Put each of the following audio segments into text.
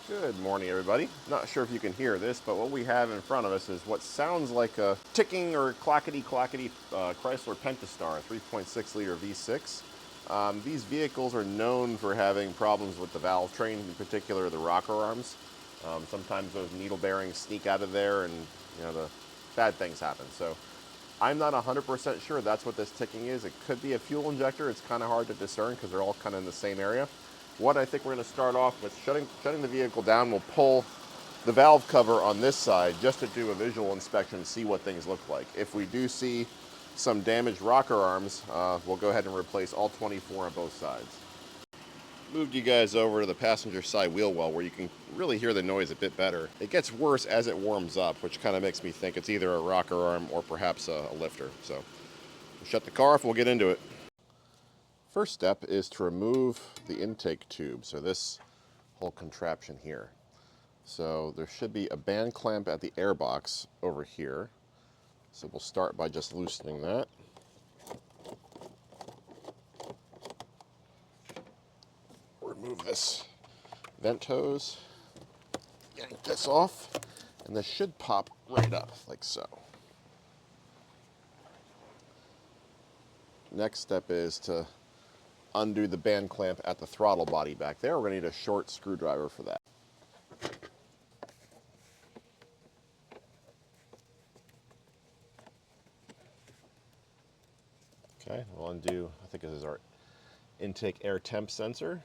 Good morning, everybody. Not sure if you can hear this, but what we have in front of us is what sounds like a ticking or clackety-clackety Chrysler Pentastar 3.6 liter V6. These vehicles are known for having problems with the valve train, in particular the rocker arms. Sometimes those needle bearings sneak out of there and the bad things happen. So I'm not 100% sure that's what this ticking is. It could be a fuel injector. It's kind of hard to discern because they're all kind of in the same area. What I think we're going to start off with, shutting the vehicle down, we'll pull the valve cover on this side just to do a visual inspection and see what things look like. If we do see some damaged rocker arms, we'll go ahead and replace all 24 on both sides. Moved you guys over to the passenger side wheel well where you can really hear the noise a bit better. It gets worse as it warms up, which kind of makes me think it's either a rocker arm or perhaps a lifter. So we'll shut the car off and we'll get into it. First step is to remove the intake tube, so this whole contraption here. So there should be a band clamp at the air box over here. So we'll start by just loosening that. Remove this vent hose, yank this off, and this should pop right up like so. Next step is to undo the band clamp at the throttle body back there. We're going to need a short screwdriver for that. Okay, we'll undo, I think this is our intake air temp sensor.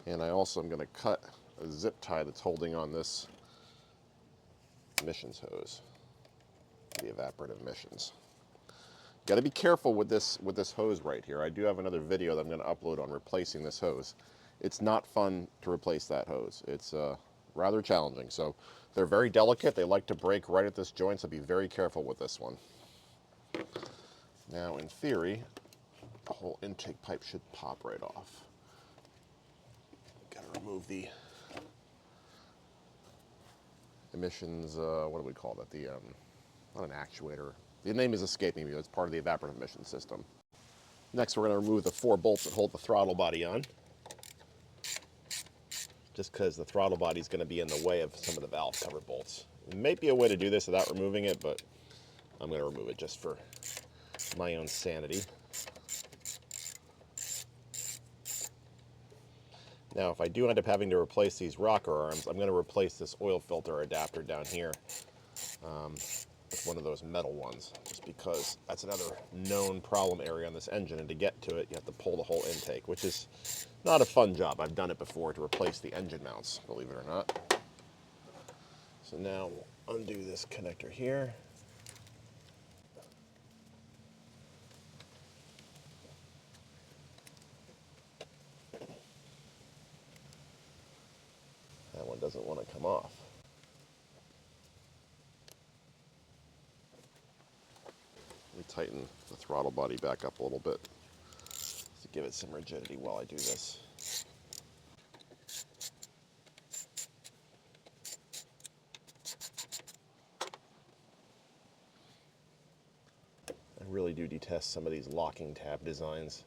And I also am going to cut a zip tie that's holding on this emissions hose, the evaporative emissions. Got to be careful with this hose right here. I do have another video that I'm going to upload on replacing this hose. It's not fun to replace that hose. It's rather challenging. So they're very delicate. They like to break right at this joint, so be very careful with this one. Now, in theory, the whole intake pipe should pop right off. Got to remove the emissions, what do we call that? The, not an actuator. The name is escaping me. It's part of the evaporative emission system. Next, we're going to remove the 4 bolts that hold the throttle body on. Just because the throttle body is going to be in the way of some of the valve cover bolts. There may be a way to do this without removing it, but I'm going to remove it just for my own sanity. Now, if I do end up having to replace these rocker arms, I'm going to replace this oil filter adapter down here with one of those metal ones, just because that's another known problem area on this engine, and to get to it, you have to pull the whole intake, which is not a fun job. I've done it before to replace the engine mounts, believe it or not. So now we'll undo this connector here. That one doesn't want to come off. Let me tighten the throttle body back up a little bit to give it some rigidity while I do this. I really do detest some of these locking tab designs.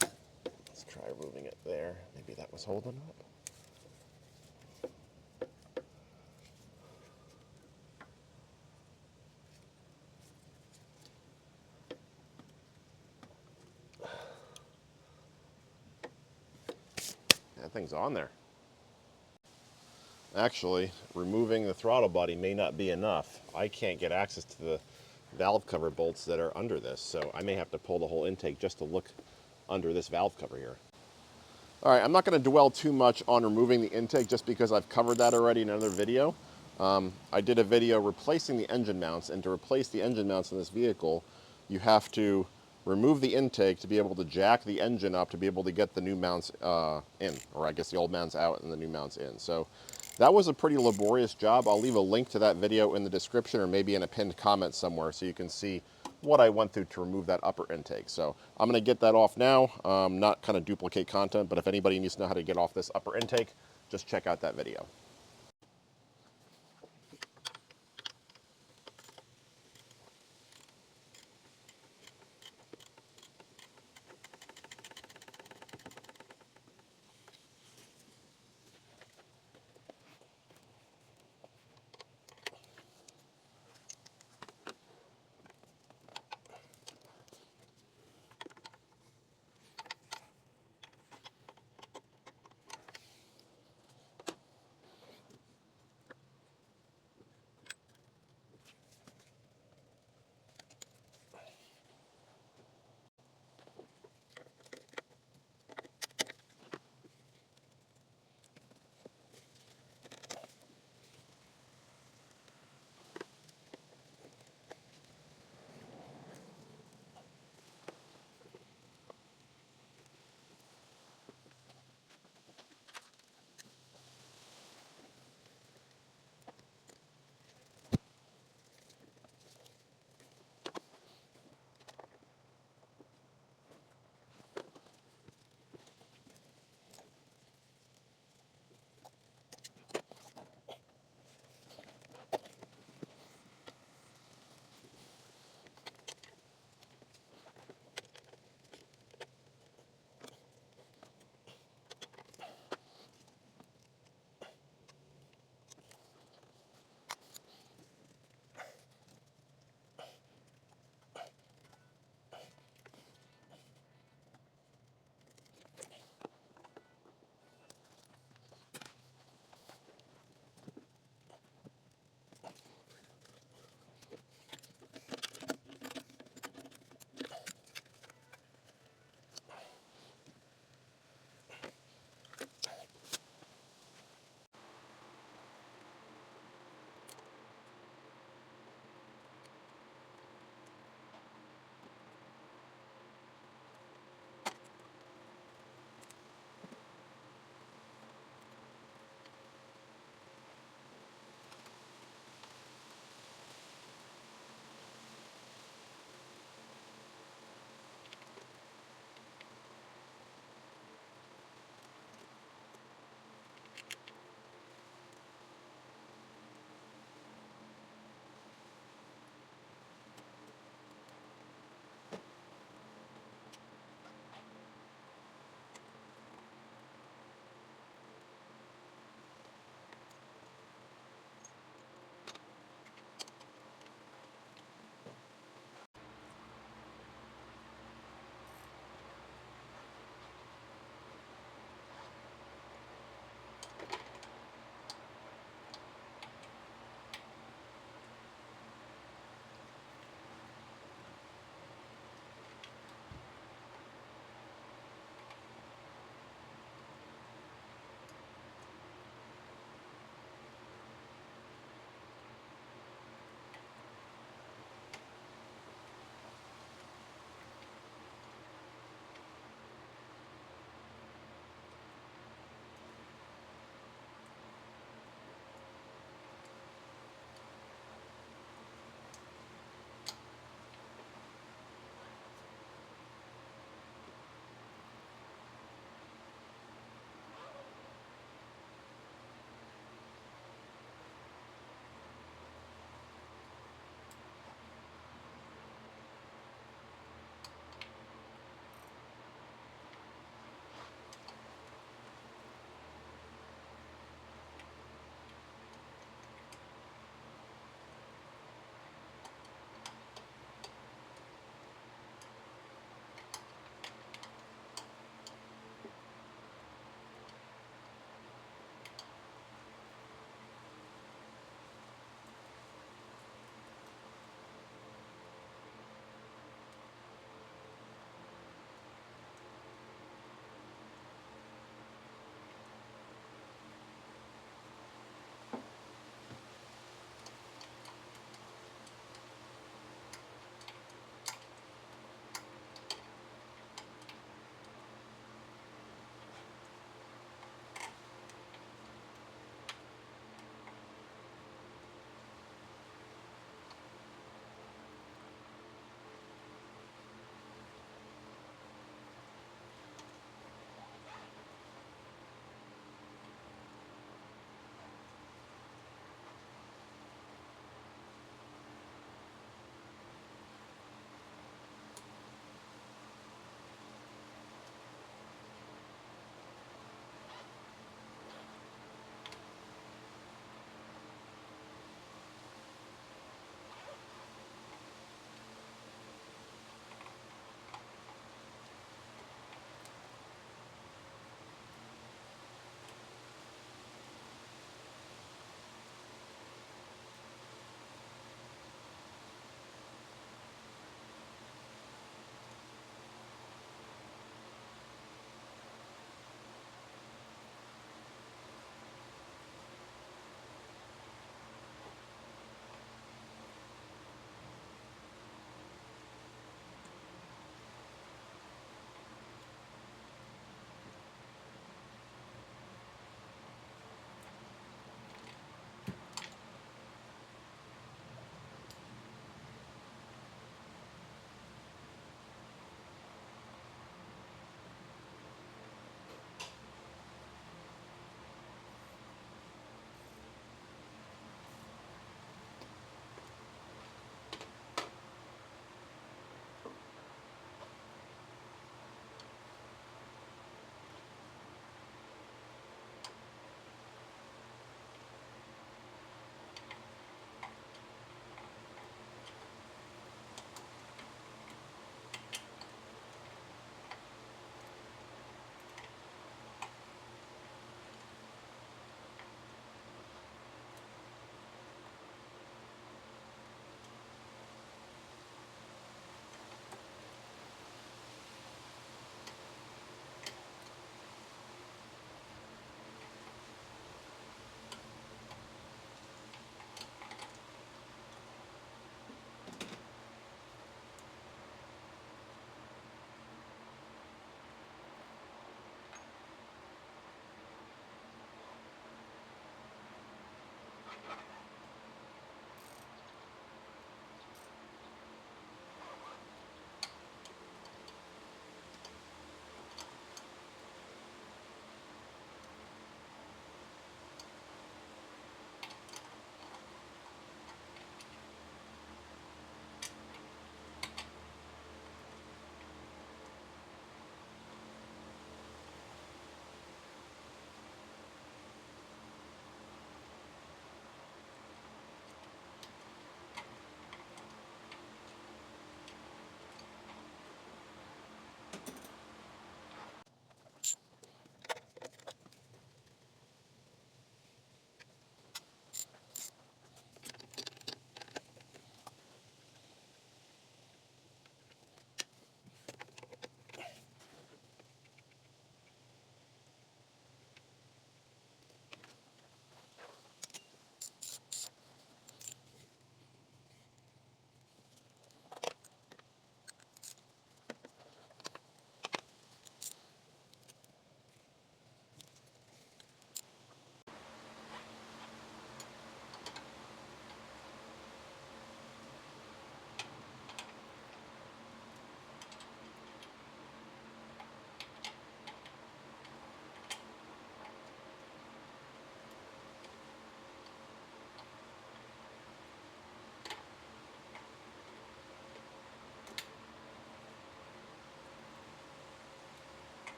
Let's try removing it there. Maybe that was holding up. That thing's on there. Actually, removing the throttle body may not be enough. I can't get access to the valve cover bolts that are under this, so I may have to pull the whole intake just to look under this valve cover here. All right, I'm not going to dwell too much on removing the intake just because I've covered that already in another video. I did a video replacing the engine mounts, and to replace the engine mounts in this vehicle, you have to remove the intake to be able to jack the engine up to be able to get the new mounts in, or I guess the old mounts out and the new mounts in. So that was a pretty laborious job. I'll leave a link to that video in the description or maybe in a pinned comment somewhere so you can see what I went through to remove that upper intake. So I'm going to get that off now, not kind of duplicate content, but if anybody needs to know how to get off this upper intake, just check out that video.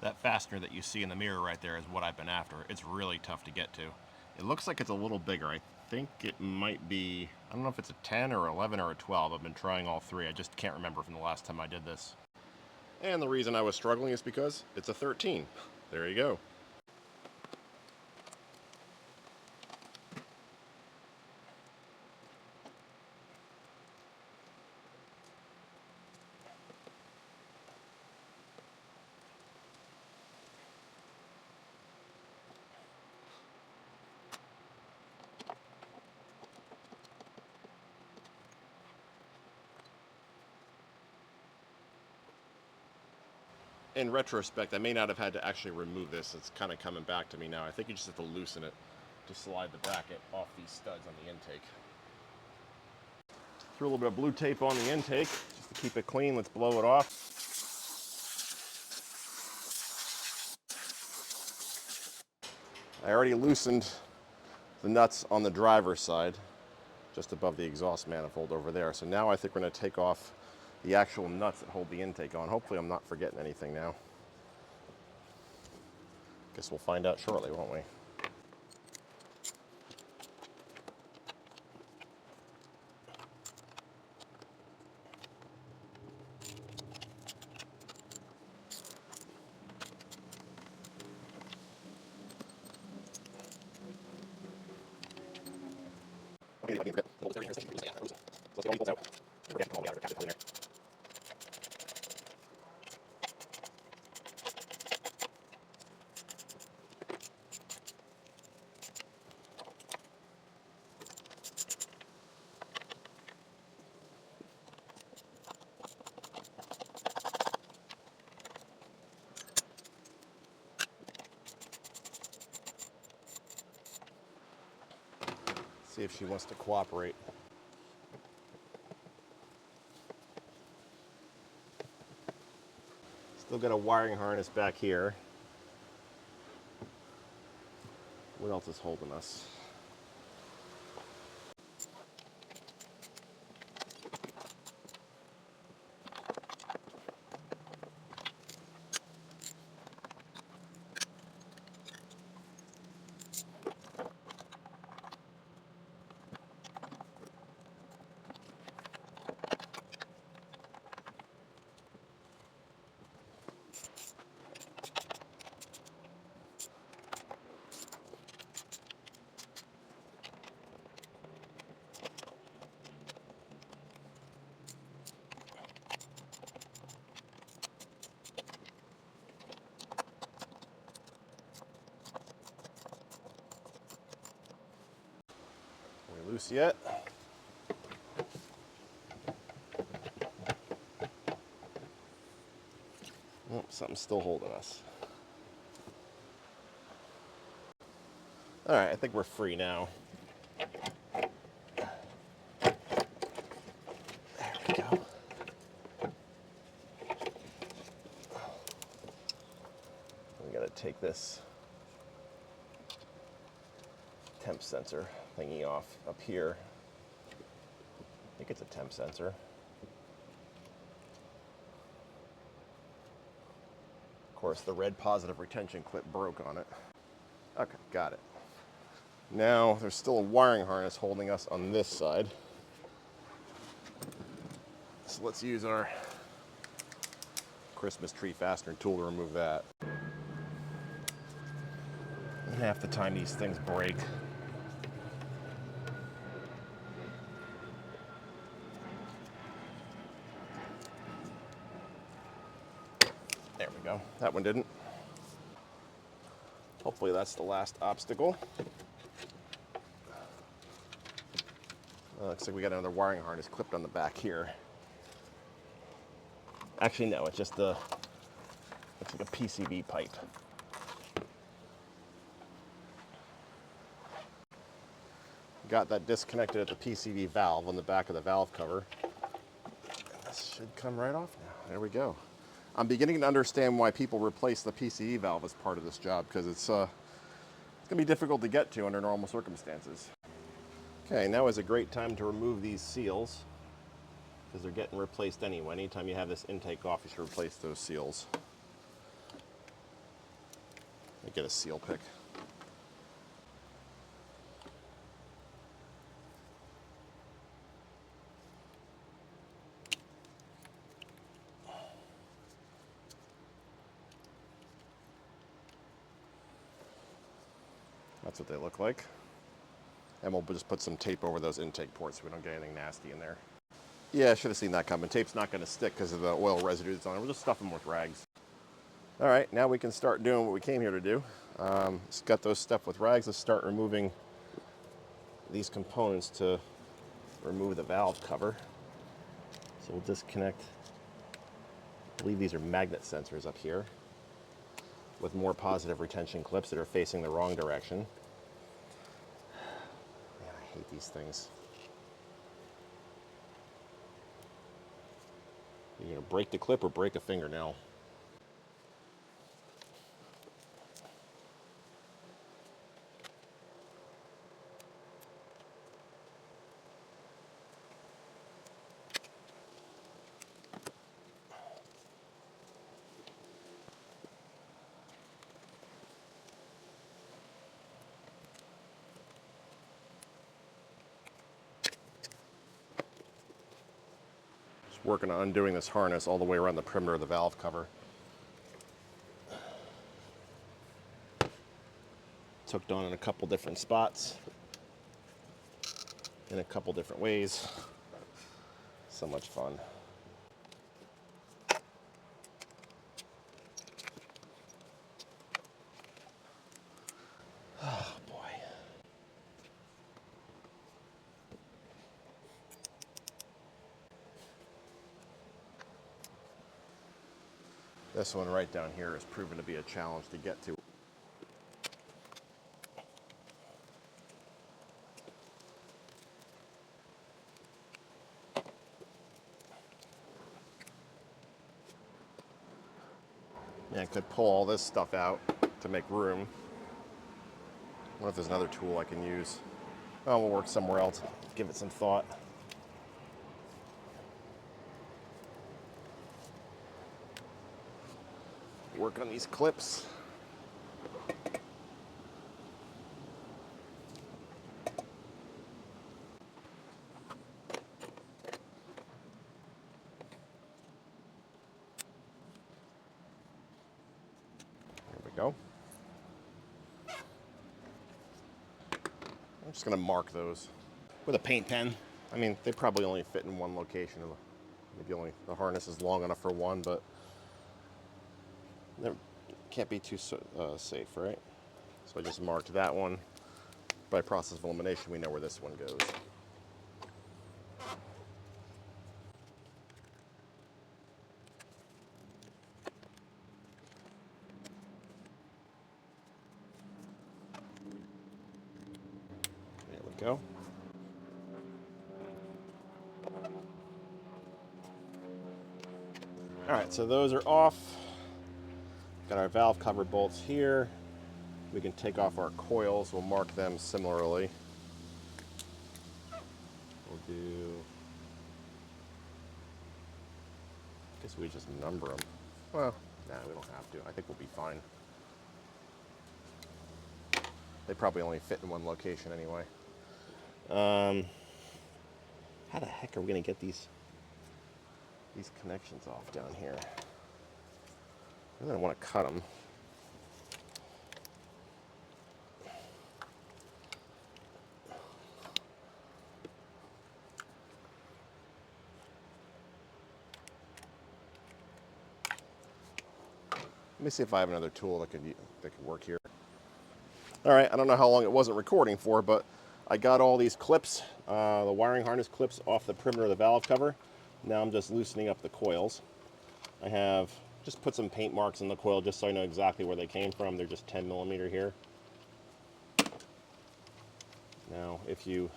That fastener that you see in the mirror right there is what I've been after. It's really tough to get to. It looks like it's a little bigger. I think it might be, I don't know if it's a 10 or 11 or a 12. I've been trying all three. I just can't remember from the last time I did this. And the reason I was struggling is because it's a 13. There you go. In retrospect, I may not have had to actually remove this. It's kind of coming back to me now. I think you just have to loosen it to slide the bracket off these studs on the intake. Threw a little bit of blue tape on the intake just to keep it clean. Let's blow it off. I already loosened the nuts on the driver's side, just above the exhaust manifold over there. So now I think we're going to take off the actual nuts that hold the intake on. Hopefully I'm not forgetting anything now. Guess we'll find out shortly, won't we? See if she wants to cooperate. Still got a wiring harness back here. What else is holding us? Are we loose yet? Oh, something's still holding us. All right, I think we're free now. There we go. We gotta take this temp sensor thingy off up here. I think it's a temp sensor. Of course, the red positive retention clip broke on it. Okay, got it. Now, there's still a wiring harness holding us on this side. So let's use our Christmas tree fastener tool to remove that. And half the time these things break. There we go. That one didn't. Hopefully that's the last obstacle. Looks like we got another wiring harness clipped on the back here. Actually, no, it's just looks like a PCV pipe. Got that disconnected at the PCV valve on the back of the valve cover. And this should come right off now. There we go. I'm beginning to understand why people replace the PCV valve as part of this job, because it's going to be difficult to get to under normal circumstances. Okay, now is a great time to remove these seals, because they're getting replaced anyway. Anytime you have this intake off, you should replace those seals. Let me get a seal pick. That's what they look like. And we'll just put some tape over those intake ports so we don't get anything nasty in there. Yeah, I should have seen that coming. Tape's not going to stick because of the oil residue that's on it. We'll just stuff them with rags. All right, now we can start doing what we came here to do. Just got those stuffed with rags. Let's start removing these components to remove the valve cover. So we'll disconnect, I believe these are magnet sensors up here with more positive retention clips that are facing the wrong direction. Man, I hate these things. You're gonna break the clip or break a fingernail. Working on undoing this harness all the way around the perimeter of the valve cover. It's hooked on in a couple different spots, in a couple different ways. So much fun. Oh boy. This one right down here has proven to be a challenge to get to. Yeah, I could pull all this stuff out to make room. I wonder if there's another tool I can use. Oh, we'll work somewhere else. Give it some thought. Work on these clips. There we go. I'm just going to mark those with a paint pen. I mean, they probably only fit in one location. Maybe only the harness is long enough for one, but it can't be too safe, right? So I just marked that one. By process of elimination, we know where this one goes. There we go. All right, so those are off. Got our valve cover bolts here. We can take off our coils. We'll mark them similarly. We'll do, I guess we just number them. Well, nah, we don't have to. I think we'll be fine. They probably only fit in one location anyway. How the heck are we gonna get these connections off down here? I don't want to cut them. Let me see if I have another tool that could work here. All right, I don't know how long it wasn't recording for, but I got all these clips, the wiring harness clips off the perimeter of the valve cover. Now I'm just loosening up the coils. I have just put some paint marks in the coil just so I know exactly where they came from. They're just 10 millimeter here. Now, if you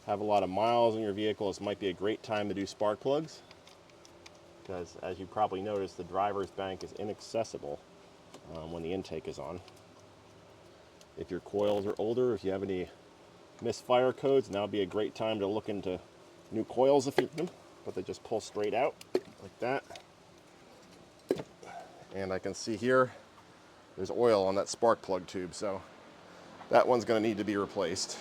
have a lot of miles in your vehicle, this might be a great time to do spark plugs, because as you probably noticed, the driver's bank is inaccessible when the intake is on. If your coils are older, if you have any misfire codes, now would be a great time to look into new coils if you them, but they just pull straight out like that. And I can see here there's oil on that spark plug tube, so that one's going to need to be replaced.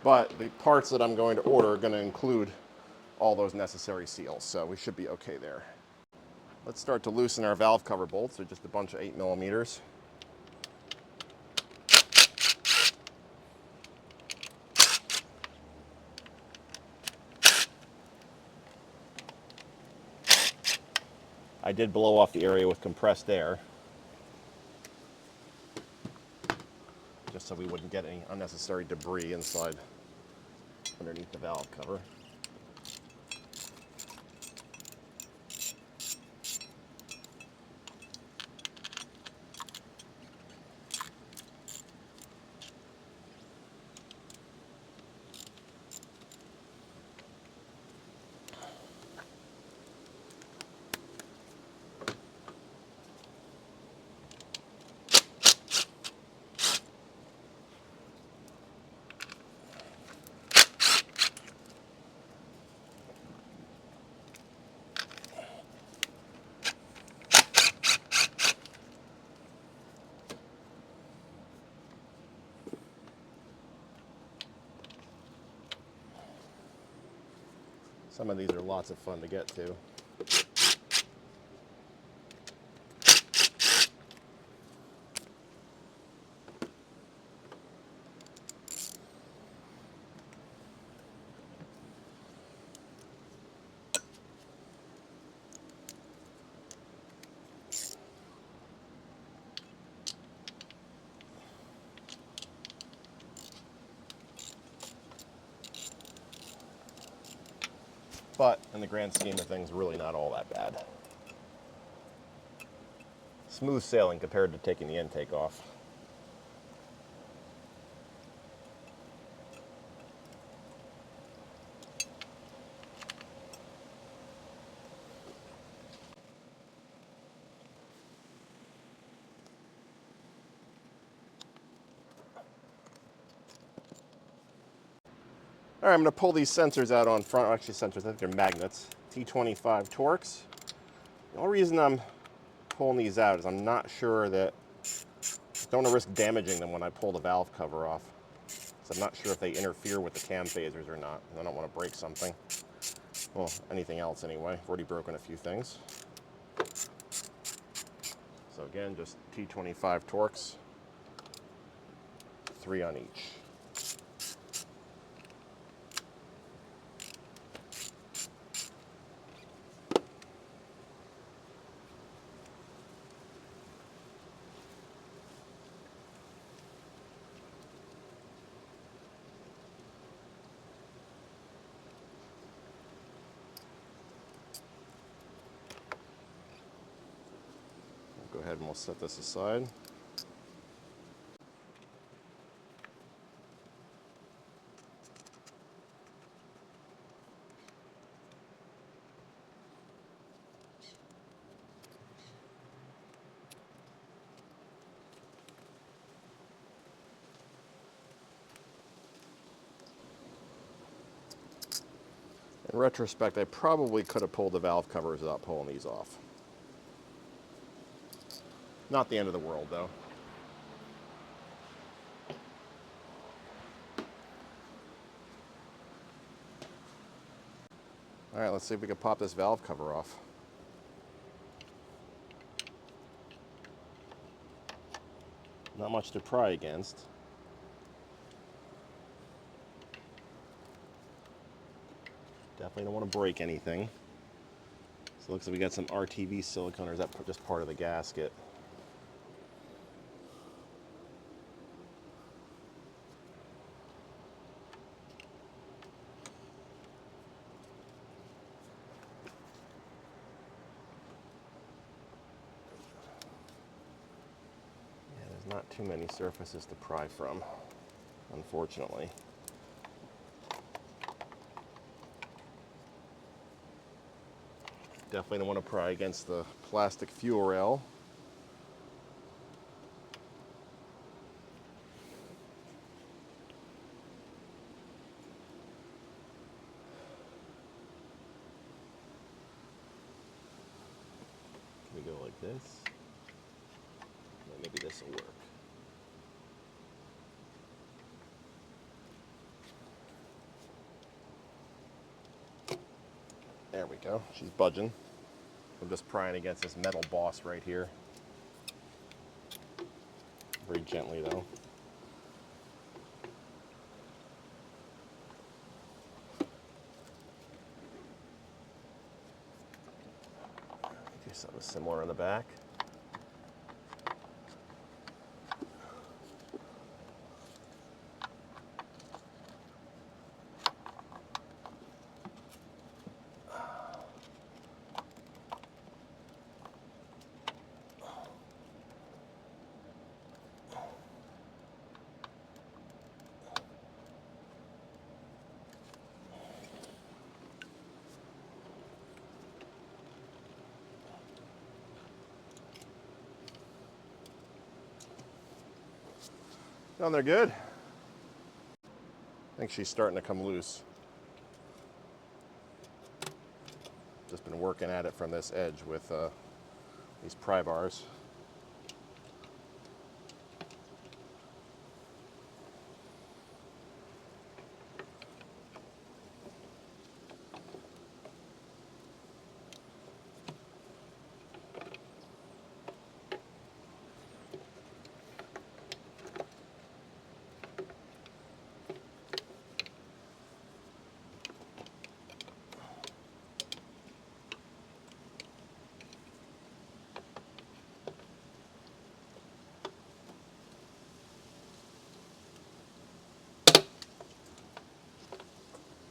But the parts that I'm going to order are going to include all those necessary seals, so we should be okay there. Let's start to loosen our valve cover bolts. They're just a bunch of 8mm. I did blow off the area with compressed air, just so we wouldn't get any unnecessary debris inside underneath the valve cover. Some of these are lots of fun to get to. But in the grand scheme of things, really not all that bad. Smooth sailing compared to taking the intake off. All right, I'm going to pull these sensors out on front. Actually, sensors, I think they're magnets. T25 Torx. The only reason I'm pulling these out is I'm not sure that, don't want to risk damaging them when I pull the valve cover off. So I'm not sure if they interfere with the cam phasers or not. I don't want to break something. Well, anything else anyway. I've already broken a few things. So again, just T25 Torx. 3 on each. Go ahead and we'll set this aside. In retrospect, I probably could have pulled the valve covers without pulling these off. Not the end of the world, though. All right, let's see if we can pop this valve cover off. Not much to pry against. Definitely don't want to break anything. So it looks like we got some RTV silicone, or is that just part of the gasket? Yeah, there's not too many surfaces to pry from, unfortunately. Definitely don't want to pry against the plastic fuel rail. We go like this, maybe this will work. There we go. She's budging. I'm just prying against this metal boss right here. Very gently though. Do something similar in the back. No, they're good. I think she's starting to come loose. Just been working at it from this edge with these pry bars.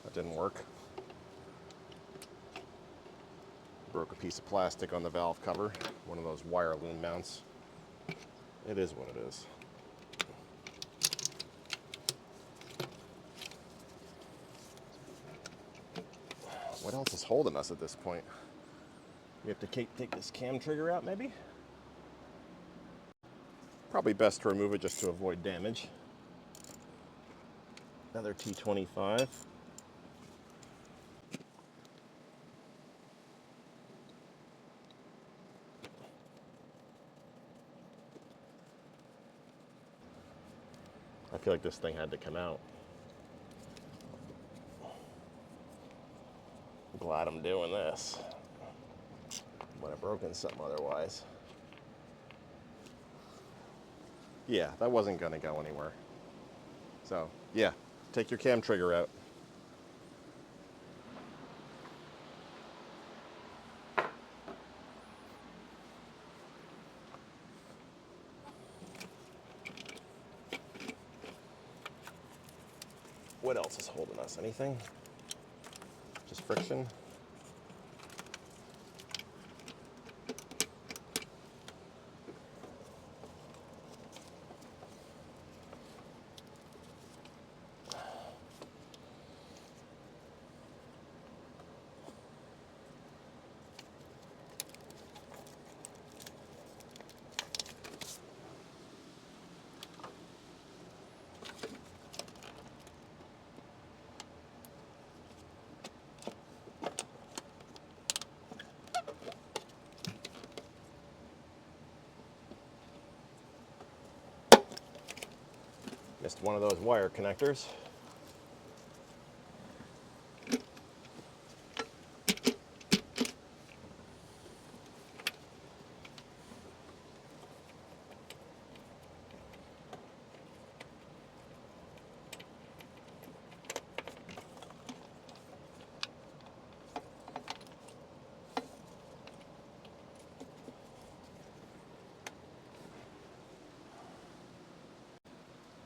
That didn't work. Broke a piece of plastic on the valve cover, one of those wire loom mounts. It is what it is. What else is holding us at this point? We have to take this cam trigger out maybe? Probably best to remove it just to avoid damage. Another T25. I feel like this thing had to come out. I'm glad I'm doing this. Would have broken something otherwise. Yeah, that wasn't gonna go anywhere. So, yeah, take your cam trigger out. What else is holding us? Anything? Just friction? Missed one of those wire connectors.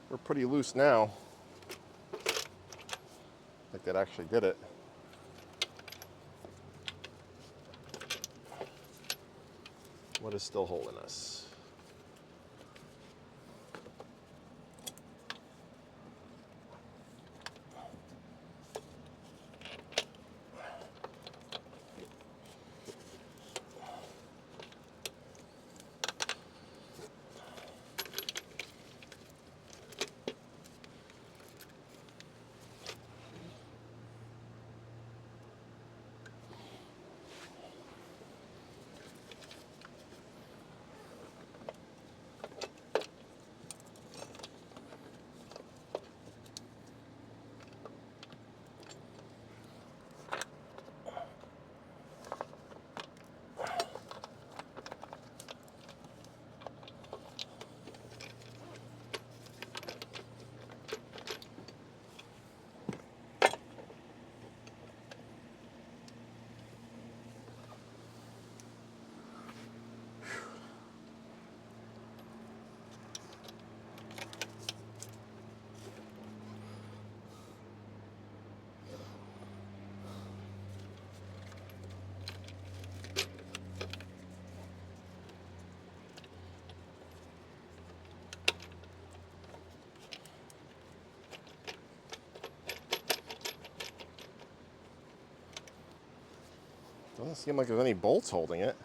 We're pretty loose now. I think that actually did it. What is still holding us? Doesn't seem like there's any bolts holding it.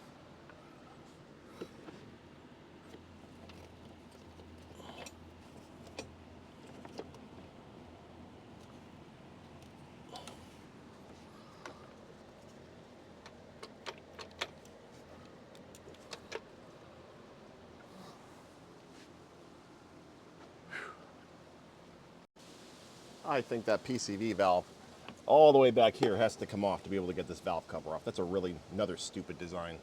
I think that PCV valve all the way back here has to come off to be able to get this valve cover off. That's a really another stupid design.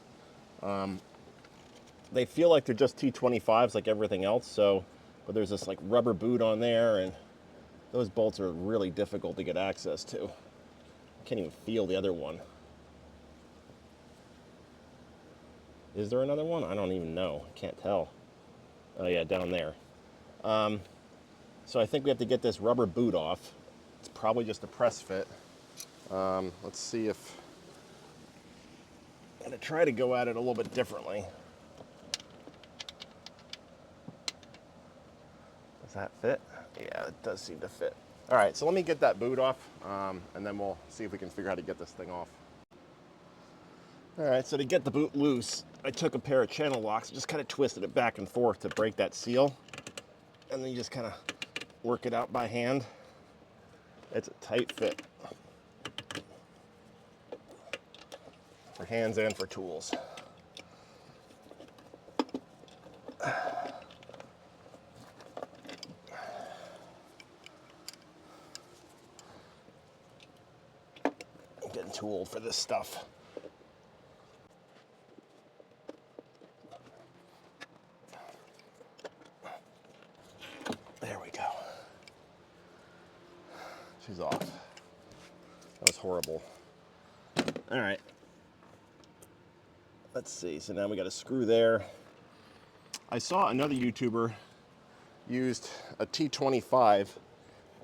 They feel like they're just T25s like everything else, but there's this like rubber boot on there, and those bolts are really difficult to get access to. I can't even feel the other one. Is there another one? I don't even know. I can't tell. Oh yeah, down there. So I think we have to get this rubber boot off. It's probably just a press fit. Let's see if... I'm going to try to go at it a little bit differently. Does that fit? Yeah, it does seem to fit. All right, so let me get that boot off, and then we'll see if we can figure out how to get this thing off. All right, so to get the boot loose, I took a pair of channel locks, just kind of twisted it back and forth to break that seal, and then you just kind of work it out by hand. It's a tight fit for hands and for tools. I'm getting too old for this stuff. There we go. She's off. That was horrible. All right. Let's see. So now we got a screw there. I saw another YouTuber used a T25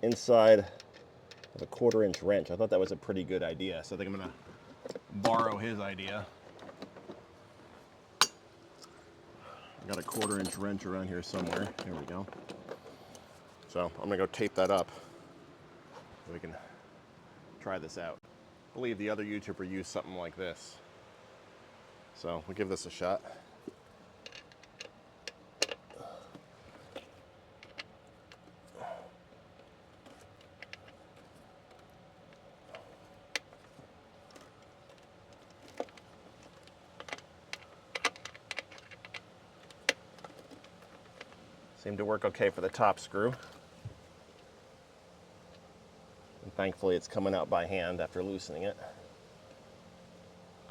inside of a 1/4-inch wrench. I thought that was a pretty good idea. So I think I'm gonna borrow his idea. I got a 1/4-inch wrench around here somewhere. Here we go. So I'm gonna go tape that up so we can try this out. I believe the other YouTuber used something like this. So we'll give this a shot. Seemed to work okay for the top screw. And thankfully it's coming out by hand after loosening it.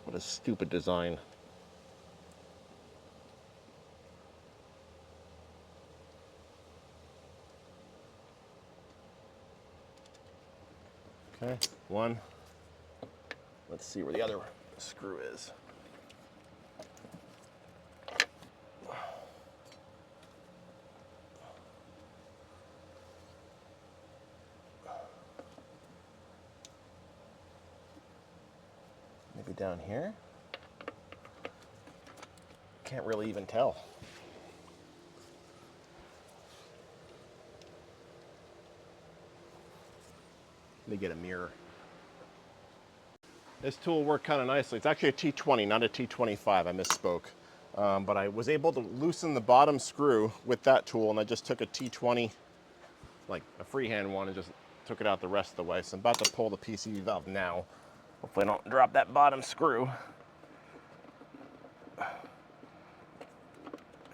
What a stupid design. Okay, one. Let's see where the other screw is. Maybe down here? Can't really even tell. Let me get a mirror. This tool worked kind of nicely. It's actually a T20, not a T25. I misspoke. But I was able to loosen the bottom screw with that tool, and I just took a T20, like a freehand one, and just took it out the rest of the way. So I'm about to pull the PCV valve now. Hopefully I don't drop that bottom screw.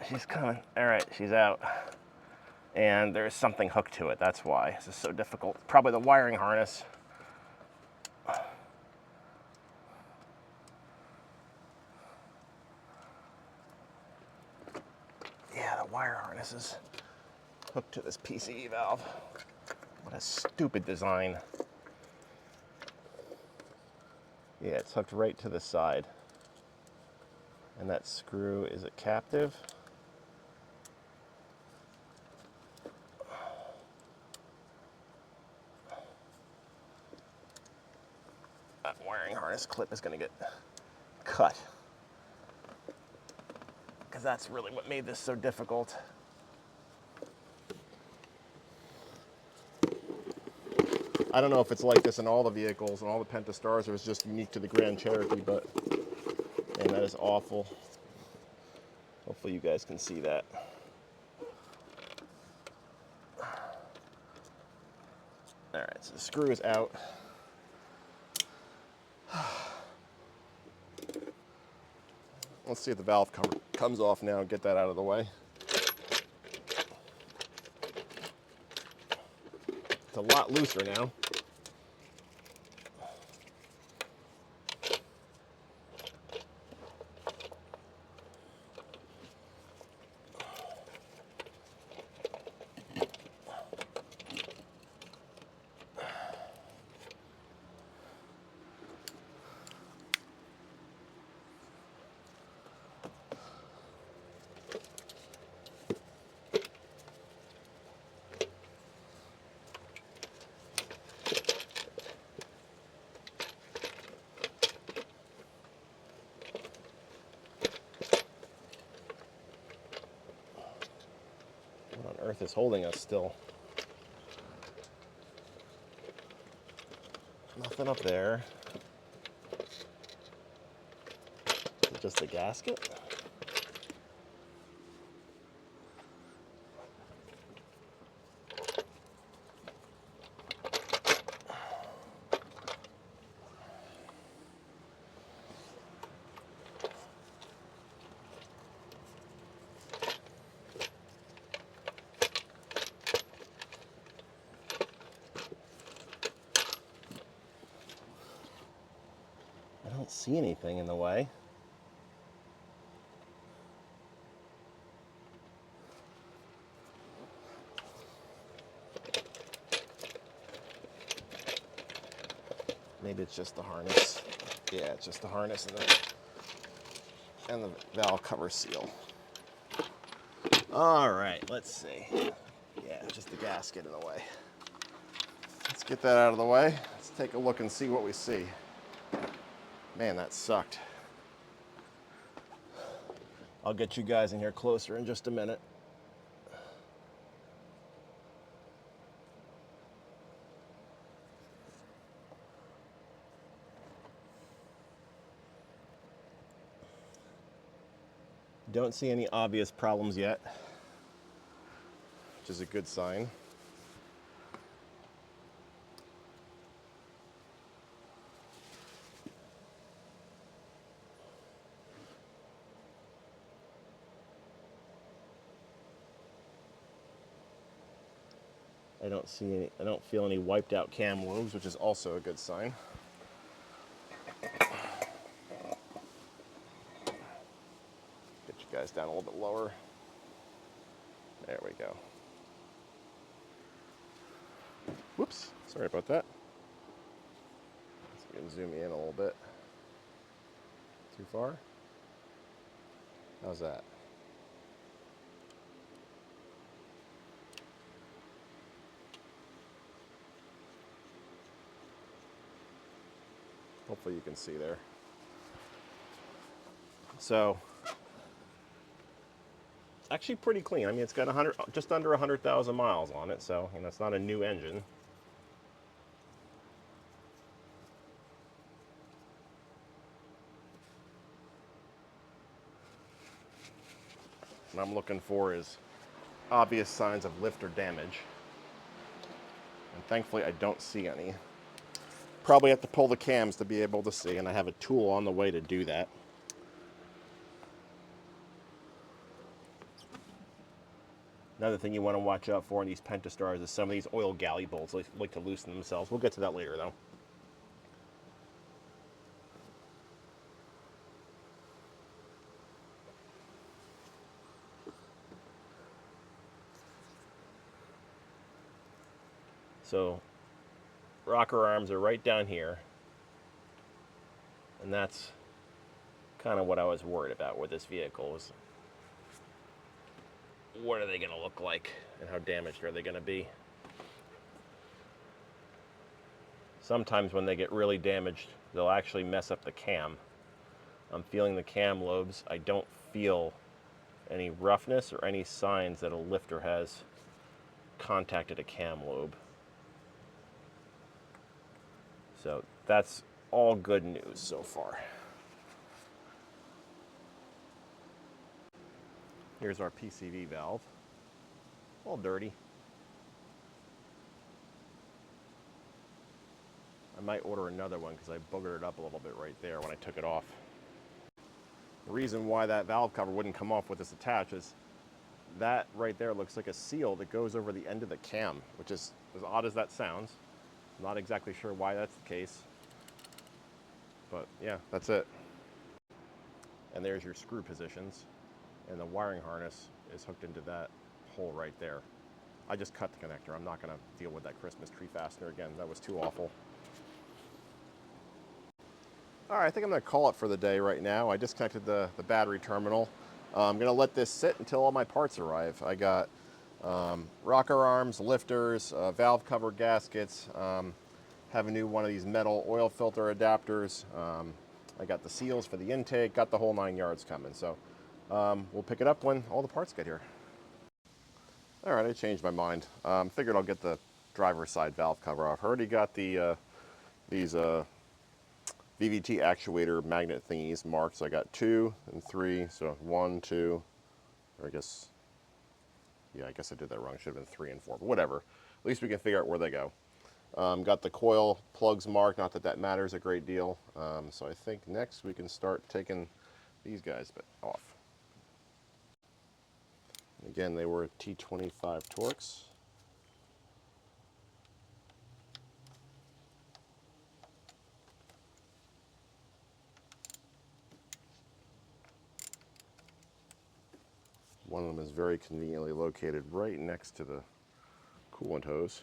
She's coming. All right, she's out. And there's something hooked to it. That's why this is so difficult. Probably the wiring harness. Yeah, the wire harness is hooked to this PCV valve. What a stupid design. Yeah, it's hooked right to the side. And that screw, is it captive? That wiring harness clip is going to get cut. Because that's really what made this so difficult. I don't know if it's like this in all the vehicles and all the Pentastars, or it's just unique to the Grand Cherokee, but that is awful. Hopefully you guys can see that. All right, so the screw is out. Let's see if the valve cover comes off now and get that out of the way. It's a lot looser now. What on earth is holding us still? Nothing up there. Is it just a gasket? I don't see anything in the way. Maybe it's just the harness. Yeah, it's just the harness and the valve cover seal. All right, let's see. Yeah, just the gasket in the way. Let's get that out of the way. Let's take a look and see what we see. Man, that sucked. I'll get you guys in here closer in just a minute. Don't see any obvious problems yet, which is a good sign. I don't feel any wiped out cam lobes, which is also a good sign. Get you guys down a little bit lower. There we go. Whoops, sorry about that. Let's see if we can zoom in a little bit. Too far? How's that? Hopefully you can see there. So, actually pretty clean. I mean, it's got just under 100,000 miles on it, so it's not a new engine. What I'm looking for is obvious signs of lift or damage. And thankfully I don't see any. Probably have to pull the cams to be able to see, and I have a tool on the way to do that. Another thing you want to watch out for in these Pentastars is some of these oil galley bolts like to loosen themselves. We'll get to that later though. So, rocker arms are right down here. And that's kind of what I was worried about with this vehicle is what are they going to look like and how damaged are they going to be. Sometimes when they get really damaged, they'll actually mess up the cam. I'm feeling the cam lobes. I don't feel any roughness or any signs that a lifter has contacted a cam lobe. So that's all good news so far. Here's our PCV valve. All dirty. I might order another one because I boogered it up a little bit right there when I took it off. The reason why that valve cover wouldn't come off with this attached is that right there looks like a seal that goes over the end of the cam, which is as odd as that sounds. I'm not exactly sure why that's the case, but yeah, that's it. And there's your screw positions, and the wiring harness is hooked into that hole right there. I just cut the connector. I'm not going to deal with that Christmas tree fastener again. That was too awful. All right, I think I'm going to call it for the day right now. I disconnected the battery terminal. I'm going to let this sit until all my parts arrive. I got rocker arms, lifters, valve cover gaskets, have a new one of these metal oil filter adapters. I got the seals for the intake, got the whole 9 yards coming. So we'll pick it up when all the parts get here. All right, I changed my mind. Figured I'll get the driver's side valve cover off. I already got the these VVT actuator magnet thingies marked. So I got 2 and 3. So 1, 2, or I guess I did that wrong. Should have been 3 and 4, but whatever. At least we can figure out where they go. Got the coil plugs marked. Not that that matters a great deal. So I think next we can start taking these guys off. Again, they were T25 Torx. One of them is very conveniently located right next to the coolant hose.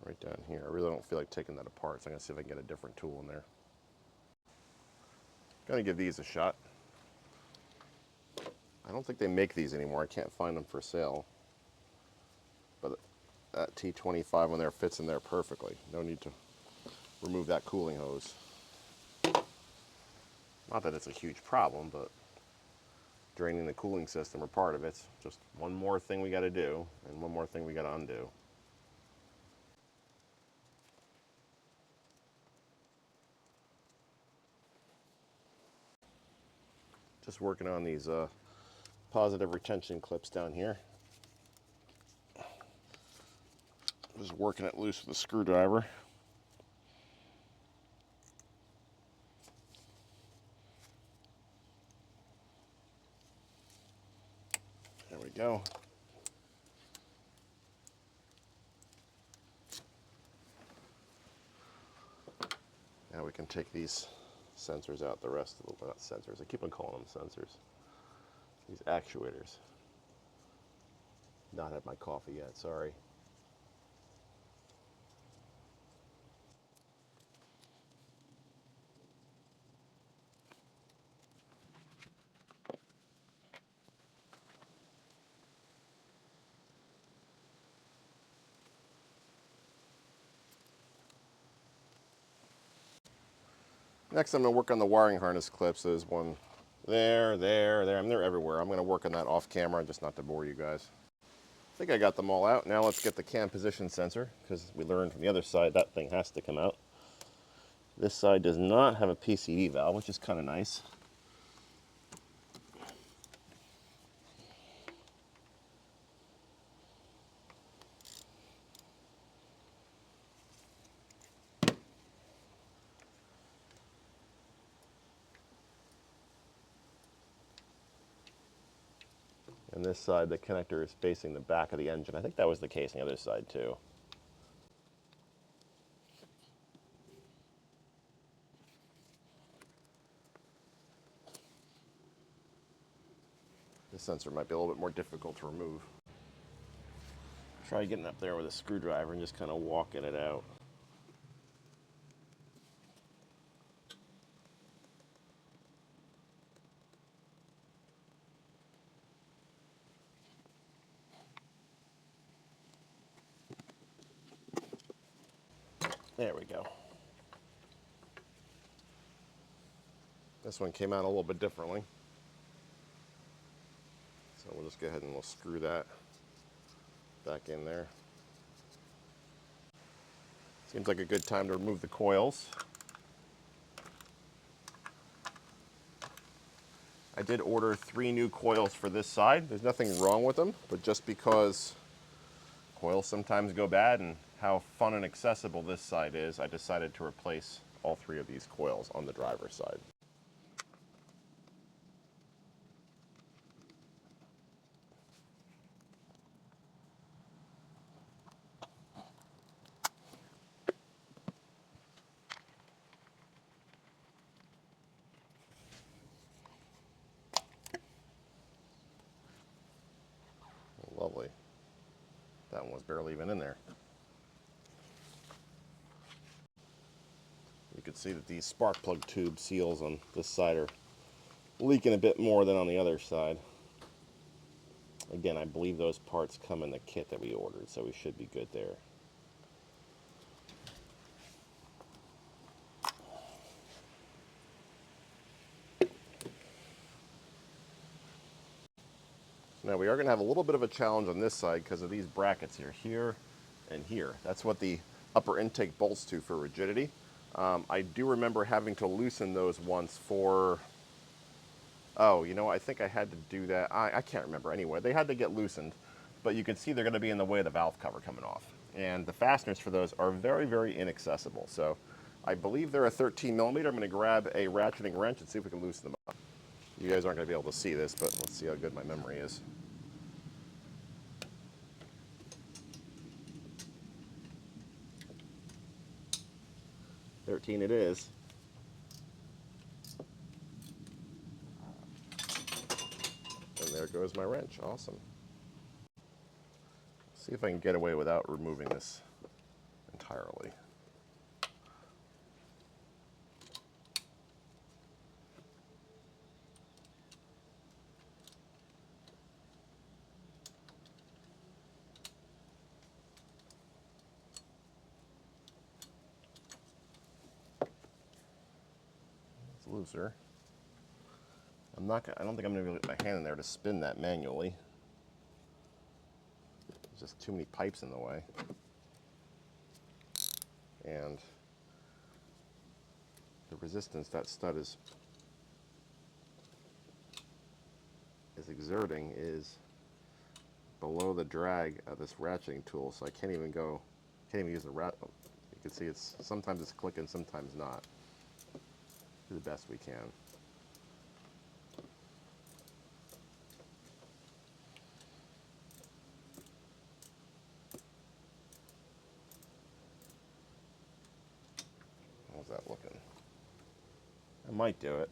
Right down here. I really don't feel like taking that apart, so I'm going to see if I can get a different tool in there. Going to give these a shot. I don't think they make these anymore. I can't find them for sale. But that T25 one there fits in there perfectly. No need to remove that cooling hose. Not that it's a huge problem, but draining the cooling system or part of it's just one more thing we got to do and one more thing we got to undo. Just working on these positive retention clips down here. Just working it loose with a screwdriver. There we go. Now we can take these sensors out, the rest of the, not sensors, I keep on calling them sensors. These actuators. Not had my coffee yet, sorry. Next I'm going to work on the wiring harness clips. There's one there, there. I mean, they're everywhere. I'm going to work on that off camera, just not to bore you guys. I think I got them all out. Now let's get the cam position sensor, because we learned from the other side that thing has to come out. This side does not have a PCV valve, which is kind of nice. And this side, the connector is facing the back of the engine. I think that was the case on the other side too. This sensor might be a little bit more difficult to remove. Try getting up there with a screwdriver and just kind of walking it out. There we go. This one came out a little bit differently. So we'll just go ahead and we'll screw that back in there. Seems like a good time to remove the coils. I did order 3 new coils for this side. There's nothing wrong with them, but just because coils sometimes go bad and how fun and accessible this side is, I decided to replace all 3 of these coils on the driver's side. Lovely. That one was barely even in there. You can see that these spark plug tube seals on this side are leaking a bit more than on the other side. Again, I believe those parts come in the kit that we ordered, so we should be good there. Now we are going to have a little bit of a challenge on this side because of these brackets here and here. That's what the upper intake bolts to for rigidity. I do remember having to loosen those once for, oh, you know, I think I had to do that. I can't remember anyway. They had to get loosened, but you can see they're going to be in the way of the valve cover coming off. And the fasteners for those are very, very inaccessible. So I believe they're a 13 millimeter. I'm going to grab a ratcheting wrench and see if we can loosen them up. You guys aren't going to be able to see this, but let's see how good my memory is. 13 it is. And there goes my wrench. Awesome. See if I can get away without removing this entirely. It's looser. I don't think I'm going to be able to get my hand in there to spin that manually. There's just too many pipes in the way. And the resistance that stud is exerting is below the drag of this ratcheting tool, so I can't even use the rat. You can see sometimes it's clicking, sometimes not. Do the best we can. How's that looking? I might do it.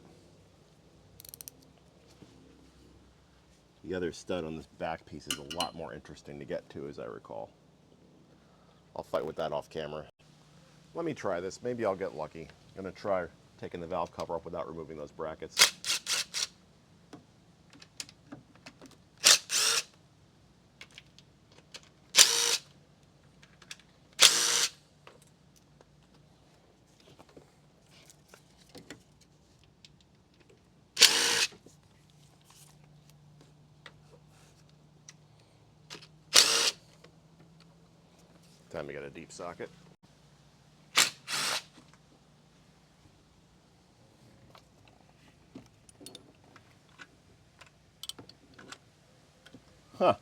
The other stud on this back piece is a lot more interesting to get to, as I recall. I'll fight with that off camera. Let me try this. Maybe I'll get lucky. I'm going to try taking the valve cover up without removing those brackets. Time to get a deep socket. Huh.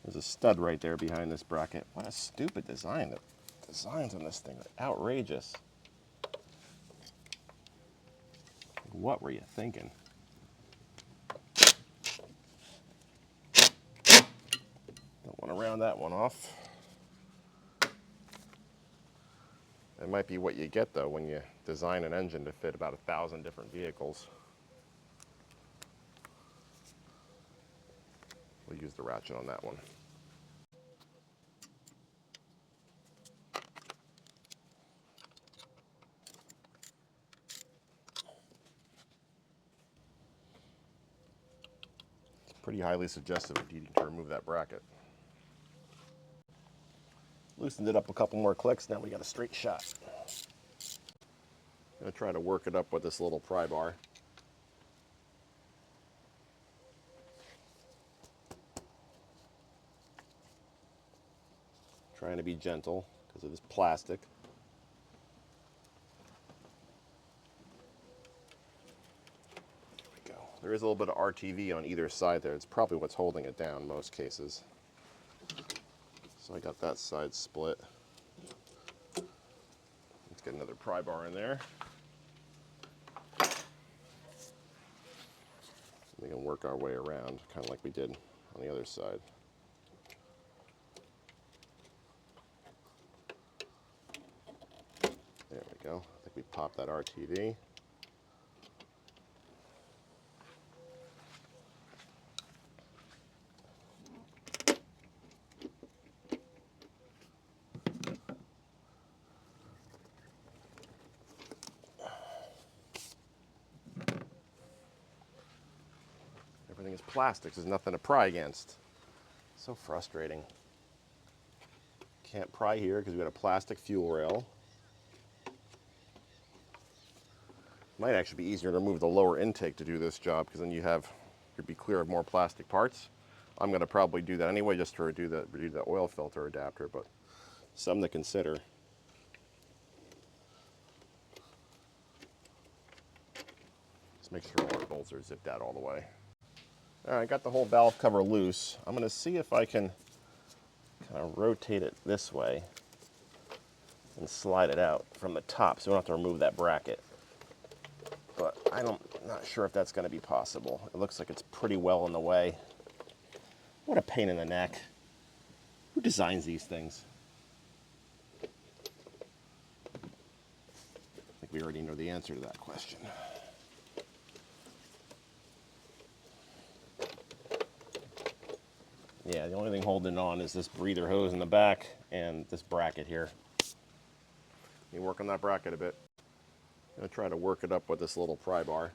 There's a stud right there behind this bracket. What a stupid design. The designs on this thing are outrageous. What were you thinking? Don't want to round that one off. It might be what you get, though, when you design an engine to fit about 1,000 different vehicles. We'll use the ratchet on that one. It's pretty highly suggestive of needing to remove that bracket. Loosened it up a couple more clicks, now we got a straight shot. I'm going to try to work it up with this little pry bar. Trying to be gentle because it is plastic. There we go. There is a little bit of RTV on either side there. It's probably what's holding it down in most cases. So I got that side split. Let's get another pry bar in there. We can work our way around, kind of like we did on the other side. There we go. I think we popped that RTV. Everything is plastic. There's nothing to pry against. So frustrating. Can't pry here because we got a plastic fuel rail. Might actually be easier to remove the lower intake to do this job, because then you'd be clear of more plastic parts. I'm going to probably do that anyway, just to redo the oil filter adapter, but something to consider. Just make sure all our bolts are zipped out all the way. All right, got the whole valve cover loose. I'm going to see if I can kind of rotate it this way and slide it out from the top, so we don't have to remove that bracket. But I'm not sure if that's going to be possible. It looks like it's pretty well in the way. What a pain in the neck. Who designs these things? I think we already know the answer to that question. Yeah, the only thing holding on is this breather hose in the back and this bracket here. Let me work on that bracket a bit. I'm going to try to work it up with this little pry bar.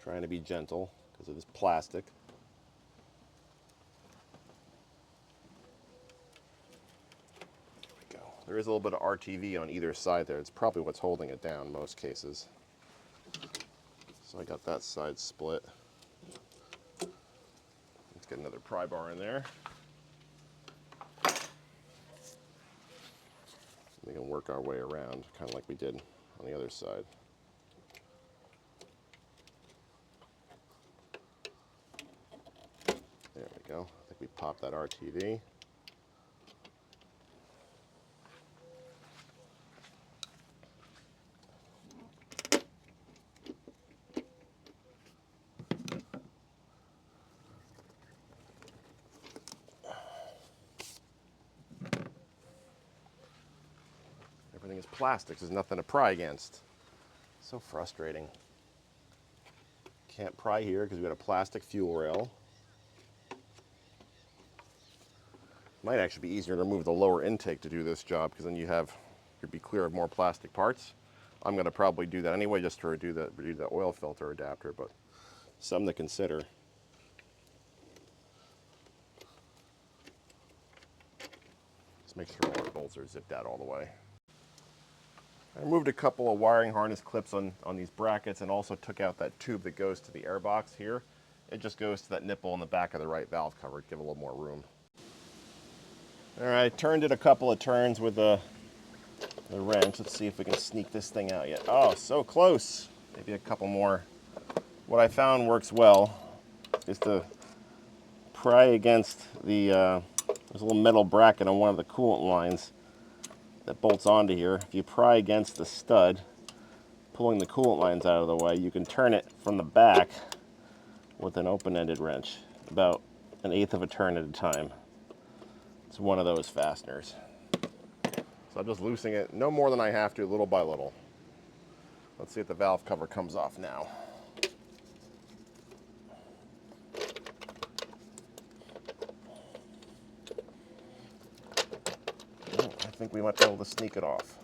Trying to be gentle because it is plastic. There we go. There is a little bit of RTV on either side there. It's probably what's holding it down in most cases. So I got that side split. Let's get another pry bar in there. We can work our way around, kind of like we did on the other side. There we go. I think we popped that RTV. Everything is plastic. There's nothing to pry against. So frustrating. Can't pry here because we got a plastic fuel rail. Might actually be easier to remove the lower intake to do this job, because then you'd be clear of more plastic parts. I'm going to probably do that anyway, just to redo the oil filter adapter, but something to consider. Just make sure all our bolts are zipped out all the way. I removed a couple of wiring harness clips on these brackets, and also took out that tube that goes to the air box here. It just goes to that nipple in the back of the right valve cover to give a little more room. All right, turned it a couple of turns with the wrench. Let's see if we can sneak this thing out yet. Oh, so close. Maybe a couple more. What I found works well is to pry against the, there's a little metal bracket on one of the coolant lines that bolts onto here. If you pry against the stud, pulling the coolant lines out of the way, you can turn it from the back with an open-ended wrench, about 1/8 of a turn at a time. It's one of those fasteners. So I'm just loosening it, no more than I have to, little by little. Let's see if the valve cover comes off now. I think we might be able to sneak it off.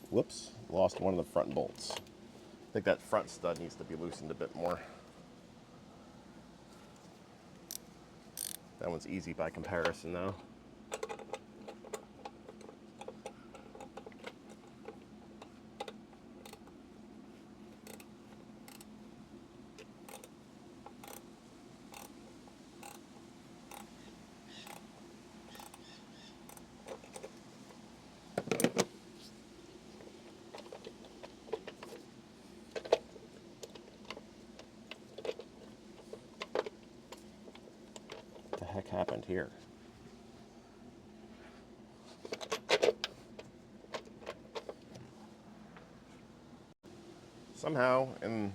Whoops, lost one of the front bolts. I think that front stud needs to be loosened a bit more. That one's easy by comparison though. happened here? Somehow, in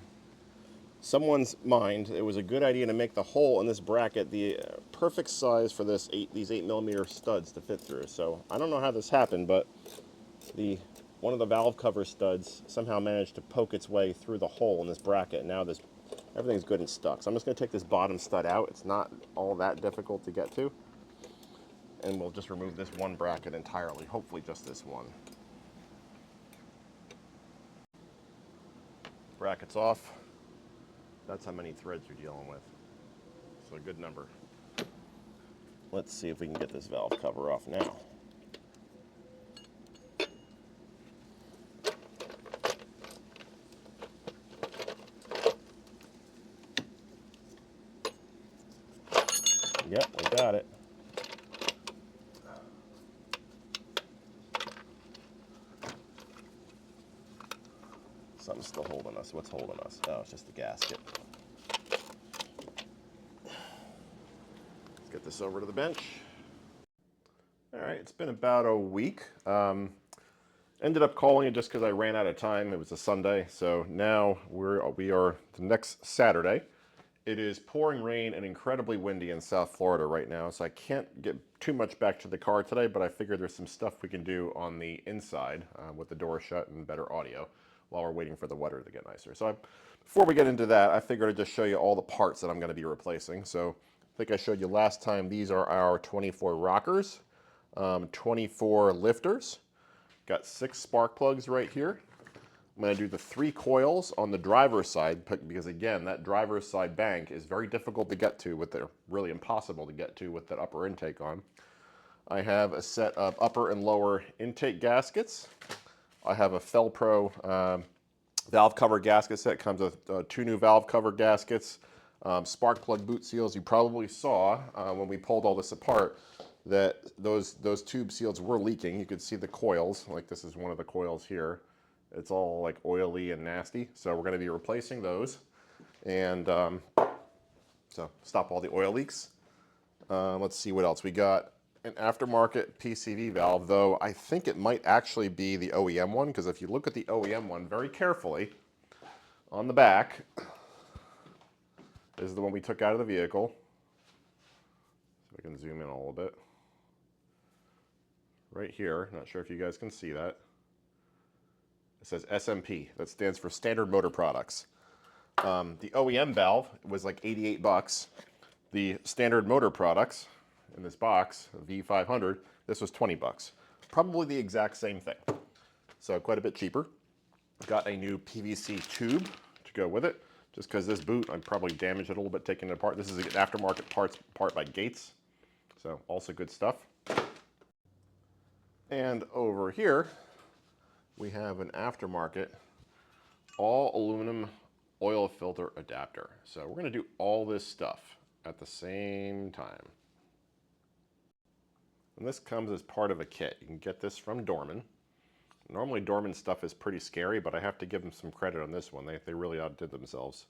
someone's mind, it was a good idea to make the hole in this bracket the perfect size for these 8mm studs to fit through. So I don't know how this happened, but one of the valve cover studs somehow managed to poke its way through the hole in this bracket. Now everything's good and stuck. So I'm just going to take this bottom stud out. It's not all that difficult to get to. And we'll just remove this one bracket entirely, hopefully just this one. Brackets off. That's how many threads you're dealing with. So a good number. Let's see if we can get this valve cover off now. Yep, we got it. Something's still holding us. What's holding us? Oh, it's just the gasket. Let's get this over to the bench. All right, it's been about a week. Ended up calling it just because I ran out of time. It was a Sunday, so now we are the next Saturday. It is pouring rain and incredibly windy in South Florida right now, so I can't get too much back to the car today, but I figured there's some stuff we can do on the inside with the door shut and better audio while we're waiting for the weather to get nicer. So before we get into that, I figured I'd just show you all the parts that I'm going to be replacing. So I think I showed you last time, these are our 24 rockers, 24 lifters, got 6 spark plugs right here. I'm going to do the 3 coils on the driver's side because, again, that driver's side bank is very difficult to get to really impossible to get to with that upper intake on. I have a set of upper and lower intake gaskets. I have a Felpro valve cover gasket set. Comes with 2 new valve cover gaskets, spark plug boot seals. You probably saw when we pulled all this apart that those tube seals were leaking. You could see the coils, like this is one of the coils here. It's all like oily and nasty, so we're going to be replacing those, and so stop all the oil leaks. Let's see what else we got. An aftermarket PCV valve, though I think it might actually be the OEM one, because if you look at the OEM one very carefully, on the back is the one we took out of the vehicle. So we can zoom in a little bit. Right here, not sure if you guys can see that. It says SMP, that stands for Standard Motor Products. The OEM valve was like 88 bucks. The Standard Motor Products in this box, V500, this was 20 bucks. Probably the exact same thing. So quite a bit cheaper. Got a new PVC tube to go with it, just because this boot, I probably damaged it a little bit taking it apart. This is an aftermarket part by Gates, so also good stuff. And over here, we have an aftermarket all aluminum oil filter adapter. So we're going to do all this stuff at the same time. And this comes as part of a kit. You can get this from Dorman. Normally Dorman stuff is pretty scary, but I have to give them some credit on this one. They really outdid themselves.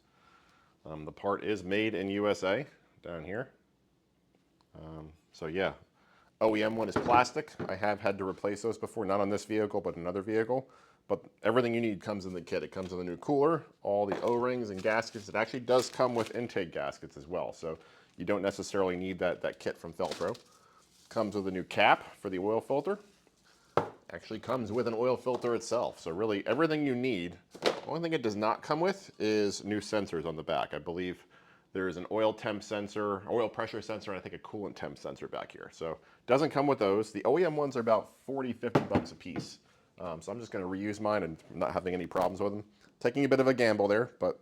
The part is made in USA down here. So yeah, OEM one is plastic. I have had to replace those before, not on this vehicle, but another vehicle. But everything you need comes in the kit. It comes with a new cooler, all the O-rings and gaskets. It actually does come with intake gaskets as well, so you don't necessarily need that kit from Felpro. Comes with a new cap for the oil filter. Actually comes with an oil filter itself, so really everything you need. The only thing it does not come with is new sensors on the back. I believe there is an oil temp sensor, oil pressure sensor, and I think a coolant temp sensor back here. So it doesn't come with those. The OEM ones are about 40, 50 bucks a piece. So I'm just going to reuse mine and not having any problems with them. Taking a bit of a gamble there, but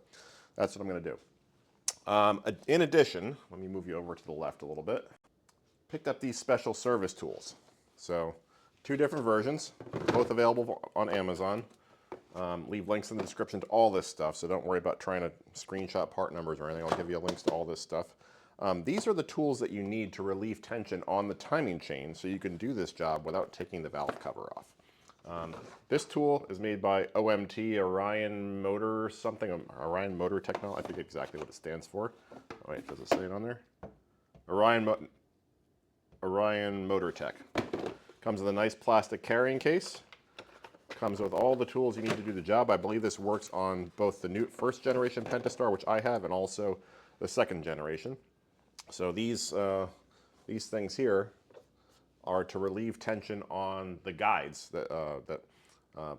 that's what I'm going to do. In addition, let me move you over to the left a little bit. Picked up these special service tools. So 2 different versions, both available on Amazon. Leave links in the description to all this stuff, so don't worry about trying to screenshot part numbers or anything. I'll give you links to all this stuff. These are the tools that you need to relieve tension on the timing chain so you can do this job without taking the valve cover off. This tool is made by OMT, Orion Motor something, Orion Motor Technology. I forget exactly what it stands for. Oh, wait, does it say it on there? Orion Motor Tech. Comes with a nice plastic carrying case. Comes with all the tools you need to do the job. I believe this works on both the new first generation Pentastar, which I have, and also the second generation. So these things here are to relieve tension on the guides that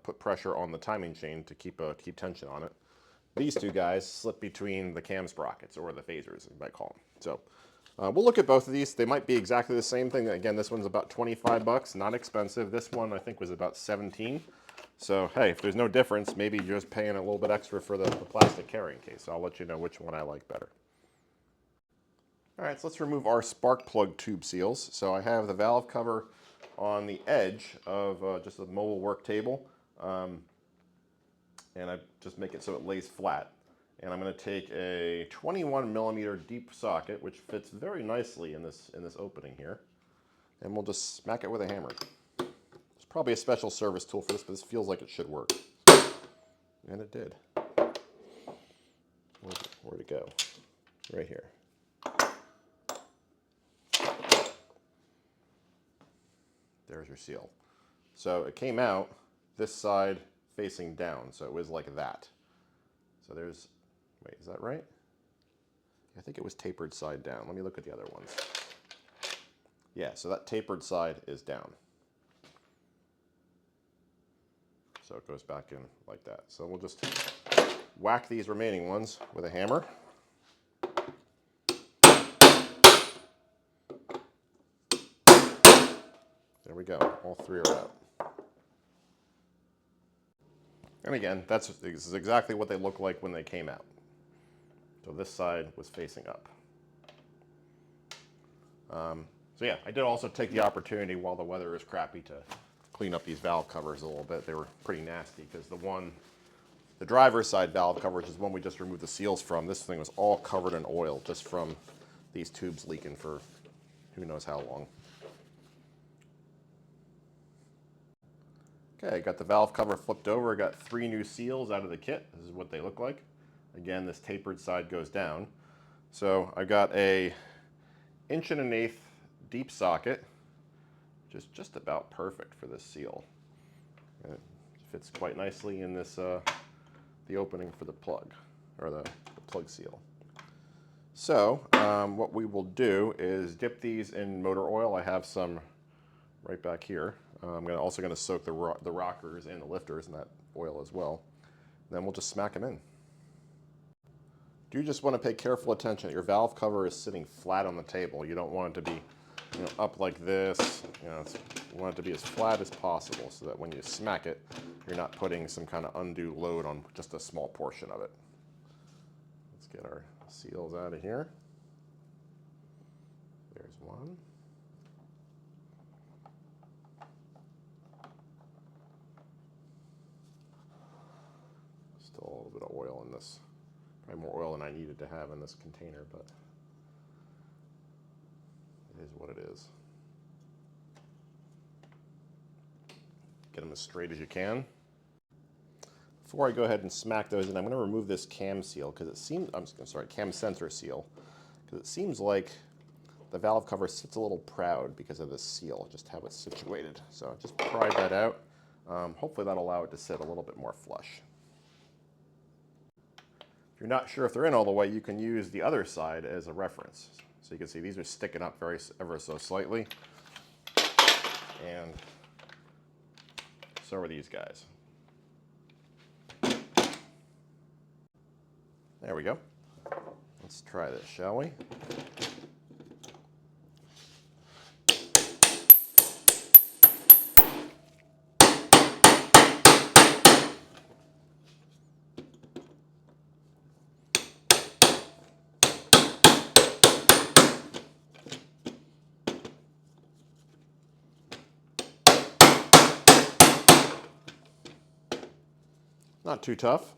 put pressure on the timing chain to keep tension on it. These two guys slip between the cam sprockets, or the phasers, you might call them. So we'll look at both of these. They might be exactly the same thing. Again, this one's about 25 bucks, not expensive. This one I think was about 17. So hey, if there's no difference, maybe you're just paying a little bit extra for the plastic carrying case. So I'll let you know which one I like better. All right, so let's remove our spark plug tube seals. So I have the valve cover on the edge of just a mobile work table. And I just make it so it lays flat. And I'm going to take a 21 millimeter deep socket, which fits very nicely in this opening here, and we'll just smack it with a hammer. There's probably a special service tool for this, but this feels like it should work. And it did. Where'd it go? Right here. There's your seal. So it came out this side facing down, so it was like that. So there's, wait, is that right? I think it was tapered side down. Let me look at the other ones. Yeah, so that tapered side is down. So it goes back in like that. So we'll just whack these remaining ones with a hammer. There we go, all three are out. And again, this is exactly what they look like when they came out. So this side was facing up. So yeah, I did also take the opportunity while the weather is crappy to clean up these valve covers a little bit. They were pretty nasty because the driver's side valve cover, which is one we just removed the seals from, this thing was all covered in oil just from these tubes leaking for who knows how long. Okay, I got the valve cover flipped over. I got 3 new seals out of the kit. This is what they look like. Again, this tapered side goes down. So I got a 1 1/8" deep socket, which is just about perfect for this seal. And it fits quite nicely in this the opening for the plug, or the plug seal. So what we will do is dip these in motor oil. I have some right back here. I'm also going to soak the rockers and the lifters in that oil as well. Then we'll just smack them in. You just want to pay careful attention that your valve cover is sitting flat on the table. You don't want it to be up like this. You want it to be as flat as possible so that when you smack it, you're not putting some kind of undue load on just a small portion of it. Let's get our seals out of here. There's one. Still a little bit of oil in this. Probably more oil than I needed to have in this container, but it is what it is. Get them as straight as you can. Before I go ahead and smack those in, I'm going to remove this cam seal because it seems, cam sensor seal, because it seems like the valve cover sits a little proud because of this seal, just how it's situated. So just pry that out. Hopefully that'll allow it to sit a little bit more flush. If you're not sure if they're in all the way, you can use the other side as a reference. So you can see these are sticking up ever so slightly. And so are these guys. There we go. Let's try this, shall we? Not too tough.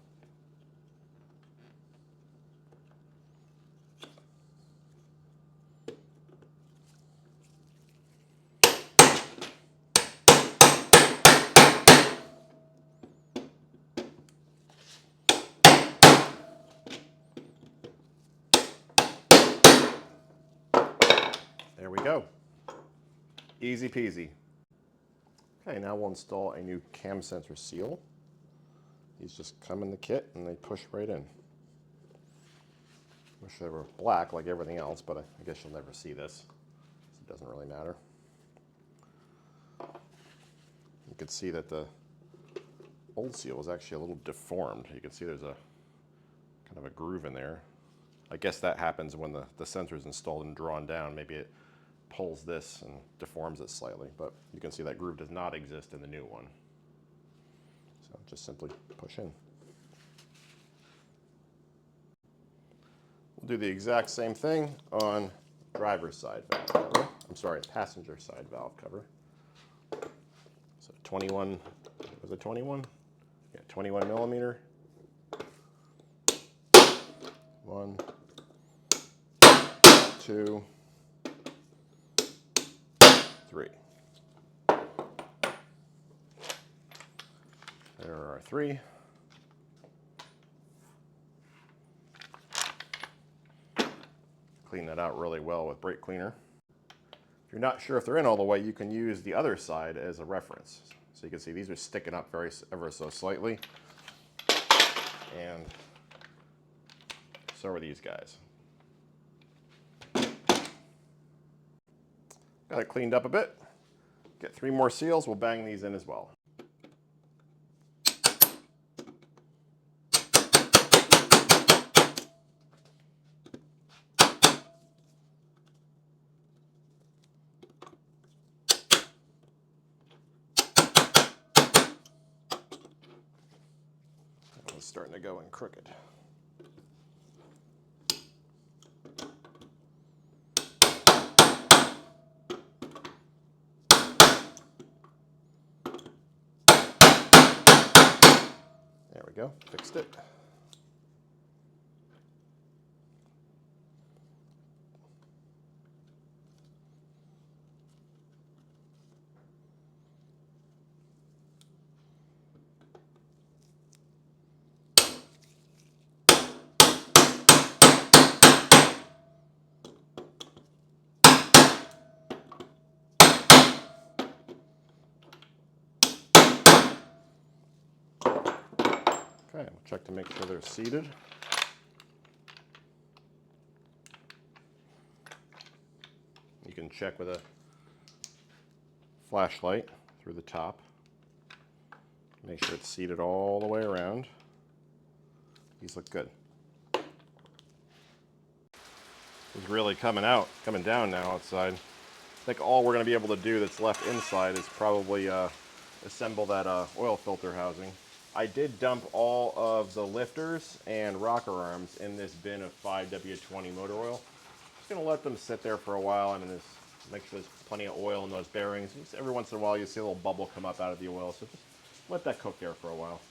There we go. Easy peasy. Okay, now we'll install a new cam sensor seal. These just come in the kit and they push right in. Wish they were black like everything else, but I guess you'll never see this. It doesn't really matter. You can see that the old seal was actually a little deformed. You can see there's a kind of a groove in there. I guess that happens when the sensor is installed and drawn down. Maybe it pulls this and deforms it slightly, but you can see that groove does not exist in the new one. So just simply push in. We'll do the exact same thing on driver's side valve cover. I'm sorry, passenger side valve cover. So 21, was it 21? Yeah, 21 millimeter. 1, 2, 3. There are 3. Clean that out really well with brake cleaner. If you're not sure if they're in all the way, you can use the other side as a reference. So you can see these are sticking up ever so slightly. And so are these guys. Got it cleaned up a bit. Get 3 more seals, we'll bang these in as well. It's starting to go in crooked. There we go, fixed it. Okay, we'll check to make sure they're seated. You can check with a flashlight through the top. Make sure it's seated all the way around. These look good. It's really coming down now outside. I think all we're going to be able to do that's left inside is probably assemble that oil filter housing. I did dump all of the lifters and rocker arms in this bin of 5W20 motor oil. Just going to let them sit there for a while and just make sure there's plenty of oil in those bearings. Just every once in a while you see a little bubble come up out of the oil, so just let that cook there for a while.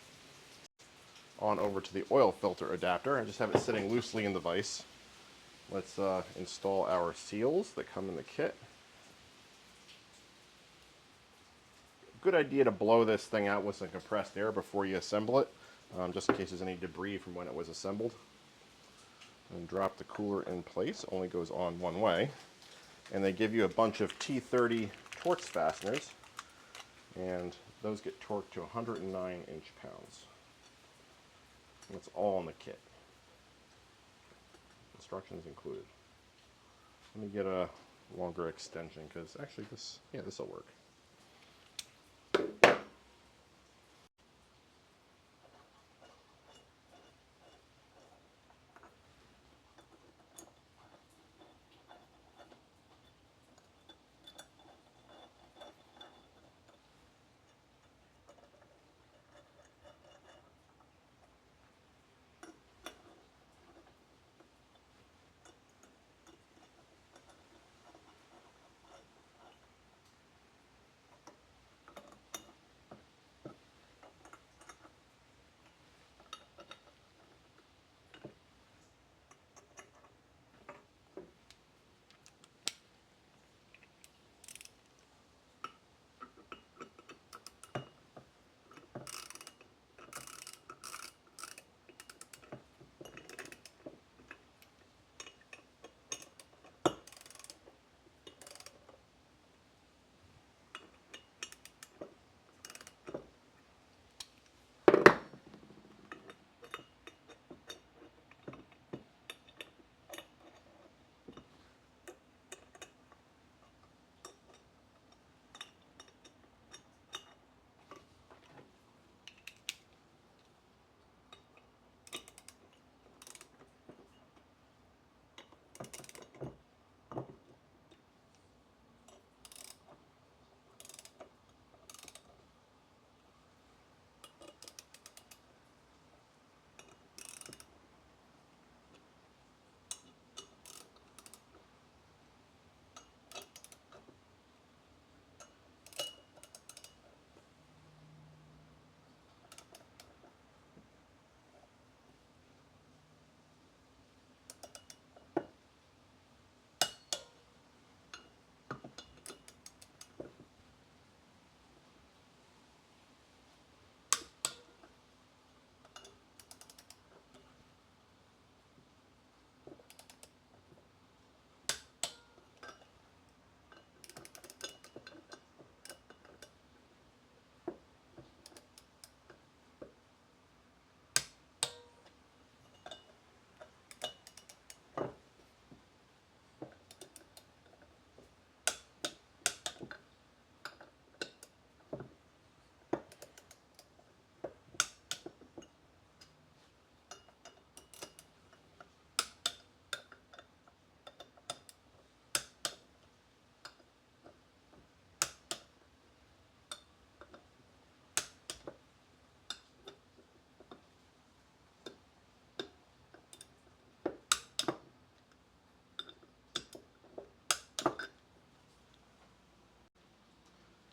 On over to the oil filter adapter. I just have it sitting loosely in the vise. Let's install our seals that come in the kit. Good idea to blow this thing out with some compressed air before you assemble it, just in case there's any debris from when it was assembled. And drop the cooler in place, only goes on one way. And they give you a bunch of T30 Torx fasteners, and those get torqued to 109 inch-pounds. That's all in the kit. Instructions included. Let me get a longer extension, because actually this will work.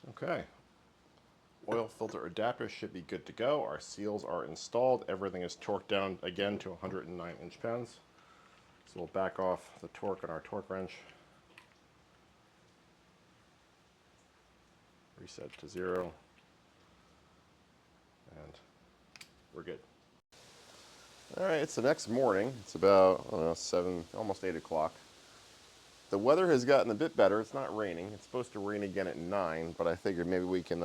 Okay, oil filter adapter should be good to go. Our seals are installed. Everything is torqued down again to 109 inch-pounds. So we'll back off the torque on our torque wrench. Reset to 0. And we're good. All right, it's the next morning. It's about, I don't know, 7, almost 8 o'clock. The weather has gotten a bit better. It's not raining. It's supposed to rain again at 9, but I figured maybe we can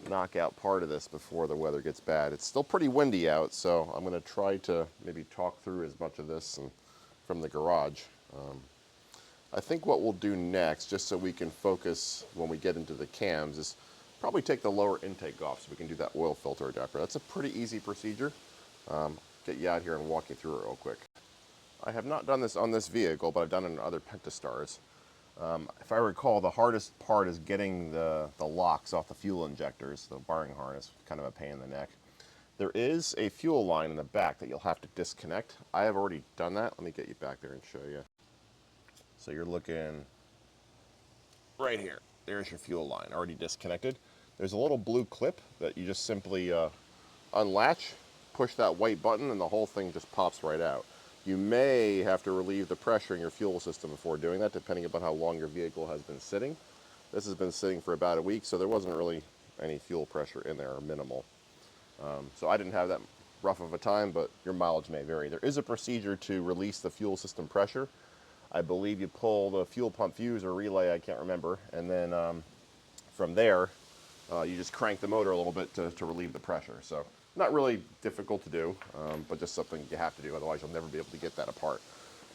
knock out part of this before the weather gets bad. It's still pretty windy out, so I'm going to try to maybe talk through as much of this from the garage. I think what we'll do next, just so we can focus when we get into the cams, is probably take the lower intake off so we can do that oil filter adapter. That's a pretty easy procedure. Get you out here and walk you through it real quick. I have not done this on this vehicle, but I've done it in other Pentastars. If I recall, the hardest part is getting the locks off the fuel injectors, the wiring harness, kind of a pain in the neck. There is a fuel line in the back that you'll have to disconnect. I have already done that. Let me get you back there and show you. So you're looking right here. There's your fuel line, already disconnected. There's a little blue clip that you just simply unlatch, push that white button, and the whole thing just pops right out. You may have to relieve the pressure in your fuel system before doing that, depending upon how long your vehicle has been sitting. This has been sitting for about a week, so there wasn't really any fuel pressure in there, or minimal. So I didn't have that rough of a time, but your mileage may vary. There is a procedure to release the fuel system pressure. I believe you pull the fuel pump fuse or relay, I can't remember, and then from there, you just crank the motor a little bit to relieve the pressure. So not really difficult to do, but just something you have to do, otherwise you'll never be able to get that apart.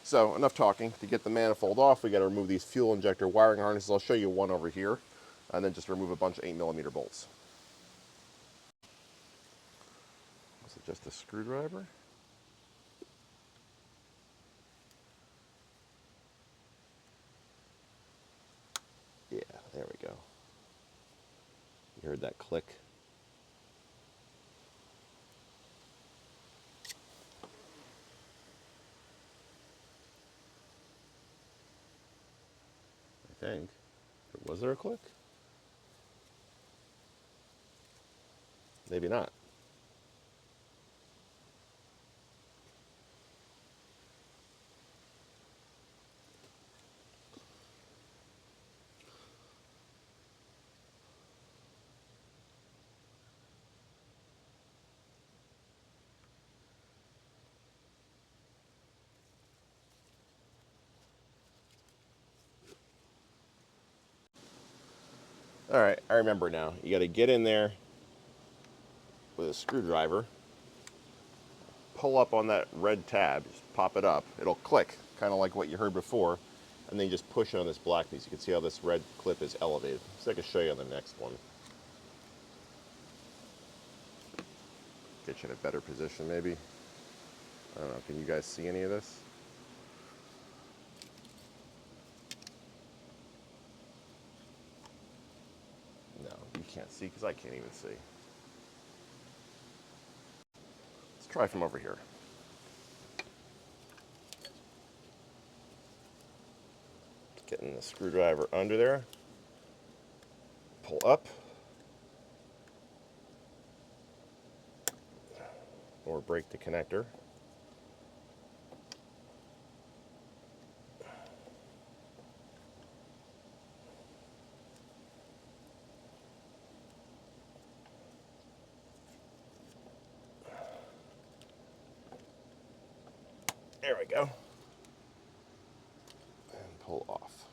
So enough talking. To get the manifold off, we got to remove these fuel injector wiring harnesses. I'll show you one over here, and then just remove a bunch of 8mm bolts. Is it just a screwdriver? Yeah, there we go. You heard that click? I think. Was there a click? Maybe not. All right, I remember now. You got to get in there with a screwdriver, pull up on that red tab, just pop it up. It'll click, kind of like what you heard before, and then you just push it on this black piece. You can see how this red clip is elevated. So I can show you on the next one. Get you in a better position, maybe. I don't know, can you guys see any of this? No, you can't see because I can't even see. Let's try from over here. Getting the screwdriver under there. Pull up. Or break the connector. There we go. And pull off.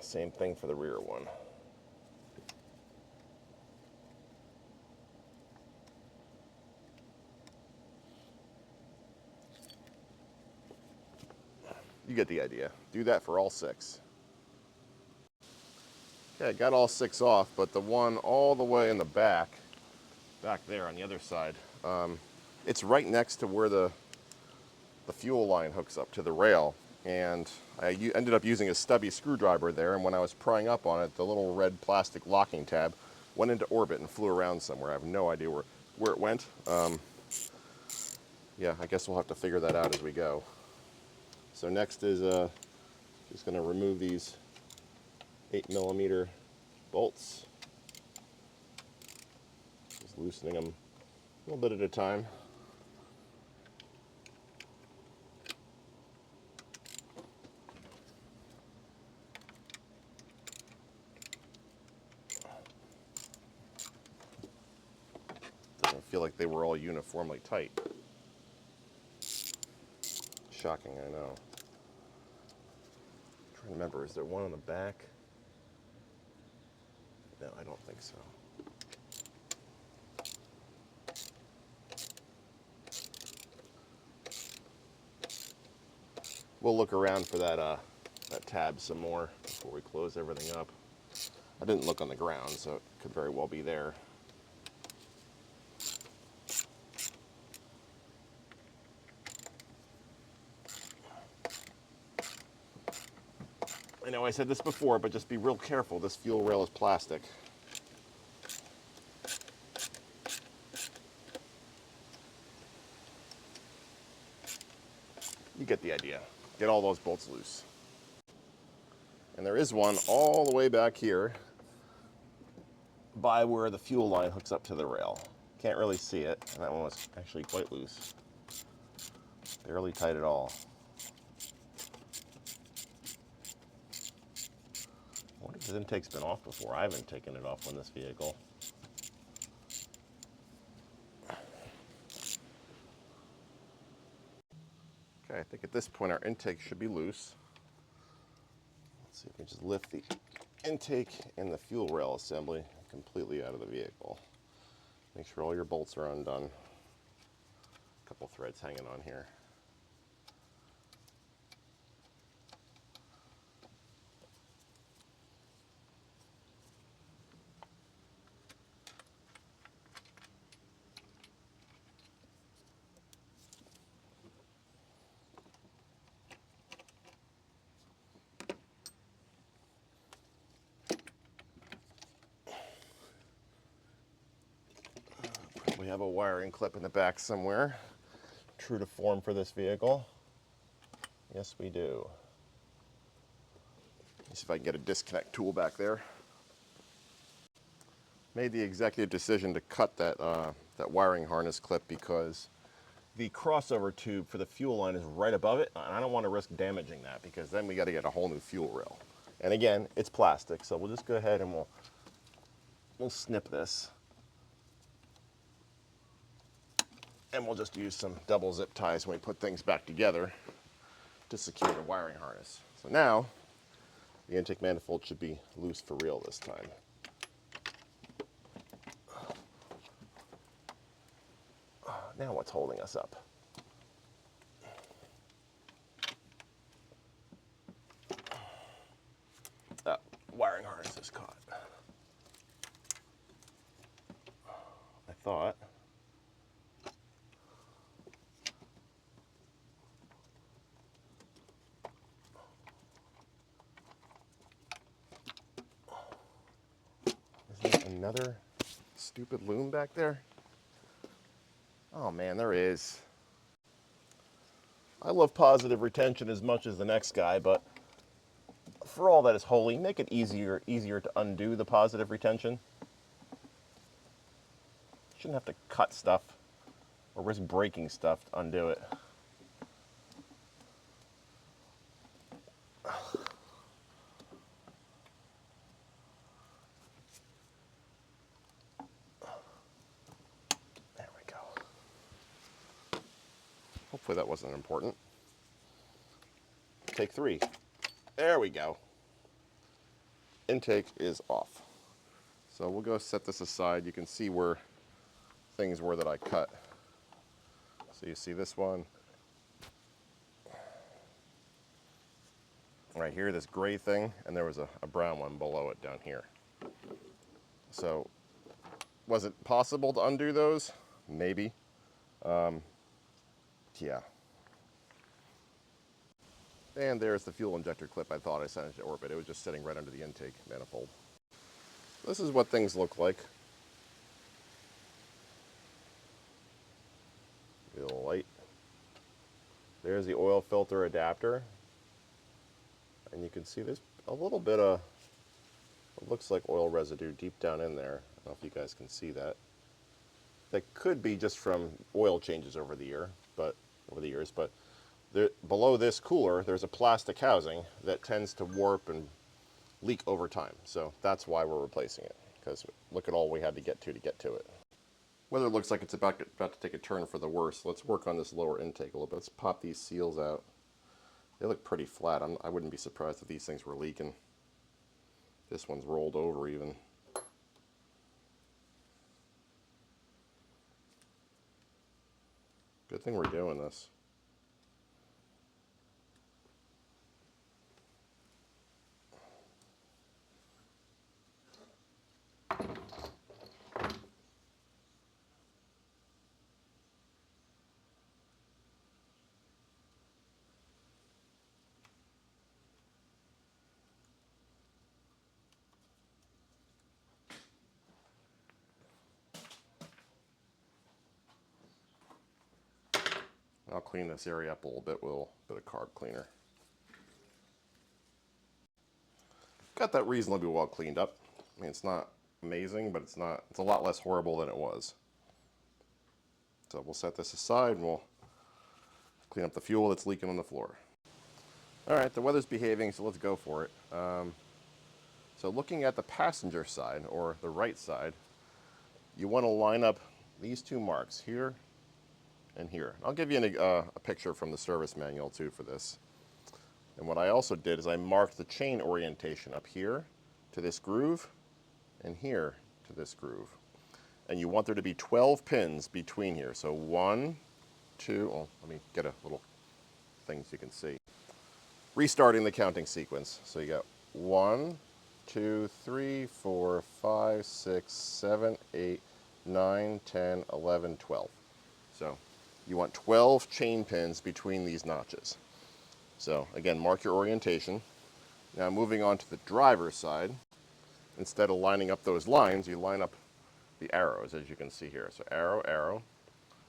Same thing for the rear one. You get the idea. Do that for all 6. Okay, I got all 6 off, but the one all the way in the back there on the other side, it's right next to where the fuel line hooks up to the rail. And I ended up using a stubby screwdriver there, and when I was prying up on it, the little red plastic locking tab went into orbit and flew around somewhere. I have no idea where it went. Yeah, I guess we'll have to figure that out as we go. So next is just going to remove these 8mm bolts. Just loosening them a little bit at a time. Doesn't feel like they were all uniformly tight. Shocking, I know. I'm trying to remember, is there one on the back? No, I don't think so. We'll look around for that tab some more before we close everything up. I didn't look on the ground, so it could very well be there. I know I said this before, but just be real careful. This fuel rail is plastic. You get the idea. Get all those bolts loose. And there is one all the way back here by where the fuel line hooks up to the rail. Can't really see it, and that one was actually quite loose. Barely tight at all. I wonder if this intake's been off before. I haven't taken it off on this vehicle. Okay, I think at this point our intake should be loose. Let's see if we can just lift the intake and the fuel rail assembly completely out of the vehicle. Make sure all your bolts are undone. A couple threads hanging on here. We have a wiring clip in the back somewhere. True to form for this vehicle. Yes, we do. Let's see if I can get a disconnect tool back there. Made the executive decision to cut that wiring harness clip because the crossover tube for the fuel line is right above it, and I don't want to risk damaging that because then we got to get a whole new fuel rail. And again, it's plastic, so we'll just go ahead and we'll snip this. And we'll just use some double zip ties when we put things back together to secure the wiring harness. So now, the intake manifold should be loose for real this time. Now what's holding us up? Wiring harness is caught. I thought. Is there another stupid loom back there? Oh man, there is. I love positive retention as much as the next guy, but for all that is holy, make it easier to undo the positive retention. Shouldn't have to cut stuff or risk breaking stuff to undo it. There we go. Hopefully that wasn't important. Take 3. There we go. Intake is off. So we'll go set this aside. You can see where things were that I cut. So you see this one. Right here, this gray thing, and there was a brown one below it down here. So was it possible to undo those? Maybe. Yeah. And there's the fuel injector clip I thought I sent into orbit. It was just sitting right under the intake manifold. This is what things look like. Get a little light. There's the oil filter adapter. And you can see there's a little bit of It looks like oil residue deep down in there. I don't know if you guys can see that. That could be just from oil changes over the years, but below this cooler, there's a plastic housing that tends to warp and leak over time. So that's why we're replacing it, because look at all we had to get to it. Weather looks like it's about to take a turn for the worse. Let's work on this lower intake a little bit. Let's pop these seals out. They look pretty flat. I wouldn't be surprised if these things were leaking. This one's rolled over even. Good thing we're doing this. I'll clean this area up a little bit with a little bit of carb cleaner. Got that reasonably well cleaned up. I mean, it's not amazing, but it's a lot less horrible than it was. So we'll set this aside and we'll clean up the fuel that's leaking on the floor. All right, the weather's behaving, so let's go for it. So looking at the passenger side, or the right side, you want to line up these two marks here and here. I'll give you a picture from the service manual too for this. And what I also did is I marked the chain orientation up here to this groove and here to this groove. And you want there to be 12 pins between here. So 1, 2, oh, let me get a little thing so you can see. Restarting the counting sequence. So you got 1, 2, 3, 4, 5, 6, 7, 8, 9, 10, 11, 12. So you want 12 chain pins between these notches. So again, mark your orientation. Now moving on to the driver's side, instead of lining up those lines, you line up the arrows, as you can see here. So arrow, arrow,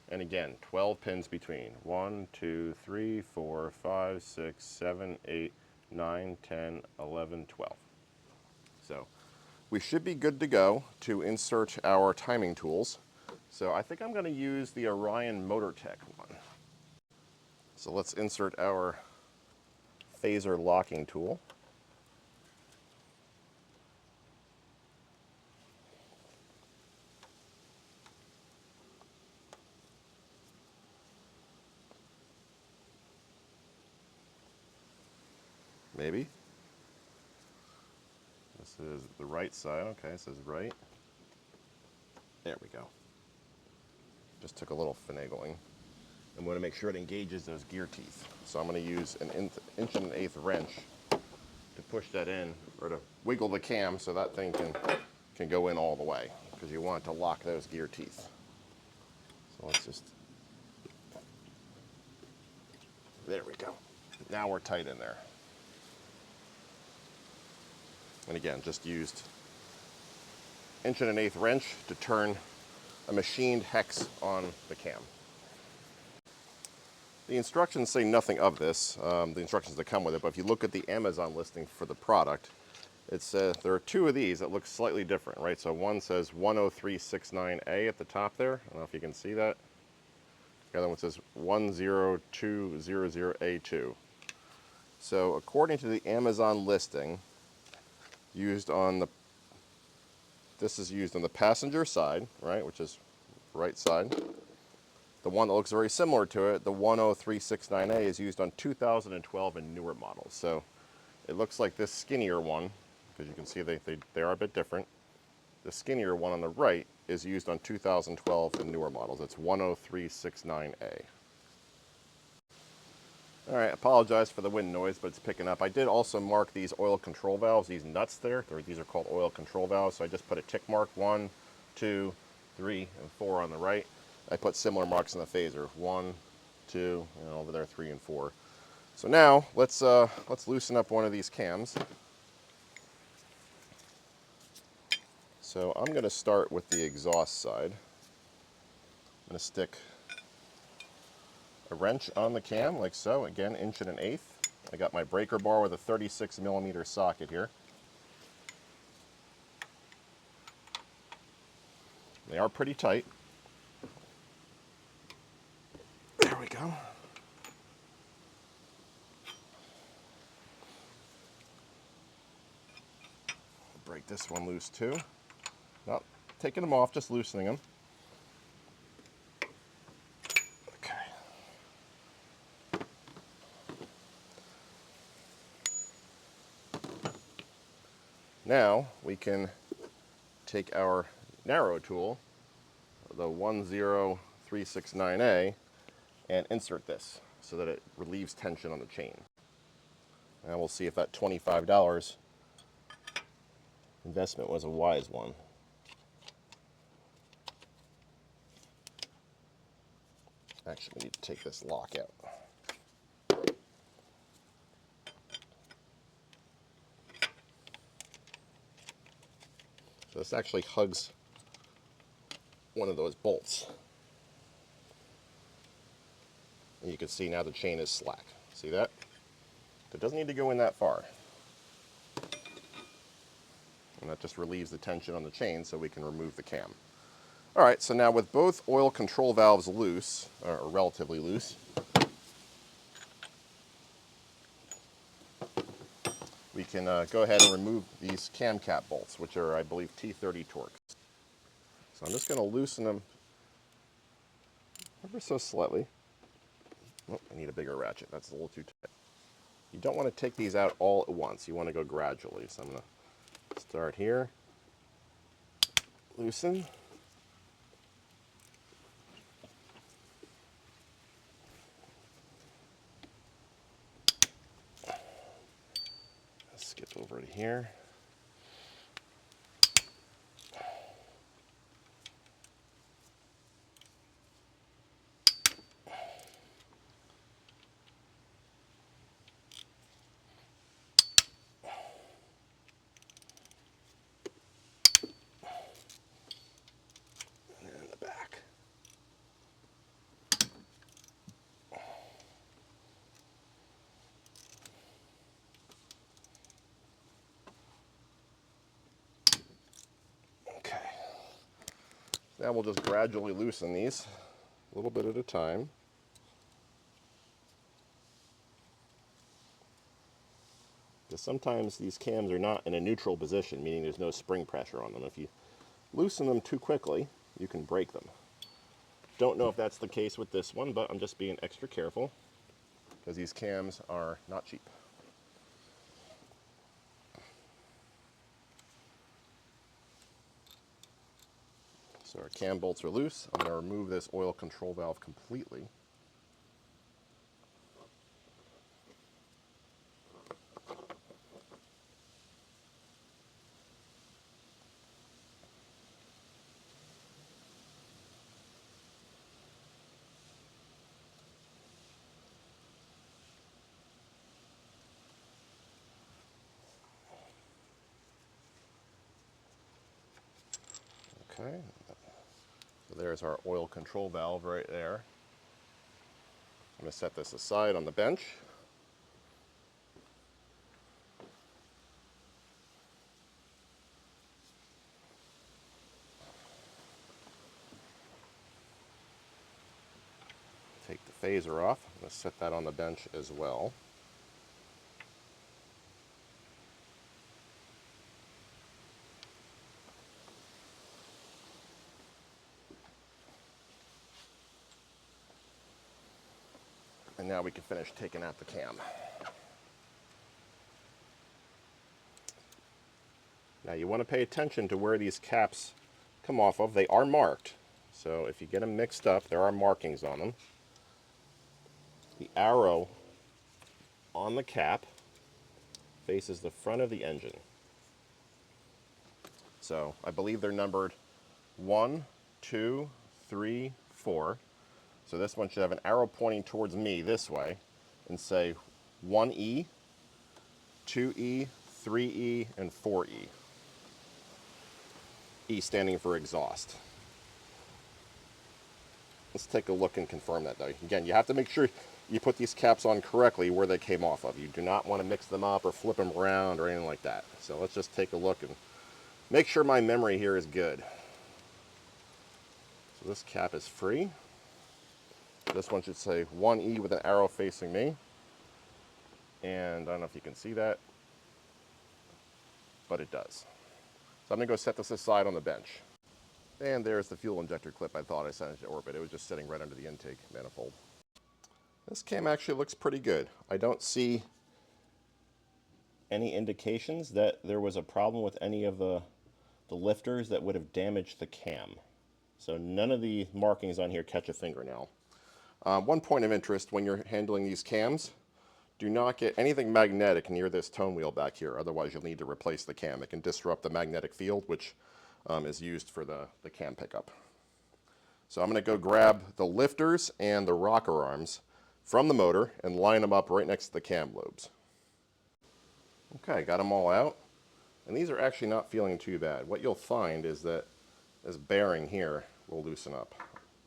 and again, 12 pins between. 1, 2, 3, 4, 5, 6, 7, 8, 9, 10, 11, 12. So we should be good to go to insert our timing tools. So I think I'm going to use the Orion MotorTech one. So let's insert our phaser locking tool. Maybe. This is the right side. Okay, this is right. There we go. Just took a little finagling. I'm going to make sure it engages those gear teeth. So I'm going to use an 1 1/8 wrench to push that in, or to wiggle the cam so that thing can go in all the way, because you want it to lock those gear teeth. So let's just, there we go. Now we're tight in there. And again, just used 1 1/8 wrench to turn a machined hex on the cam. The instructions say nothing of this, the instructions that come with it, but if you look at the Amazon listing for the product, it says there are 2 of these that look slightly different, right? So one says 10369A at the top there. I don't know if you can see that. The other one says 10200A2. So according to the Amazon listing, this is used on the passenger side, right, which is right side. The one that looks very similar to it, the 10369A, is used on 2012 and newer models. So it looks like this skinnier one, because you can see they are a bit different. The skinnier one on the right is used on 2012 and newer models. It's 10369A. All right, apologize for the wind noise, but it's picking up. I did also mark these oil control valves, these nuts there. These are called oil control valves. So I just put a tick mark, 1, 2, 3, and 4 on the right. I put similar marks in the phaser, 1, 2, and over there 3 and 4. So now let's loosen up one of these cams. So I'm going to start with the exhaust side. I'm going to stick a wrench on the cam like so, again 1 1/8. I got my breaker bar with a 36mm socket here. They are pretty tight. There we go. Break this one loose too. Not taking them off, just loosening them. Okay. Now we can take our narrow tool, the 10369A, and insert this so that it relieves tension on the chain. And we'll see if that $25 investment was a wise one. Actually, we need to take this lock out. So this actually hugs one of those bolts. And you can see now the chain is slack. See that? It doesn't need to go in that far. And that just relieves the tension on the chain so we can remove the cam. All right, so now with both oil control valves loose, or relatively loose, we can go ahead and remove these cam cap bolts, which are, I believe, T30 Torx. So I'm just going to loosen them ever so slightly. Oh, I need a bigger ratchet. That's a little too tight. You don't want to take these out all at once. You want to go gradually. So I'm going to start here, loosen. Skip over to here. And in the back. Okay. Now we'll just gradually loosen these, a little bit at a time. Because sometimes these cams are not in a neutral position, meaning there's no spring pressure on them. If you loosen them too quickly, you can break them. Don't know if that's the case with this one, but I'm just being extra careful because these cams are not cheap. So our cam bolts are loose. I'm going to remove this oil control valve completely. Okay, so there's our oil control valve right there. I'm going to set this aside on the bench. Take the phaser off. I'm going to set that on the bench as well. And now we can finish taking out the cam. Now you want to pay attention to where these caps come off of. They are marked. So if you get them mixed up, there are markings on them. The arrow on the cap faces the front of the engine. So I believe they're numbered 1, 2, 3, 4. So this one should have an arrow pointing towards me this way and say 1E, 2E, 3E, and 4E. E standing for exhaust. Let's take a look and confirm that though. Again, you have to make sure you put these caps on correctly where they came off of. You do not want to mix them up or flip them around or anything like that. So let's just take a look and make sure my memory here is good. So this cap is free. This one should say 1E with an arrow facing me. And I don't know if you can see that, but it does. So I'm gonna go set this aside on the bench. And there's the fuel injector clip I thought I sent into orbit. It was just sitting right under the intake manifold. This cam actually looks pretty good. I don't see any indications that there was a problem with any of the lifters that would have damaged the cam. So none of the markings on here catch a fingernail. One point of interest when you're handling these cams, do not get anything magnetic near this tone wheel back here, otherwise you'll need to replace the cam. It can disrupt the magnetic field, which is used for the cam pickup. So I'm going to go grab the lifters and the rocker arms from the motor and line them up right next to the cam lobes. Okay, got them all out. And these are actually not feeling too bad. What you'll find is that this bearing here will loosen up.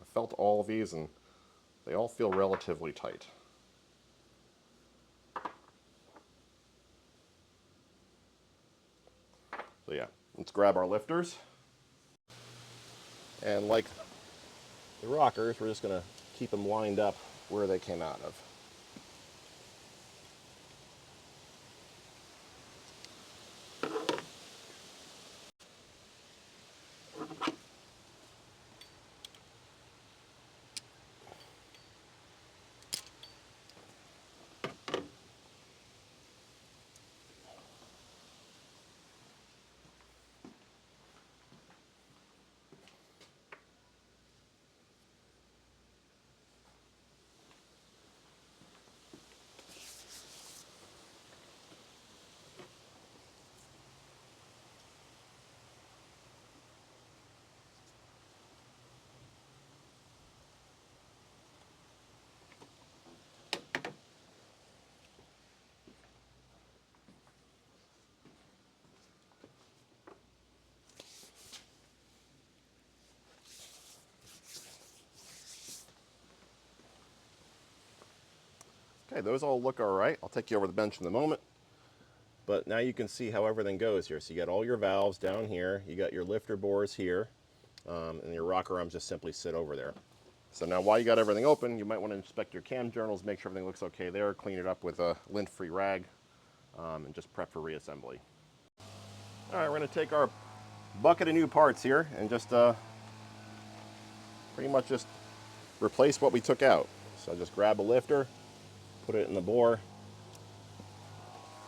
I felt all of these and they all feel relatively tight. So yeah, let's grab our lifters. And like the rockers, we're just going to keep them lined up where they came out of. Okay, those all look all right. I'll take you over the bench in a moment. But now you can see how everything goes here. So you got all your valves down here, you got your lifter bores here, and your rocker arms just simply sit over there. So now while you got everything open, you might want to inspect your cam journals, make sure everything looks okay there, clean it up with a lint-free rag, and just prep for reassembly. All right, we're going to take our bucket of new parts here and just pretty much just replace what we took out. So just grab a lifter, put it in the bore.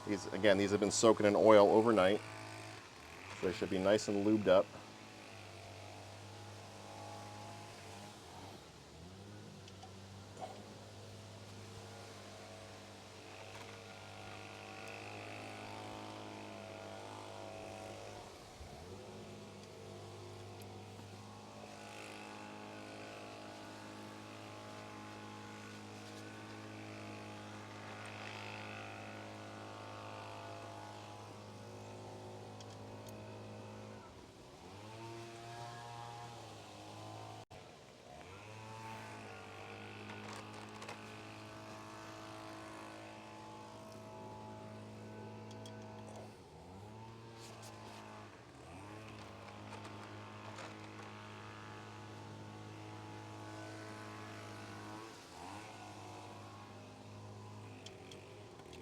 These have been soaking in oil overnight, so they should be nice and lubed up.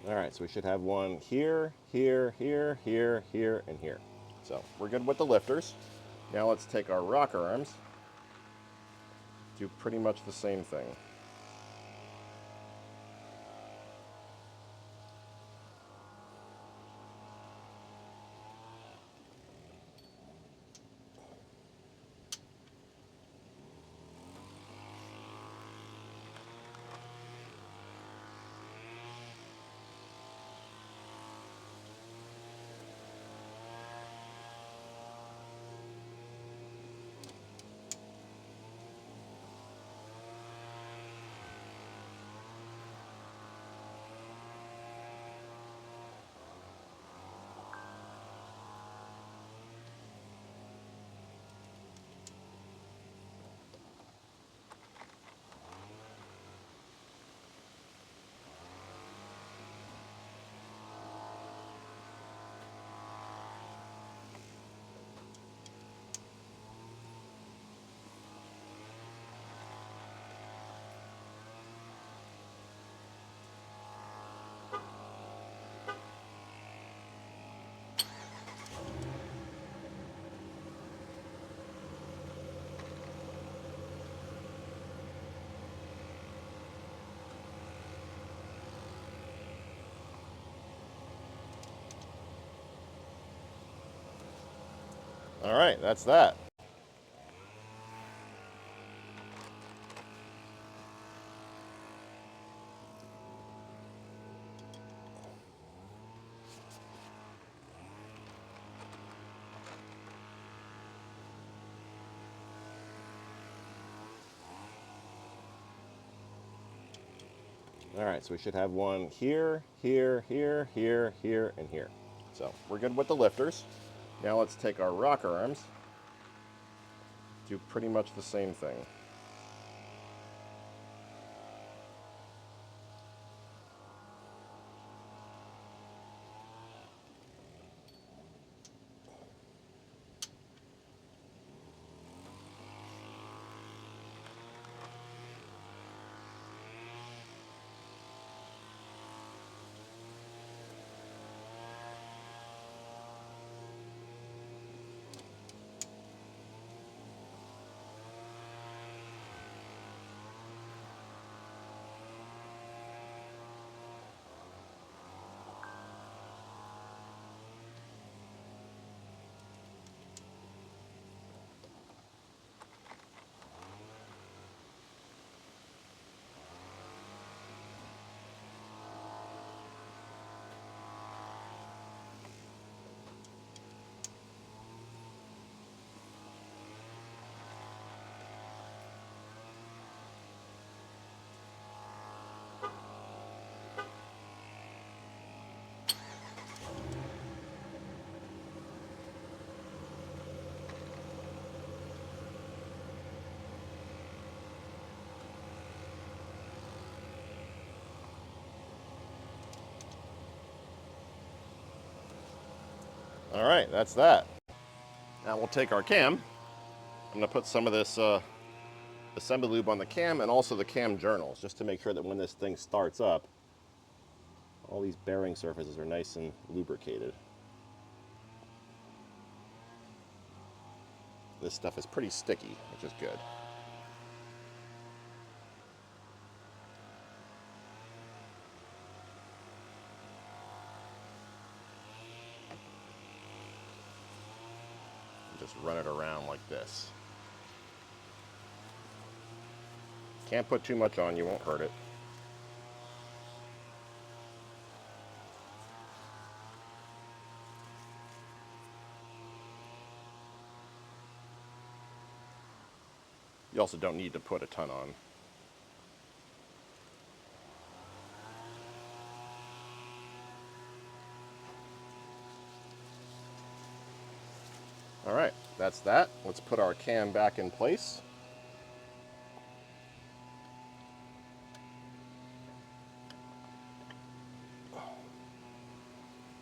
All right, so we should have one here, here, here, here, here, and here. So we're good with the lifters. Now let's take our rocker arms, do pretty much the same thing. All right, that's that. All right, so we should have one here, here, here, here, here, and here. So we're good with the lifters. Now let's take our rocker arms, do pretty much the same thing. All right, that's that. Now we'll take our cam. I'm gonna put some of this assembly lube on the cam and also the cam journals, just to make sure that when this thing starts up, all these bearing surfaces are nice and lubricated. This stuff is pretty sticky, which is good. Just run it around like this. Can't put too much on, you won't hurt it. You also don't need to put a ton on. All right, that's that. Let's put our cam back in place.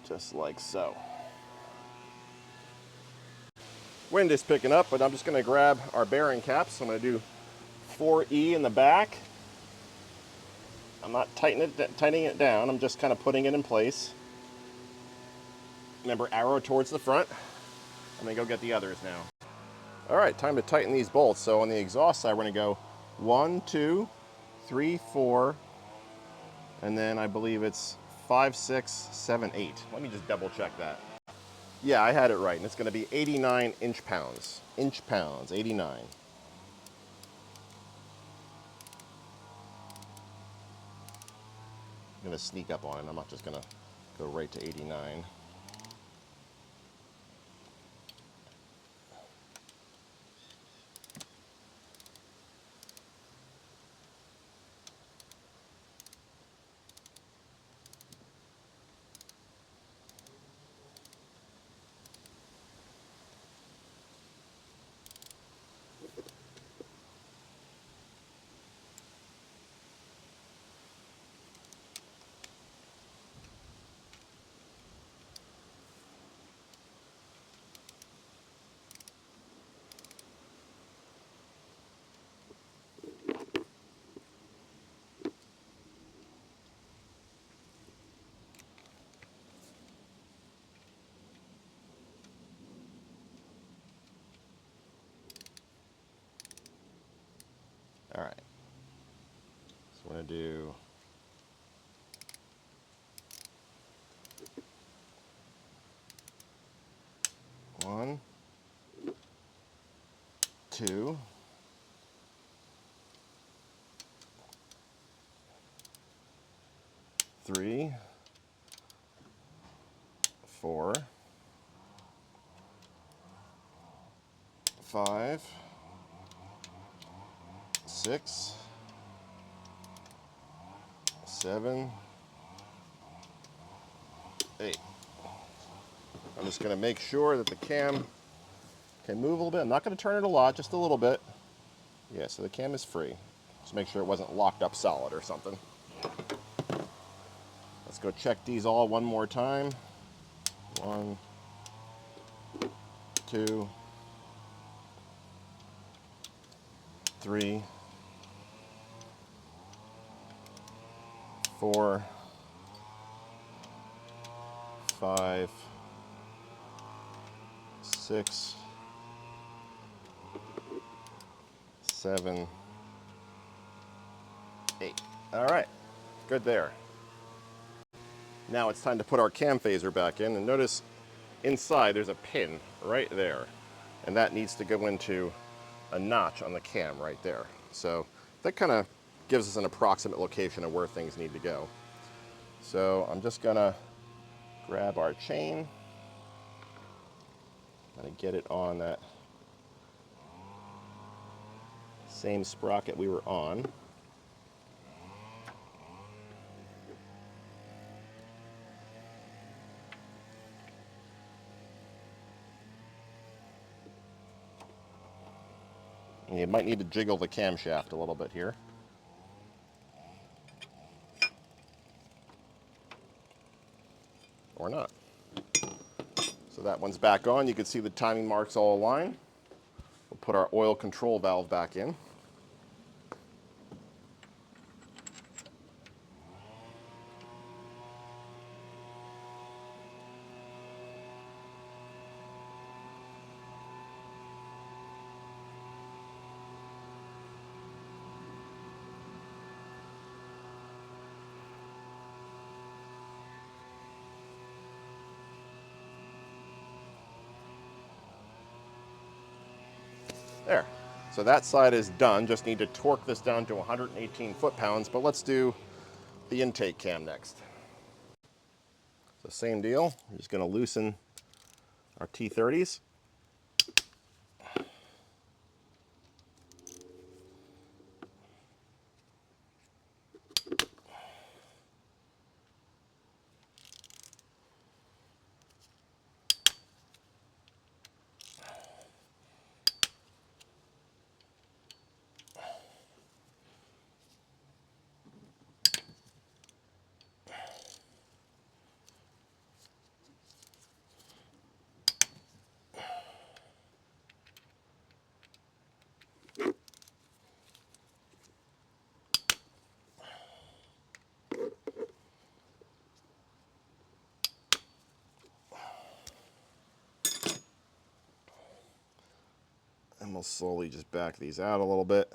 Just like so. Wind is picking up, but I'm just gonna grab our bearing caps. I'm gonna do 4E in the back. I'm not tightening it down, I'm just kind of putting it in place. Remember, arrow towards the front. I'm gonna go get the others now. All right, time to tighten these bolts. So on the exhaust side, we're gonna go 1, 2, 3, 4, and then I believe it's 5, 6, 7, 8. Let me just double check that. Yeah, I had it right, and it's gonna be 89 inch-pounds. Inch-pounds, 89. I'm gonna sneak up on it. I'm not just gonna go right to 89. All right. So we're gonna do 1, 2, 3, 4, 5, 6, 7, 8. I'm just going to make sure that the cam can move a little bit. I'm not going to turn it a lot, just a little bit. Yeah, so the cam is free. Just make sure it wasn't locked up solid or something. Let's go check these all one more time. 1, 2, 3, 4, 5, 6, 7, 8. All right, good there. Now it's time to put our cam phaser back in, and notice inside there's a pin right there, and that needs to go into a notch on the cam right there. So that kind of gives us an approximate location of where things need to go. So I'm just gonna grab our chain and get it on that same sprocket we were on. And you might need to jiggle the camshaft a little bit here. Or not. So that one's back on. You can see the timing marks all align. We'll put our oil control valve back in. There. So that side is done. Just need to torque this down to 118 foot-pounds, but let's do the intake cam next. So same deal. We're just going to loosen our T30s. And we'll slowly just back these out a little bit.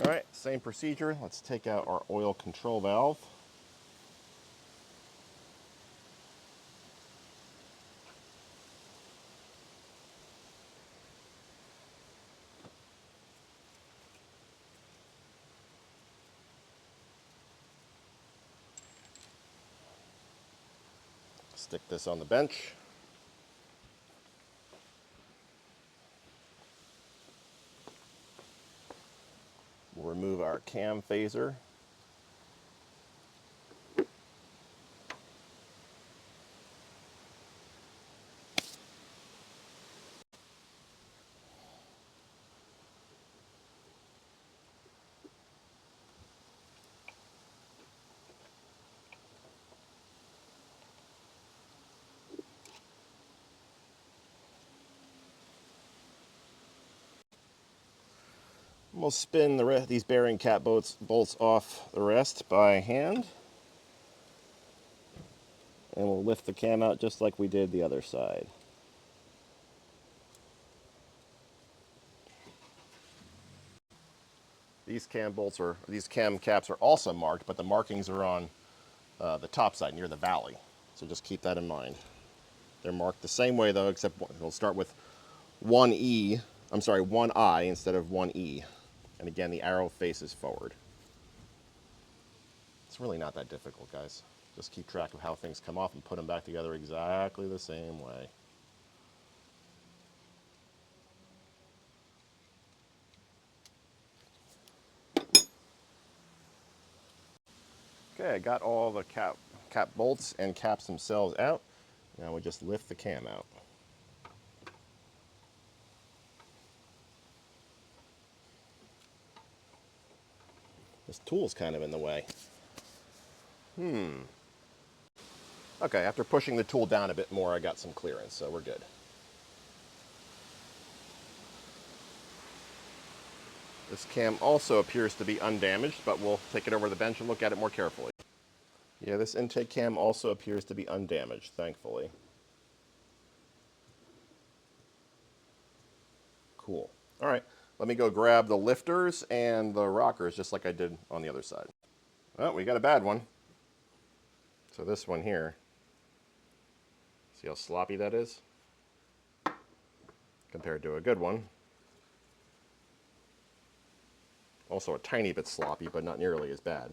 All right, same procedure. Let's take out our oil control valve. Stick this on the bench. We'll remove our cam phaser. We'll spin these bearing cap bolts off the rest by hand. And we'll lift the cam out just like we did the other side. These cam caps are also marked, but the markings are on the top side near the valley. So just keep that in mind. They're marked the same way though, except we'll start with one I instead of one E. And again, the arrow faces forward. It's really not that difficult, guys. Just keep track of how things come off and put them back together exactly the same way. Okay, I got all the cap bolts and caps themselves out. Now we just lift the cam out. This tool's kind of in the way. Okay, after pushing the tool down a bit more, I got some clearance, so we're good. This cam also appears to be undamaged, but we'll take it over the bench and look at it more carefully. Yeah, this intake cam also appears to be undamaged, thankfully. Cool. All right, let me go grab the lifters and the rockers just like I did on the other side. Oh, we got a bad one. So this one here, see how sloppy that is? Compared to a good one. Also a tiny bit sloppy, but not nearly as bad.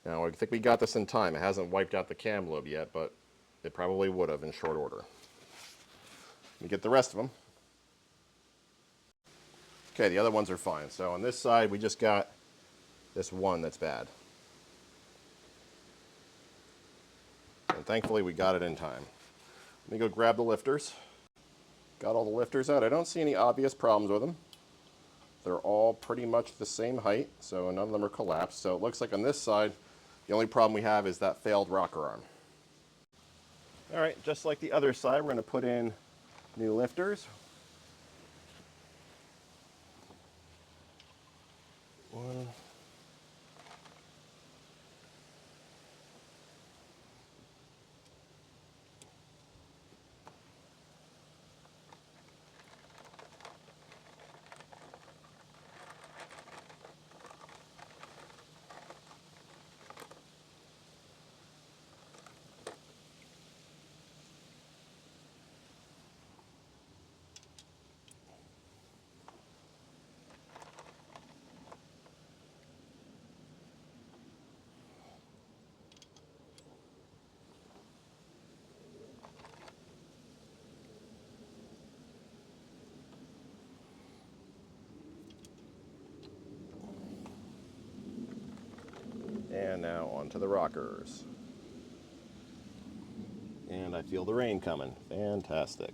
Now, I think we got this in time. It hasn't wiped out the cam lobe yet, but it probably would have in short order. Let me get the rest of them. Okay, the other ones are fine. So on this side, we just got this one that's bad. And thankfully, we got it in time. Let me go grab the lifters. Got all the lifters out. I don't see any obvious problems with them. They're all pretty much the same height, so none of them are collapsed. So it looks like on this side, the only problem we have is that failed rocker arm. All right, just like the other side, we're going to put in new lifters. One. And now onto the rockers. And I feel the rain coming. Fantastic.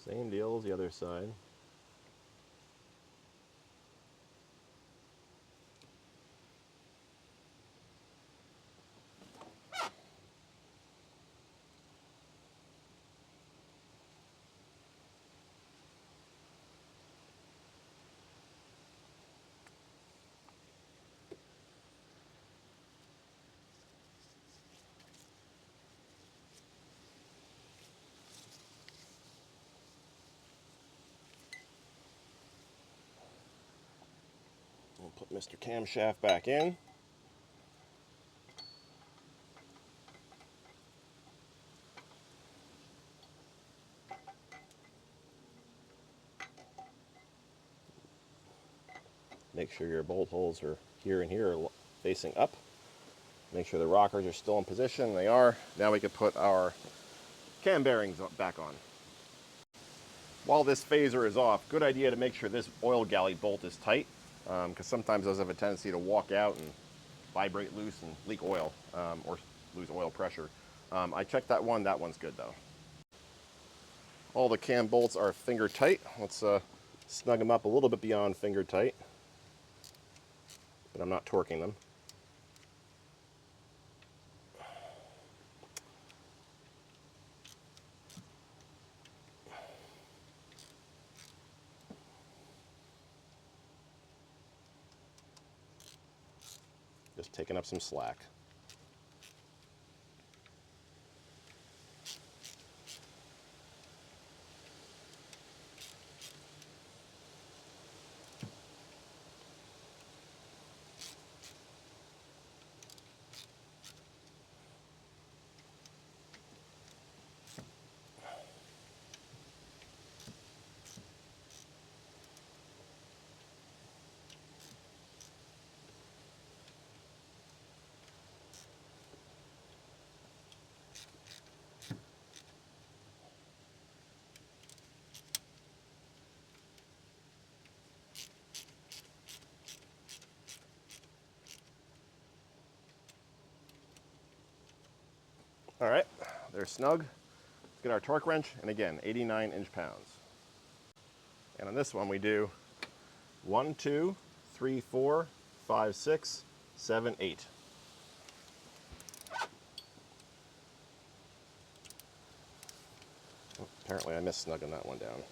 Same deal as the other side. Put Mr. Camshaft back in. Make sure your bolt holes are here and here facing up. Make sure the rockers are still in position. They are. Now we can put our cam bearings back on. While this phaser is off, good idea to make sure this oil galley bolt is tight, because sometimes those have a tendency to walk out and vibrate loose and leak oil, or lose oil pressure. I checked that one. That one's good though. All the cam bolts are finger tight. Let's snug them up a little bit beyond finger tight, but I'm not torquing them. Just taking up some slack. All right, they're snug. Let's get our torque wrench, and again, 89 inch-pounds. And on this one, we do 1, 2, 3, 4, 5, 6, 7, 8. Oh, apparently I missed snugging that one down.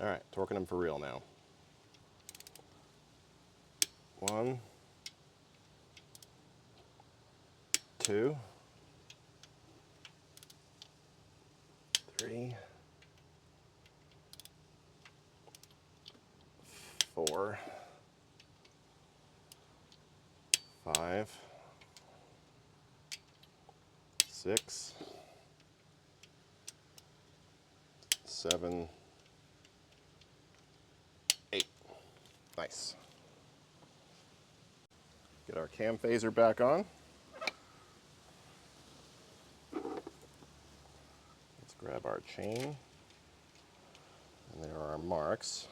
All right, torquing them for real now. 1, 2, 3, 4, 5, 6, 7, 8. Nice. Get our cam phaser back on. Let's grab our chain. And there are our marks.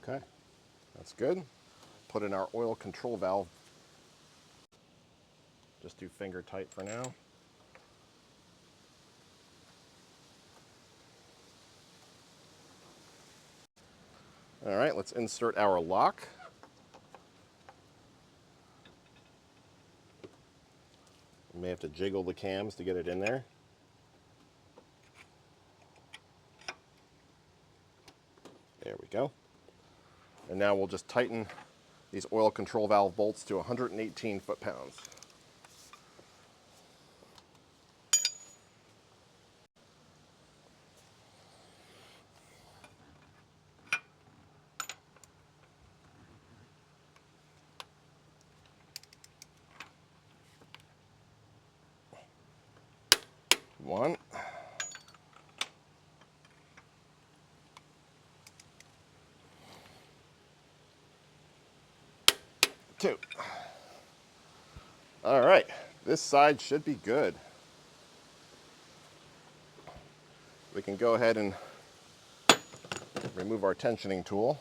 Okay, that's good. Put in our oil control valve. Just do finger tight for now. All right, let's insert our lock. We may have to jiggle the cams to get it in there. There we go. And now we'll just tighten these oil control valve bolts to 118 foot-pounds. One. 2. All right, this side should be good. We can go ahead and remove our tensioning tool.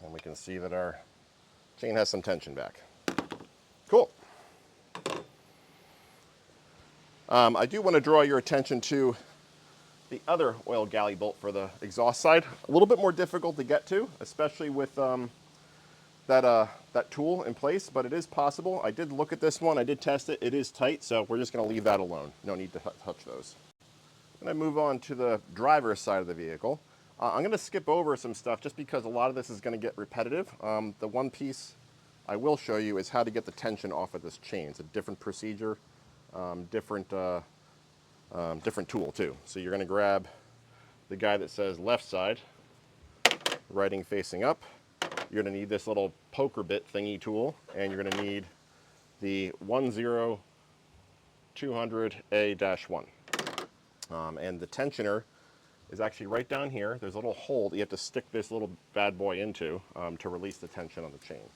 And we can see that our chain has some tension back. Cool. I do want to draw your attention to the other oil galley bolt for the exhaust side. A little bit more difficult to get to, especially with that tool in place, but it is possible. I did look at this one, I did test it, it is tight, so we're just gonna leave that alone. No need to touch those. I'm gonna move on to the driver's side of the vehicle. I'm gonna skip over some stuff just because a lot of this is gonna get repetitive. The one piece I will show you is how to get the tension off of this chain. It's a different procedure, different tool too. So you're gonna grab the guy that says left side, writing facing up. You're going to need this little poker bit thingy tool, and you're going to need the 10200A-1. And the tensioner is actually right down here. There's a little hole that you have to stick this little bad boy into to release the tension on the chain.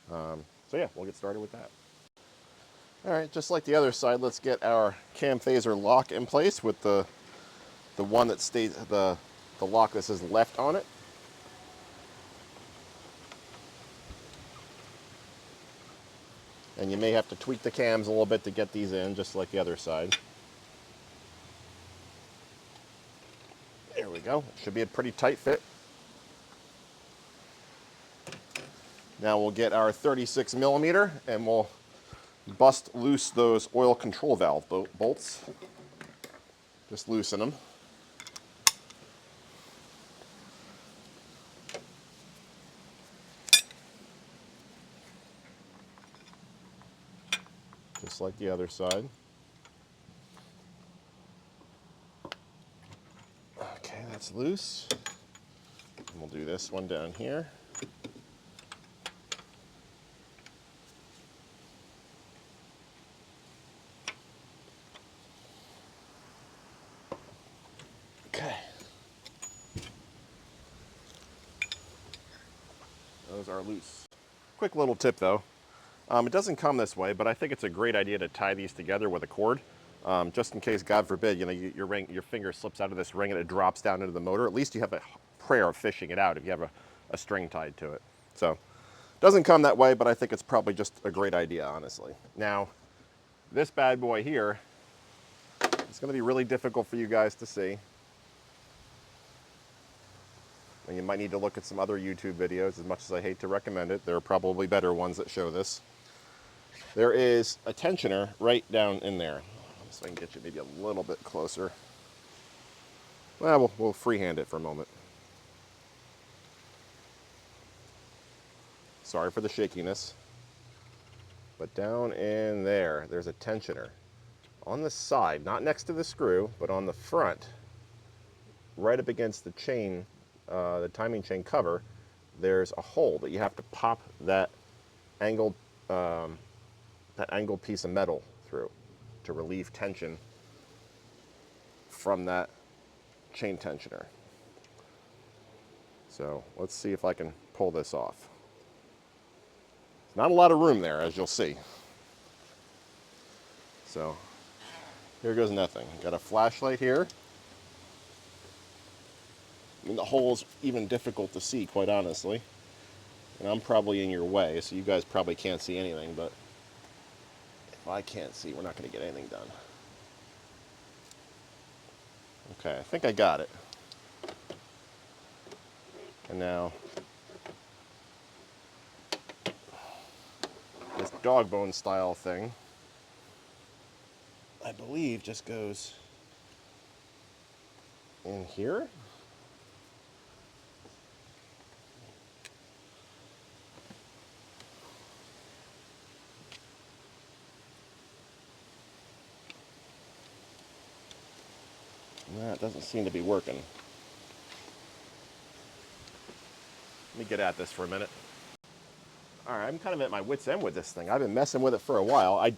So yeah, we'll get started with that. All right, just like the other side, let's get our cam phaser lock in place with the one that stays, the lock that says left on it. And you may have to tweak the cams a little bit to get these in, just like the other side. There we go. Should be a pretty tight fit. Now we'll get our 36 millimeter and we'll bust loose those oil control valve bolts. Just loosen them. Just like the other side. Okay, that's loose. And we'll do this one down here. Okay. Those are loose. Quick little tip though. It doesn't come this way, but I think it's a great idea to tie these together with a cord, just in case, God forbid, you know, your finger slips out of this ring and it drops down into the motor. At least you have a prayer of fishing it out if you have a string tied to it. So, it doesn't come that way, but I think it's probably just a great idea, honestly. Now, this bad boy here, it's going to be really difficult for you guys to see. And you might need to look at some other YouTube videos. As much as I hate to recommend it, there are probably better ones that show this. There is a tensioner right down in there. So I can get you maybe a little bit closer. Well, we'll freehand it for a moment. Sorry for the shakiness. But down in there, there's a tensioner. On the side, not next to the screw, but on the front, right up against the chain, the timing chain cover, there's a hole that you have to pop that angled piece of metal through to relieve tension from that chain tensioner. So let's see if I can pull this off. There's not a lot of room there, as you'll see. So here goes nothing. Got a flashlight here. I mean, the hole's even difficult to see, quite honestly. And I'm probably in your way, so you guys probably can't see anything, but if I can't see, we're not going to get anything done. Okay, I think I got it. And now, this dog bone style thing, I believe just goes in here. That doesn't seem to be working. Let me get at this for a minute. All right, I'm kind of at my wit's end with this thing. I've been messing with it for a while. I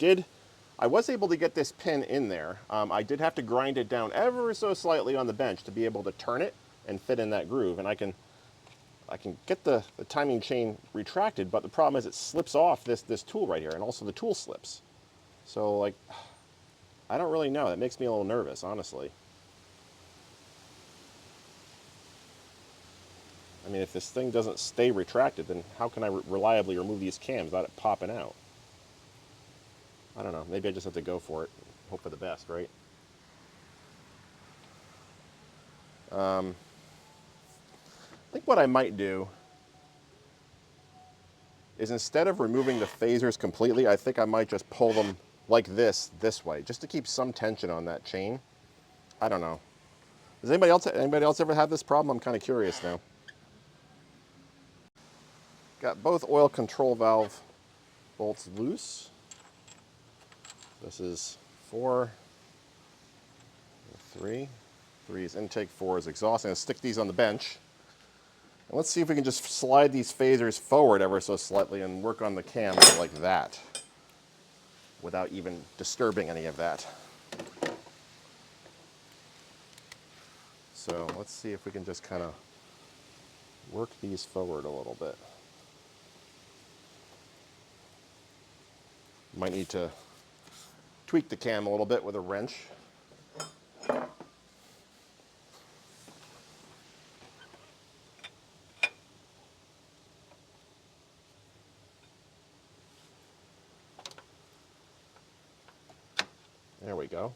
I was able to get this pin in there. I did have to grind it down ever so slightly on the bench to be able to turn it and fit in that groove. And I can get the timing chain retracted, but the problem is it slips off this tool right here, and also the tool slips. So like, I don't really know. That makes me a little nervous, honestly. I mean, if this thing doesn't stay retracted, then how can I reliably remove these cams without it popping out? I don't know. Maybe I just have to go for it. Hope for the best, right? I think what I might do is, instead of removing the phasers completely, I think I might just pull them like this way, just to keep some tension on that chain. I don't know. Does anybody else ever have this problem? I'm kind of curious now. Got both oil control valve bolts loose. This is 4, 3. 3 is intake, 4 is exhaust. I'm going to stick these on the bench. And let's see if we can just slide these phasers forward ever so slightly and work on the cam like that, without even disturbing any of that. So let's see if we can just kind of work these forward a little bit. Might need to tweak the cam a little bit with a wrench. There we go.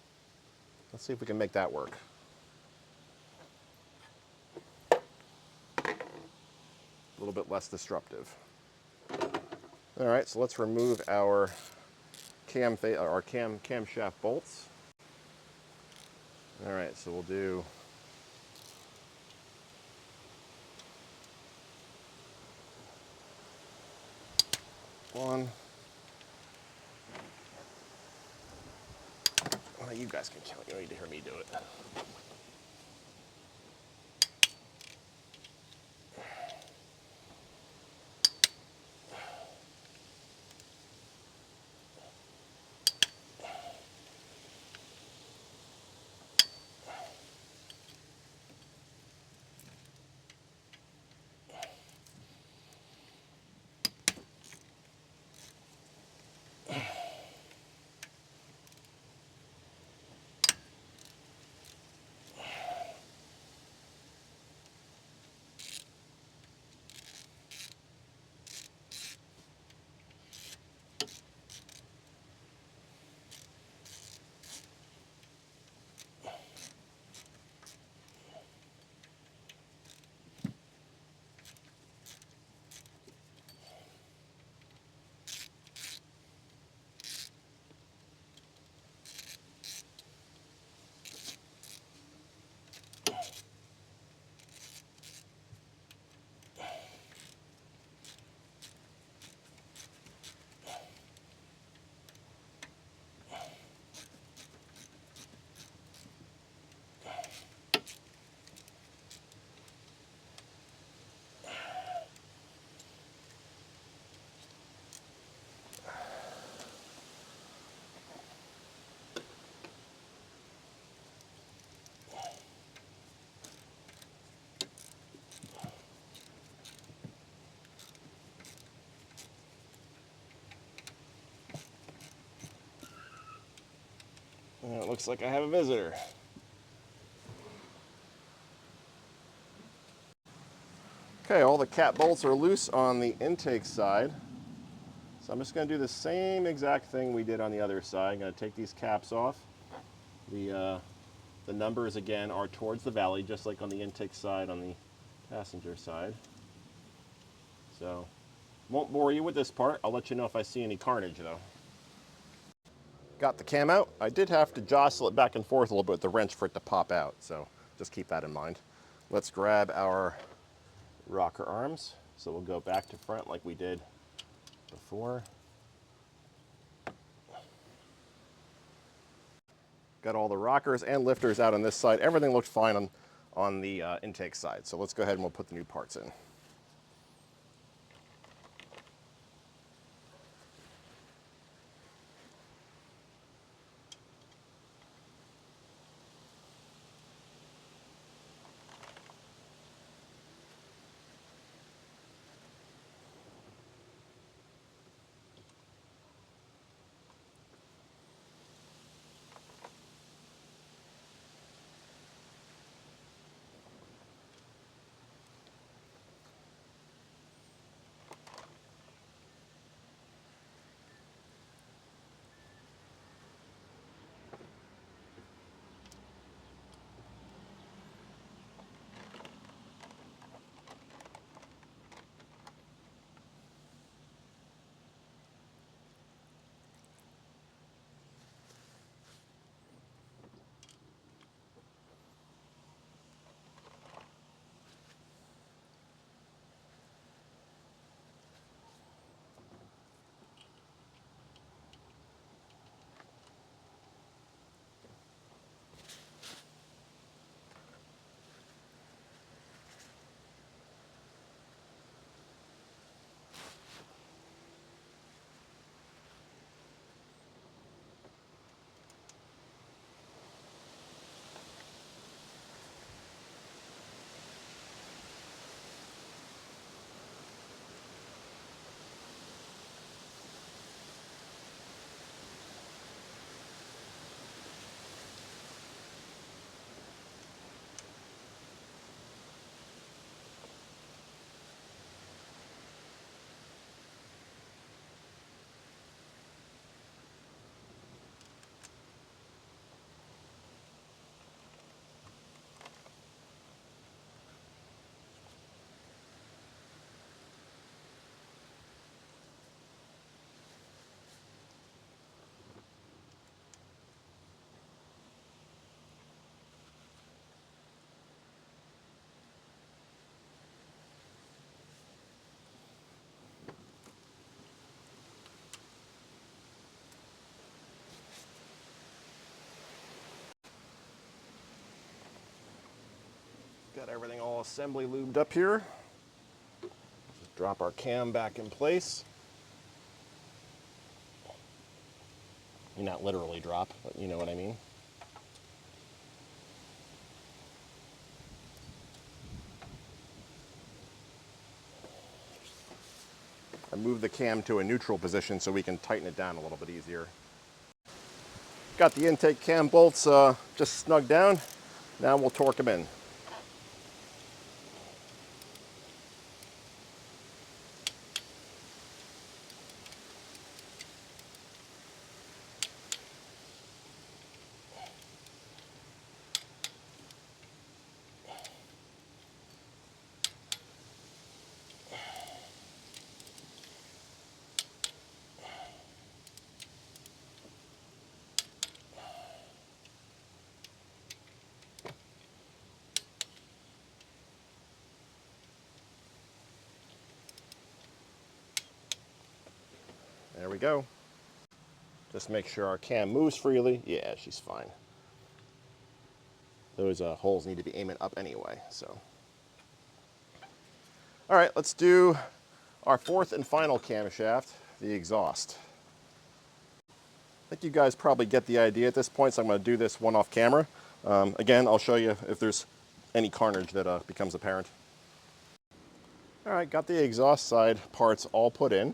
Let's see if we can make that work. A little bit less disruptive. All right, so let's remove our camshaft bolts. All right, so we'll do one. Well, you guys can count. You don't need to hear me do it. It looks like I have a visitor. Okay, all the cap bolts are loose on the intake side. So I'm just going to do the same exact thing we did on the other side. I'm going to take these caps off. The numbers, again, are towards the valley, just like on the intake side on the passenger side. So, won't bore you with this part. I'll let you know if I see any carnage, though. Got the cam out. I did have to jostle it back and forth a little bit with the wrench for it to pop out, so just keep that in mind. Let's grab our rocker arms. So we'll go back to front like we did before. Got all the rockers and lifters out on this side. Everything looked fine on the intake side. So let's go ahead and we'll put the new parts in. Got everything all assembly lubed up here. Just drop our cam back in place. Not literally drop, but you know what I mean. I moved the cam to a neutral position so we can tighten it down a little bit easier. Got the intake cam bolts just snugged down. Now we'll torque them in. There we go. Just make sure our cam moves freely. Yeah, she's fine. Those holes need to be aiming up anyway, so. All right, let's do our fourth and final camshaft, the exhaust. I think you guys probably get the idea at this point, so I'm going to do this one off camera. Again, I'll show you if there's any carnage that becomes apparent. All right, got the exhaust side parts all put in.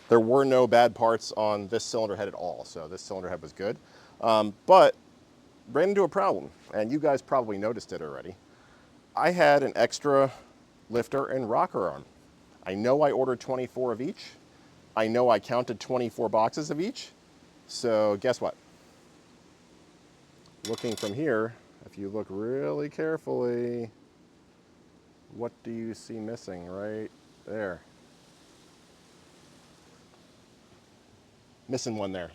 There were no bad parts on this cylinder head at all, so this cylinder head was good. But ran into a problem, and you guys probably noticed it already. I had an extra lifter and rocker arm. I know I ordered 24 of each. I know I counted 24 boxes of each. So guess what? Looking from here, if you look really carefully, what do you see missing right there? Missing one there.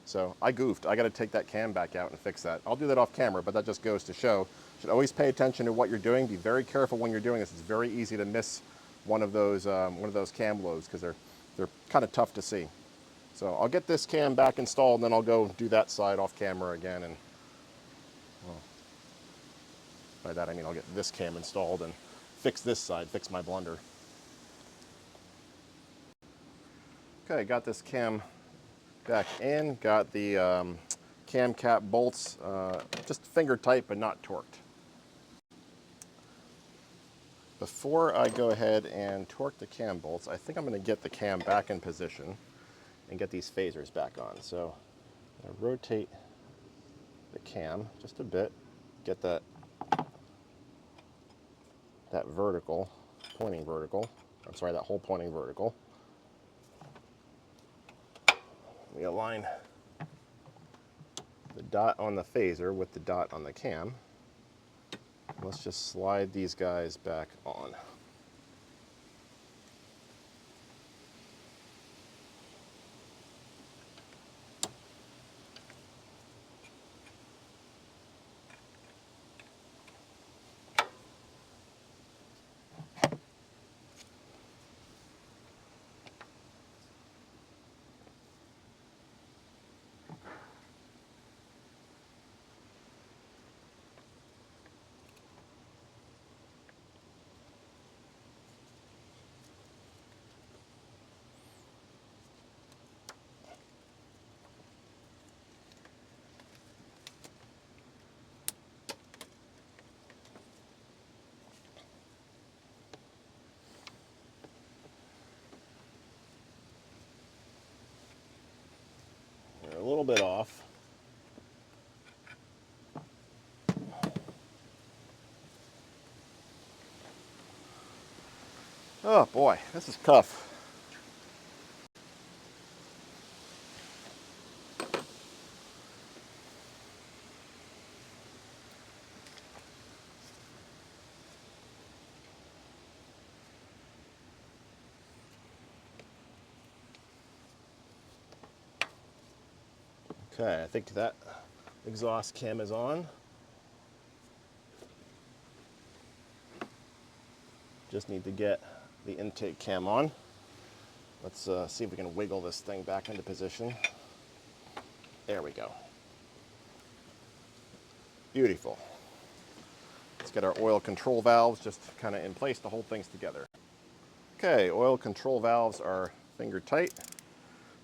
So I goofed. I got to take that cam back out and fix that. I'll do that off camera, but that just goes to show, you should always pay attention to what you're doing. Be very careful when you're doing this. It's very easy to miss one of those cam loads because they're kind of tough to see. So I'll get this cam back installed, and then I'll go do that side off camera again. And well, by that I mean I'll get this cam installed and fix this side, fix my blender. Okay, got this cam back in, got the cam cap bolts just finger tight but not torqued. Before I go ahead and torque the cam bolts, I think I'm going to get the cam back in position and get these phasers back on. So I'm going to rotate the cam just a bit, get that vertical, pointing vertical. I'm sorry, that hole pointing vertical. We align the dot on the phaser with the dot on the cam. Let's just slide these guys back on. We're a little bit off. Oh boy, this is tough. Okay, I think that exhaust cam is on. Just need to get the intake cam on. Let's see if we can wiggle this thing back into position. There we go. Beautiful. Let's get our oil control valves just kind of in place to hold things together. Okay, oil control valves are finger tight.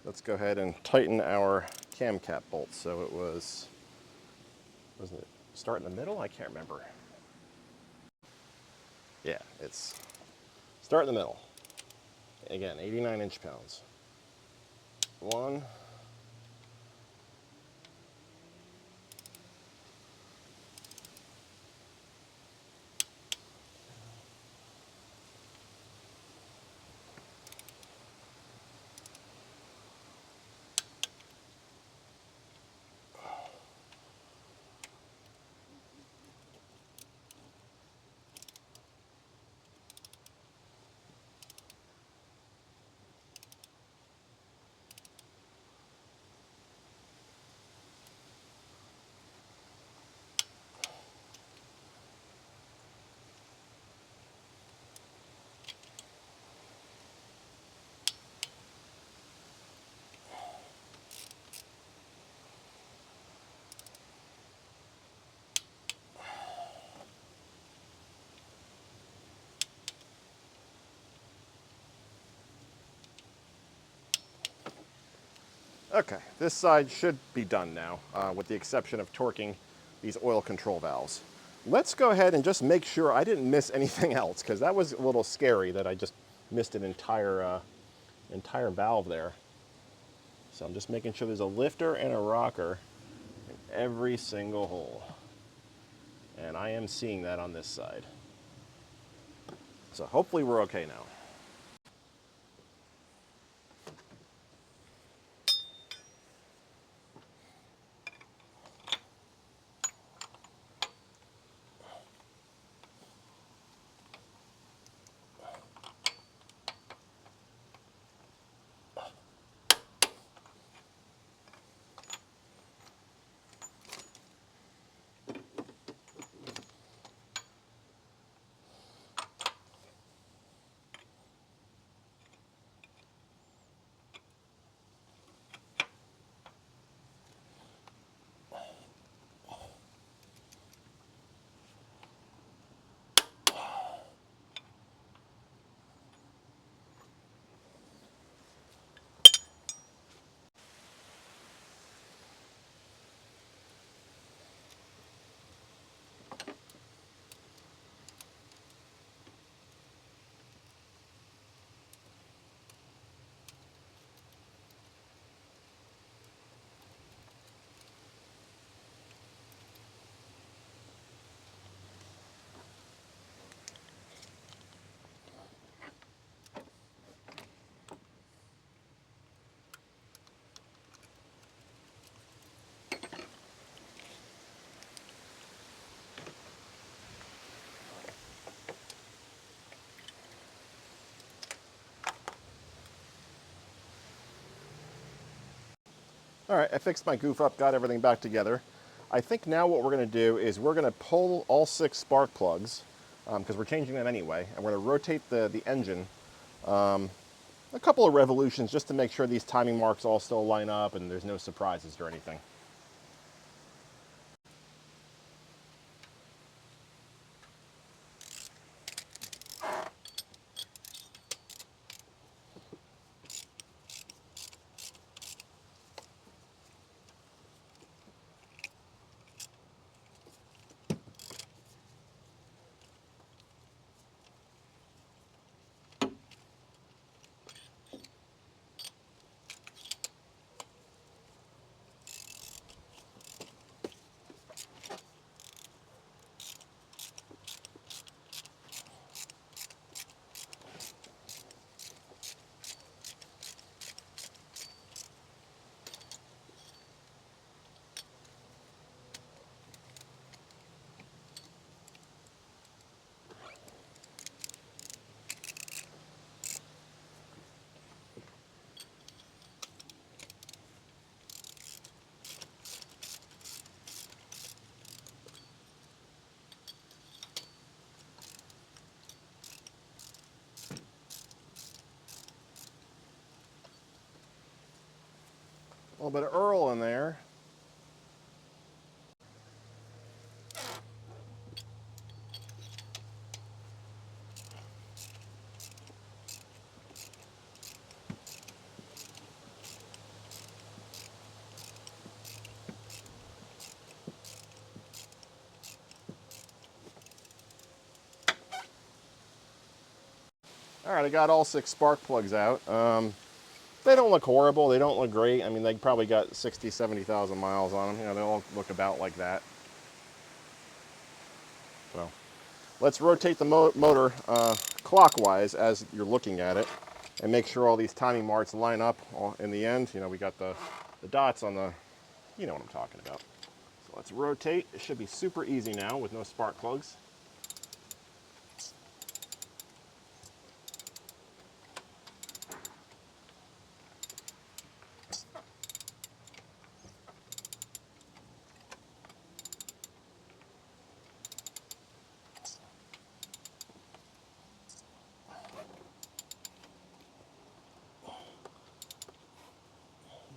Let's go ahead and tighten our cam cap bolts. So it wasn't it start in the middle? I can't remember. Yeah, it's start in the middle. Again, 89 inch-pounds. 1, okay, this side should be done now, with the exception of torquing these oil control valves. Let's go ahead and just make sure I didn't miss anything else, because that was a little scary that I just missed an entire valve there. So I'm just making sure there's a lifter and a rocker in every single hole. And I am seeing that on this side. So hopefully we're okay now. All right, I fixed my goof up, got everything back together. I think now what we're going to do is we're going to pull all 6 spark plugs, because we're changing them anyway, and we're going to rotate the engine a couple of revolutions just to make sure these timing marks all still line up and there's no surprises or anything. A little bit of Earl in there. All right, I got all 6 spark plugs out. They don't look horrible. They don't look great. I mean, they probably got 60, 70,000 miles on them. You know, they all look about like that. So let's rotate the motor clockwise as you're looking at it and make sure all these timing marks line up in the end. You know, we got the dots on the, you know what I'm talking about. So let's rotate. It should be super easy now with no spark plugs.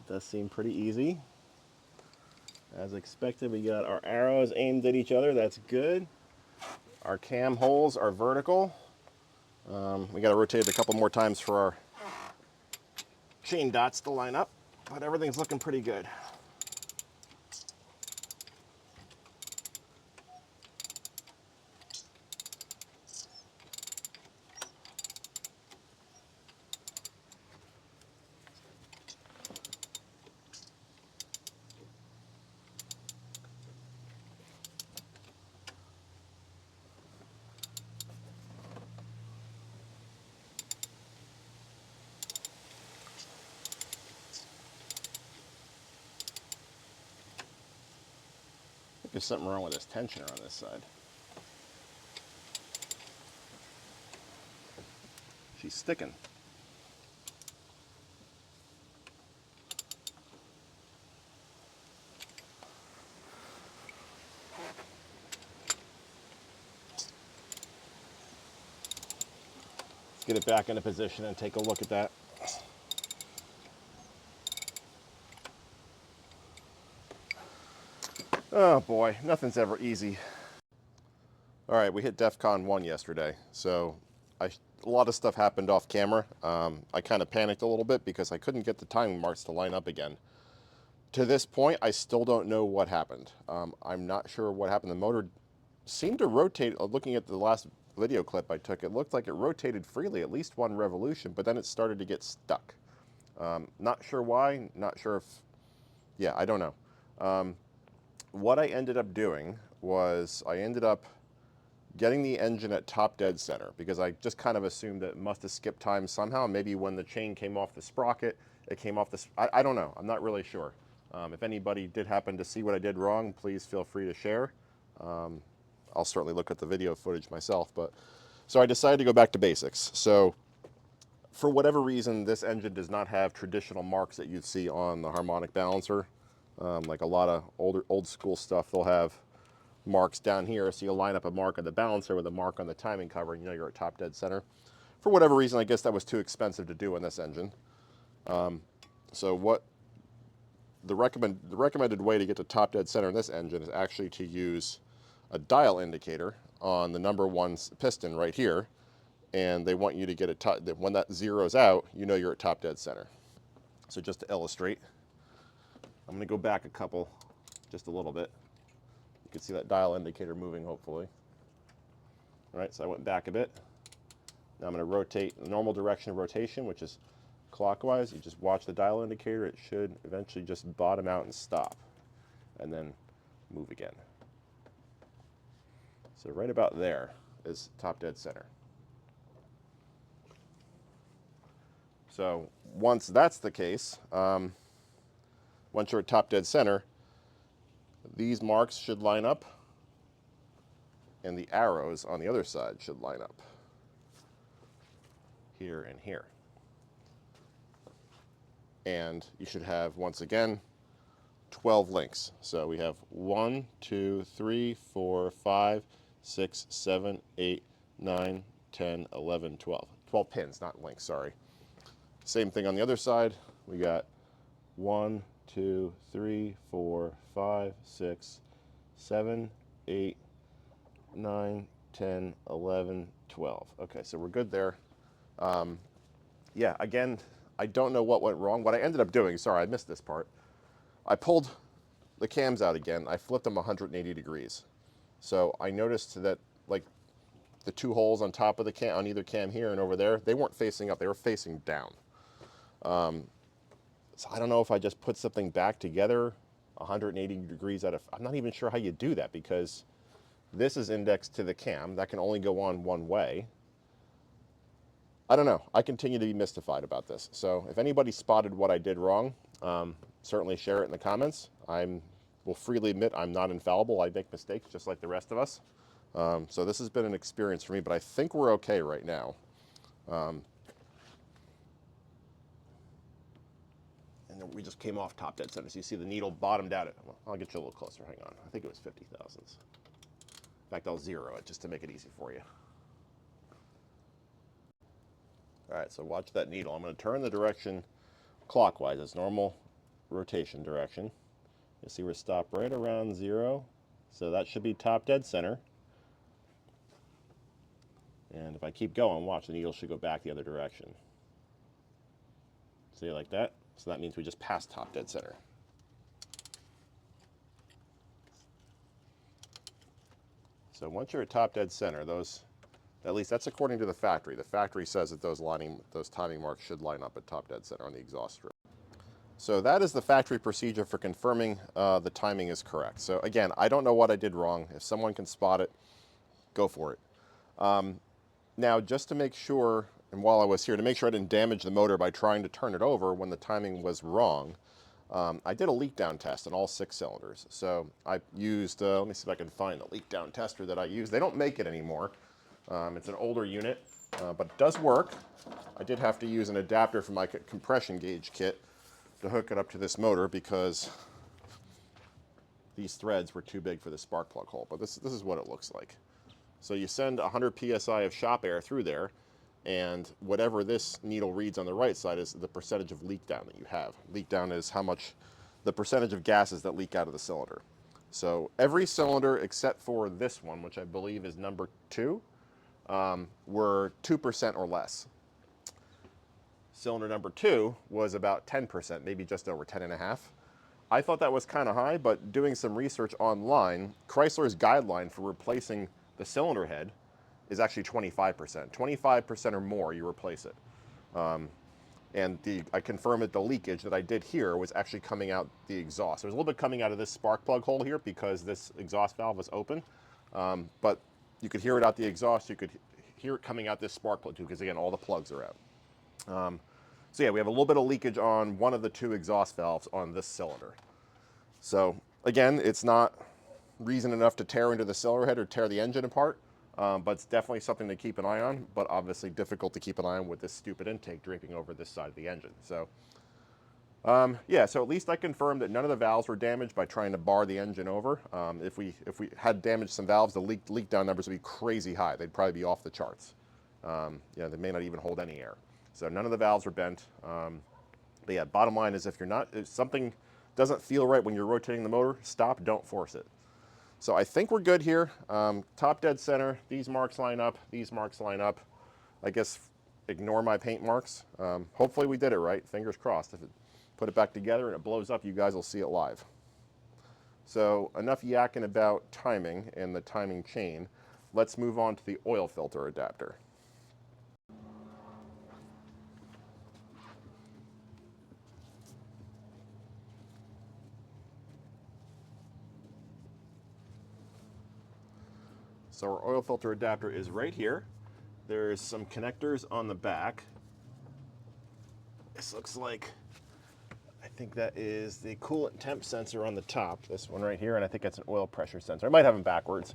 Does seem pretty easy. As expected, we got our arrows aimed at each other. That's good. Our cam holes are vertical. We got to rotate it a couple more times for our chain dots to line up, but everything's looking pretty good. I think there's something wrong with this tensioner on this side. She's sticking. Let's get it back into position and take a look at that. Oh boy, nothing's ever easy. All right, we hit DEFCON 1 yesterday, so a lot of stuff happened off camera. I kind of panicked a little bit because I couldn't get the timing marks to line up again. To this point, I still don't know what happened. I'm not sure what happened. The motor seemed to rotate. Looking at the last video clip I took, it looked like it rotated freely, at least 1 revolution, but then it started to get stuck. Not sure why, not sure if, yeah, I don't know. What I ended up doing was I ended up getting the engine at top dead center because I just kind of assumed that it must have skipped time somehow. Maybe when the chain came off the sprocket, it came off the, I don't know. I'm not really sure. If anybody did happen to see what I did wrong, please feel free to share. I'll certainly look at the video footage myself, but so I decided to go back to basics. So for whatever reason, this engine does not have traditional marks that you'd see on the harmonic balancer. Like a lot of old school stuff, they'll have marks down here, so you'll line up a mark on the balancer with a mark on the timing cover, and you know you're at top dead center. For whatever reason, I guess that was too expensive to do on this engine. So what the recommended way to get to top dead center in this engine is actually to use a dial indicator on the number 1 piston right here, and they want you to get it when that zeroes out, you know you're at top dead center. So just to illustrate, I'm going to go back just a little bit. You can see that dial indicator moving, hopefully. All right, so I went back a bit. Now I'm going to rotate the normal direction of rotation, which is clockwise. You just watch the dial indicator. It should eventually just bottom out and stop, and then move again. So right about there is top dead center. So once that's the case, once you're at top dead center, these marks should line up, and the arrows on the other side should line up, here and here. And you should have, once again, 12 links. So we have 1, 2, 3, 4, 5, 6, 7, 8, 9, 10, 11, 12. 12 pins, not links, sorry. Same thing on the other side. We got 1, 2, 3, 4, 5, 6, 7, 8, 9, 10, 11, 12. Okay, so we're good there. Yeah, again, I don't know what went wrong. What I ended up doing, sorry, I missed this part. I pulled the cams out again. I flipped them 180 degrees. So I noticed that, like, the two holes on top of the cam, on either cam here and over there, they weren't facing up, they were facing down. So I don't know if I just put something back together 180 degrees out of, I'm not even sure how you do that, because this is indexed to the cam. That can only go on one way. I don't know. I continue to be mystified about this. So if anybody spotted what I did wrong, certainly share it in the comments. I will freely admit I'm not infallible. I make mistakes just like the rest of us. So this has been an experience for me, but I think we're okay right now. And we just came off top dead center. So you see the needle bottomed out at, well, I'll get you a little closer, hang on. I think it was 50 thousandths. In fact, I'll zero it just to make it easy for you. All right, so watch that needle. I'm gonna turn the direction clockwise. It's normal rotation direction. You'll see we're stopped right around 0. So that should be top dead center. And if I keep going, watch, the needle should go back the other direction. See, like that? So that means we just passed top dead center. So once you're at top dead center, those, at least that's according to the factory. The factory says that those timing marks should line up at top dead center on the exhaust strip. So that is the factory procedure for confirming the timing is correct. So again, I don't know what I did wrong. If someone can spot it, go for it. Now, just to make sure, and while I was here, to make sure I didn't damage the motor by trying to turn it over when the timing was wrong, I did a leak down test on all 6 cylinders. So I used, let me see if I can find the leak down tester that I used. They don't make it anymore. It's an older unit, but it does work. I did have to use an adapter from my compression gauge kit to hook it up to this motor because these threads were too big for the spark plug hole. But this is what it looks like. So you send 100 psi of shop air through there, and whatever this needle reads on the right side is the percentage of leak down that you have. Leak down is how much, the percentage of gases that leak out of the cylinder. So every cylinder except for this one, which I believe is number 2, were 2% or less. Cylinder number 2 was about 10%, maybe just over 10.5. I thought that was kind of high, but doing some research online, Chrysler's guideline for replacing the cylinder head is actually 25%. 25% or more, you replace it. And I confirmed that the leakage that I did here was actually coming out the exhaust. There's a little bit coming out of this spark plug hole here because this exhaust valve was open, but you could hear it out the exhaust. You could hear it coming out this spark plug too, because again, all the plugs are out. So yeah, we have a little bit of leakage on one of the 2 exhaust valves on this cylinder. So again, it's not reason enough to tear into the cylinder head or tear the engine apart, but it's definitely something to keep an eye on, but obviously difficult to keep an eye on with this stupid intake draping over this side of the engine. So yeah, so at least I confirmed that none of the valves were damaged by trying to bar the engine over. If we had damaged some valves, the leak down numbers would be crazy high. They'd probably be off the charts. Yeah, they may not even hold any air. So none of the valves were bent. But yeah, bottom line is if something doesn't feel right when you're rotating the motor, stop, don't force it. So I think we're good here. Top dead center, these marks line up, these marks line up. I guess ignore my paint marks. Hopefully we did it right, fingers crossed. If it put it back together and it blows up, you guys will see it live. So enough yakking about timing and the timing chain. Let's move on to the oil filter adapter. So our oil filter adapter is right here. There's some connectors on the back. This looks like, I think that is the coolant temp sensor on the top, this one right here, and I think that's an oil pressure sensor. I might have them backwards.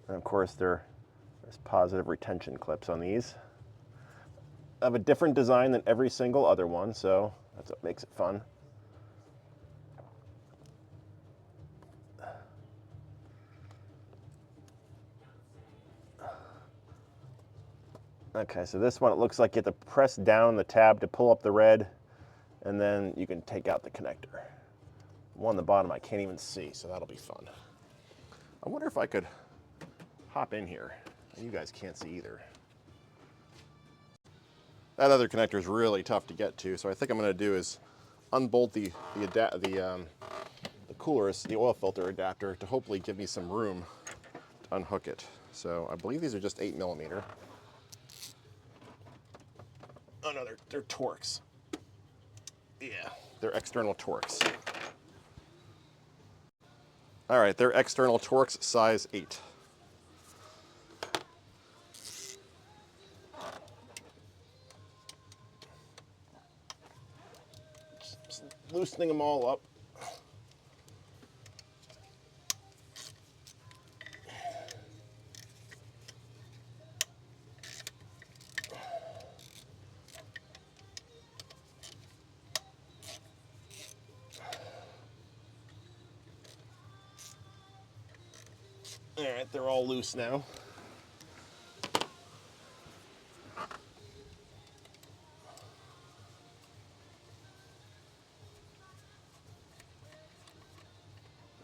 And of course there's positive retention clips on these. I have a different design than every single other one, so that's what makes it fun. Okay, so this one, it looks like you have to press down the tab to pull up the red, and then you can take out the connector. One on the bottom I can't even see, so that'll be fun. I wonder if I could hop in here. You guys can't see either. That other connector is really tough to get to, so I think I'm going to do is unbolt the coolers, the oil filter adapter, to hopefully give me some room unhook it. So I believe these are just 8mm. Oh no, they're Torx. Yeah, they're external Torx. All right, they're external Torx size 8. Just loosening them all up. All right, they're all loose now.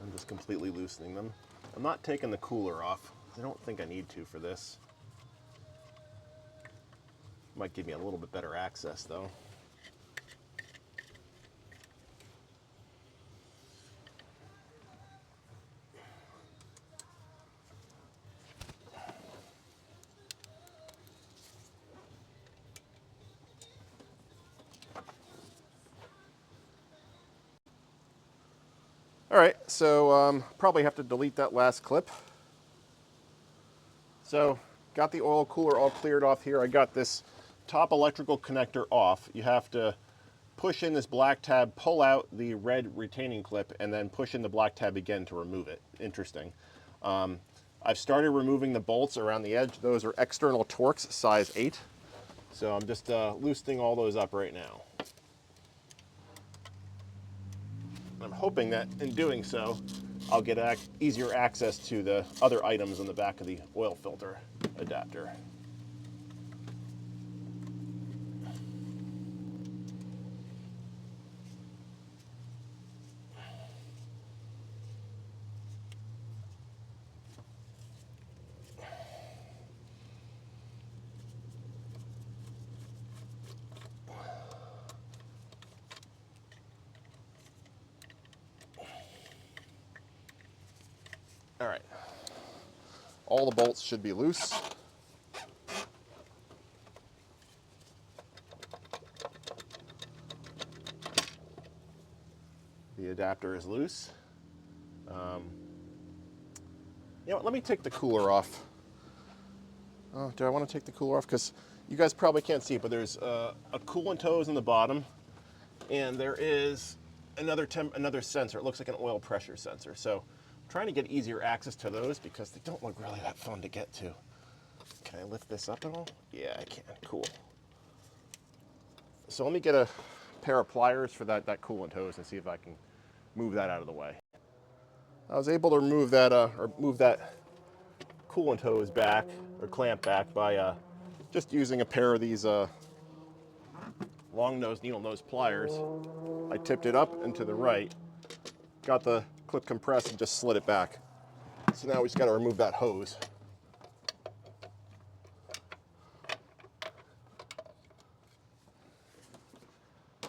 I'm just completely loosening them. I'm not taking the cooler off. I don't think I need to for this. Might give me a little bit better access though. All right, so probably have to delete that last clip. So got the oil cooler all cleared off here. I got this top electrical connector off. You have to push in this black tab, pull out the red retaining clip, and then push in the black tab again to remove it. Interesting. I've started removing the bolts around the edge. Those are external Torx size 8. So I'm just loosening all those up right now. I'm hoping that in doing so, I'll get easier access to the other items on the back of the oil filter adapter. All right, all the bolts should be loose. The adapter is loose. You know what, let me take the cooler off. Do I want to take the cooler off? Because you guys probably can't see it, but there's a coolant hose in the bottom, and there is another sensor. It looks like an oil pressure sensor. So I'm trying to get easier access to those because they don't look really that fun to get to. Can I lift this up at all? Yeah, I can. Cool. So let me get a pair of pliers for that coolant hose and see if I can move that out of the way. I was able to remove that move that coolant hose back or clamp back by just using a pair of these long nose, needle nose pliers. I tipped it up and to the right, got the clip compressed and just slid it back. So now we just got to remove that hose.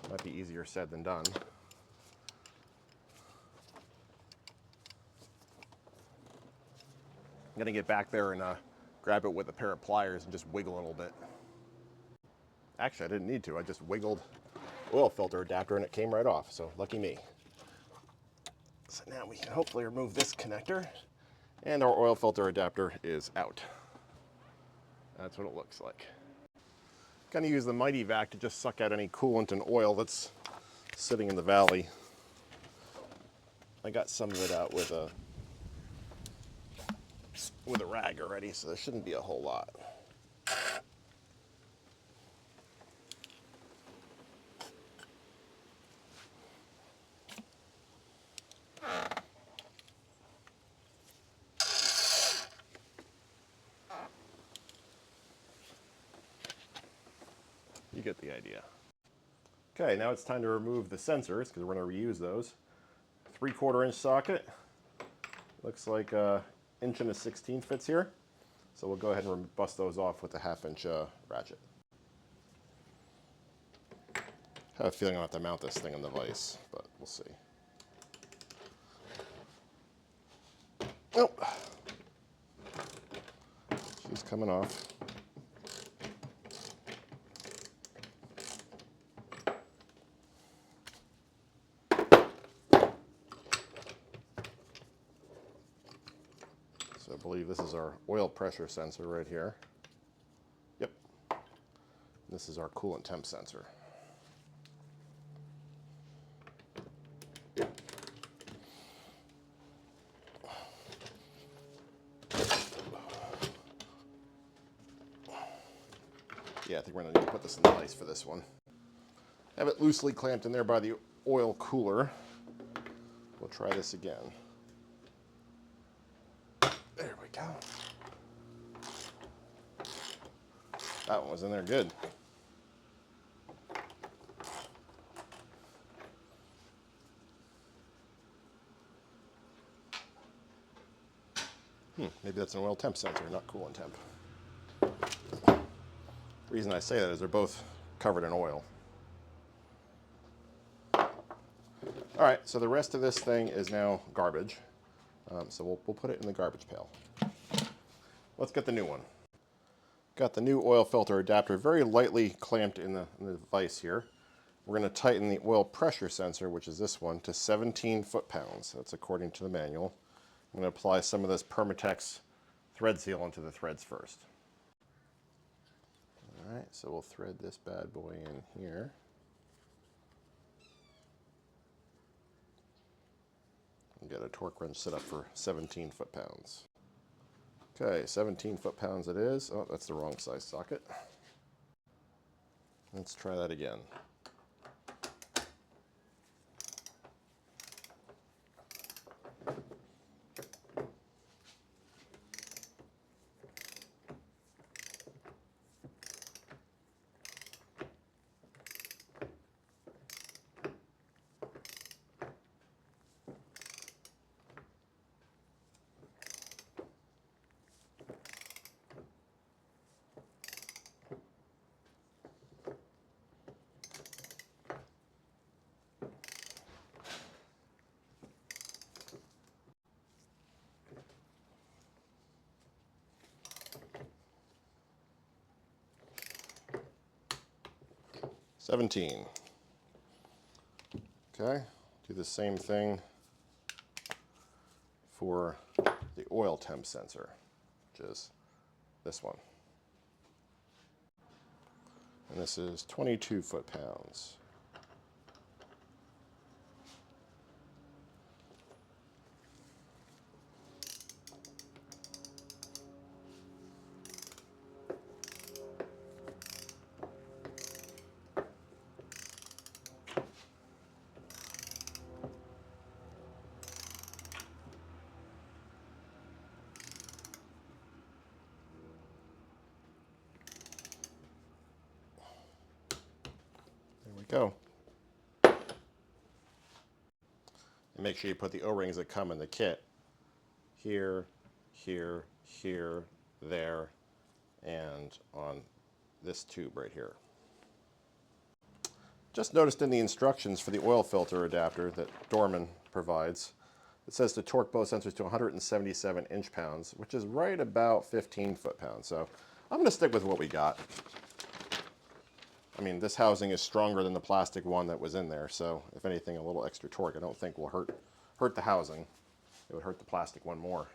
Might be easier said than done. I'm gonna get back there and grab it with a pair of pliers and just wiggle a little bit. Actually, I didn't need to. I just wiggled oil filter adapter and it came right off, so lucky me. So now we can hopefully remove this connector and our oil filter adapter is out. That's what it looks like. Gonna use the Mighty Vac to just suck out any coolant and oil that's sitting in the valley. I got some of it out with a rag already, so there shouldn't be a whole lot. You get the idea. Okay, now it's time to remove the sensors because we're going to reuse those. 3/4 inch socket. Looks like 1 1/16 inch fits here. So we'll go ahead and bust those off with a 1/2 inch ratchet. I have a feeling I'll have to mount this thing on the vise, but we'll see. Nope. He's coming off. So I believe this is our oil pressure sensor right here. Yep. This is our coolant temp sensor. Yeah, I think we're going to need to put this in the vise for this one. Have it loosely clamped in there by the oil cooler. We'll try this again. There we go. That one was in there good. Maybe that's an oil temp sensor, not coolant temp. The reason I say that is they're both covered in oil. All right, so the rest of this thing is now garbage. So we'll put it in the garbage pail. Let's get the new one. Got the new oil filter adapter very lightly clamped in the vise here. We're going to tighten the oil pressure sensor, which is this one, to 17 foot-pounds. That's according to the manual. I'm going to apply some of this Permatex thread seal into the threads first. All right, so we'll thread this bad boy in here. And get a torque wrench set up for 17 foot-pounds. Okay, 17 foot-pounds it is. Oh, that's the wrong size socket. Let's try that again. $17. Okay, do the same thing for the oil temp sensor, which is this one. And this is 22 foot-pounds. Go. And make sure you put the O-rings that come in the kit here, here, here, there, and on this tube right here. Just noticed in the instructions for the oil filter adapter that Dorman provides, it says to torque both sensors to 177 inch-pounds, which is right about 15 foot-pounds. So I'm going to stick with what we got. I mean, this housing is stronger than the plastic one that was in there, so if anything, a little extra torque I don't think will hurt the housing. It would hurt the plastic one more.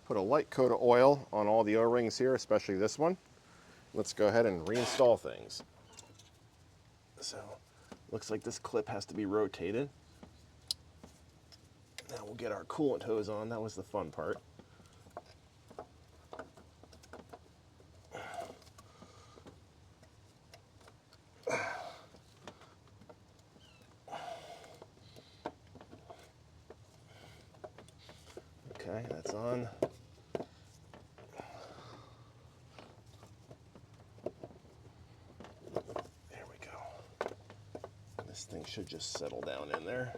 Put a light coat of oil on all the O-rings here, especially this one. Let's go ahead and reinstall things. So, looks like this clip has to be rotated. Now we'll get our coolant hose on. That was the fun part. Okay, that's on. There we go. This thing should just settle down in there.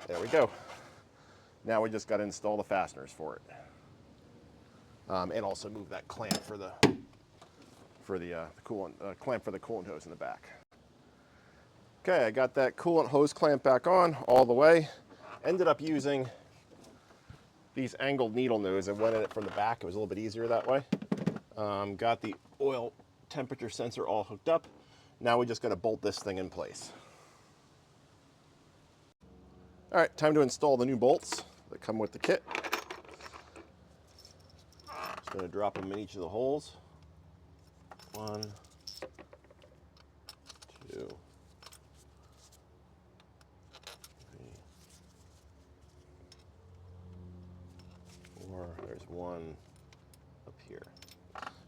There we go. Now we just got to install the fasteners for it. And also move that clamp for for the coolant clamp for the coolant hose in the back. Okay, I got that coolant hose clamp back on all the way. Ended up using these angled needle nose and went in it from the back. It was a little bit easier that way. Got the oil temperature sensor all hooked up. Now we're just going to bolt this thing in place. All right, time to install the new bolts that come with the kit. Just going to drop them in each of the holes. 1, 2, 3, 4. There's one up here.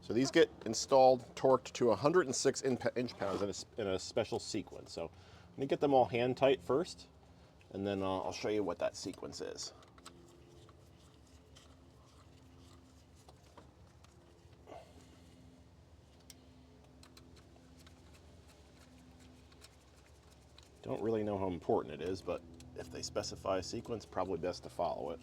So these get installed, torqued to 106 inch-pounds in a special sequence. So I'm going to get them all hand tight first, and then I'll show you what that sequence is. Don't really know how important it is, but if they specify a sequence, probably best to follow it.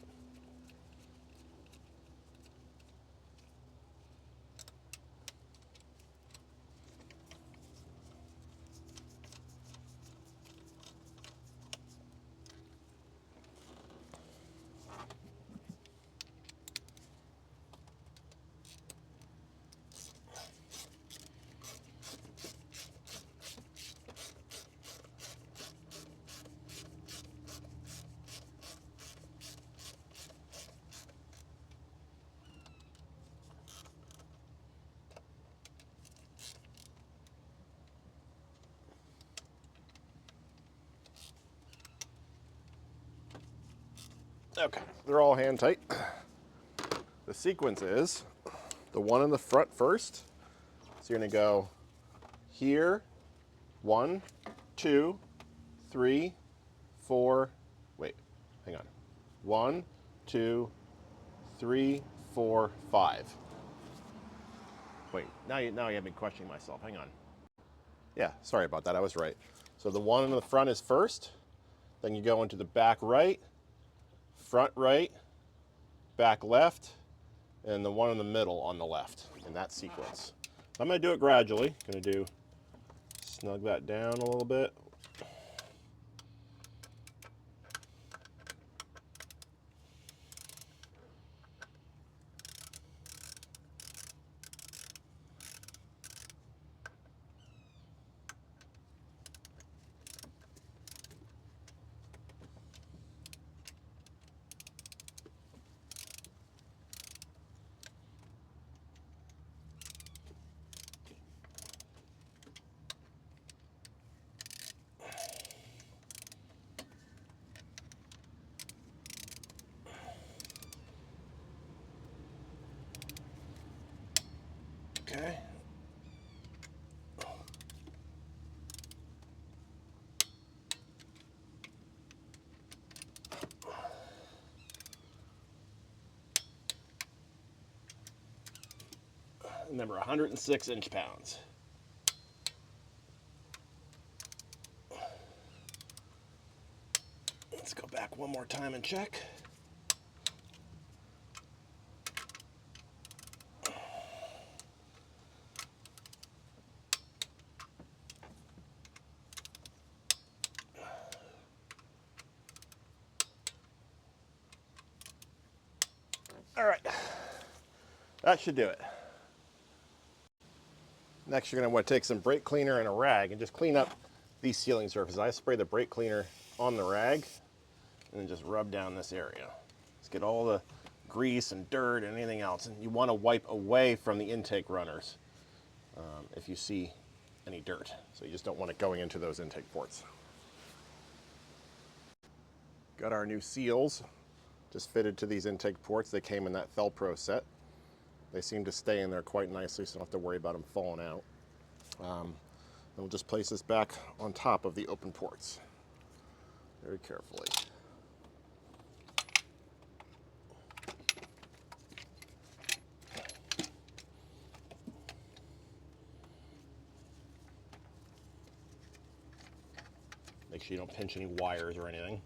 Okay, they're all hand tight. The sequence is the one in the front first. So you're gonna go here, 1, 2, 3, 4, wait, hang on. 1, 2, 3, 4, 5. Wait, now you have me questioning myself, hang on. Yeah, sorry about that, I was right. So the one in the front is first, then you go into the back right, front right, back left, and the one in the middle on the left in that sequence. I'm going to do it gradually. Going to snug that down a little bit. Okay. Remember, 106 inch-pounds. Let's go back one more time and check. All right, that should do it. Next, you're going to want to take some brake cleaner and a rag and just clean up these sealing surfaces. I spray the brake cleaner on the rag and then just rub down this area. Let's get all the grease and dirt and anything else. And you want to wipe away from the intake runners if you see any dirt. So you just don't want it going into those intake ports. Got our new seals just fitted to these intake ports. They came in that Felpro set. They seem to stay in there quite nicely, so don't have to worry about them falling out. Then we'll just place this back on top of the open ports very carefully. Make sure you don't pinch any wires or anything.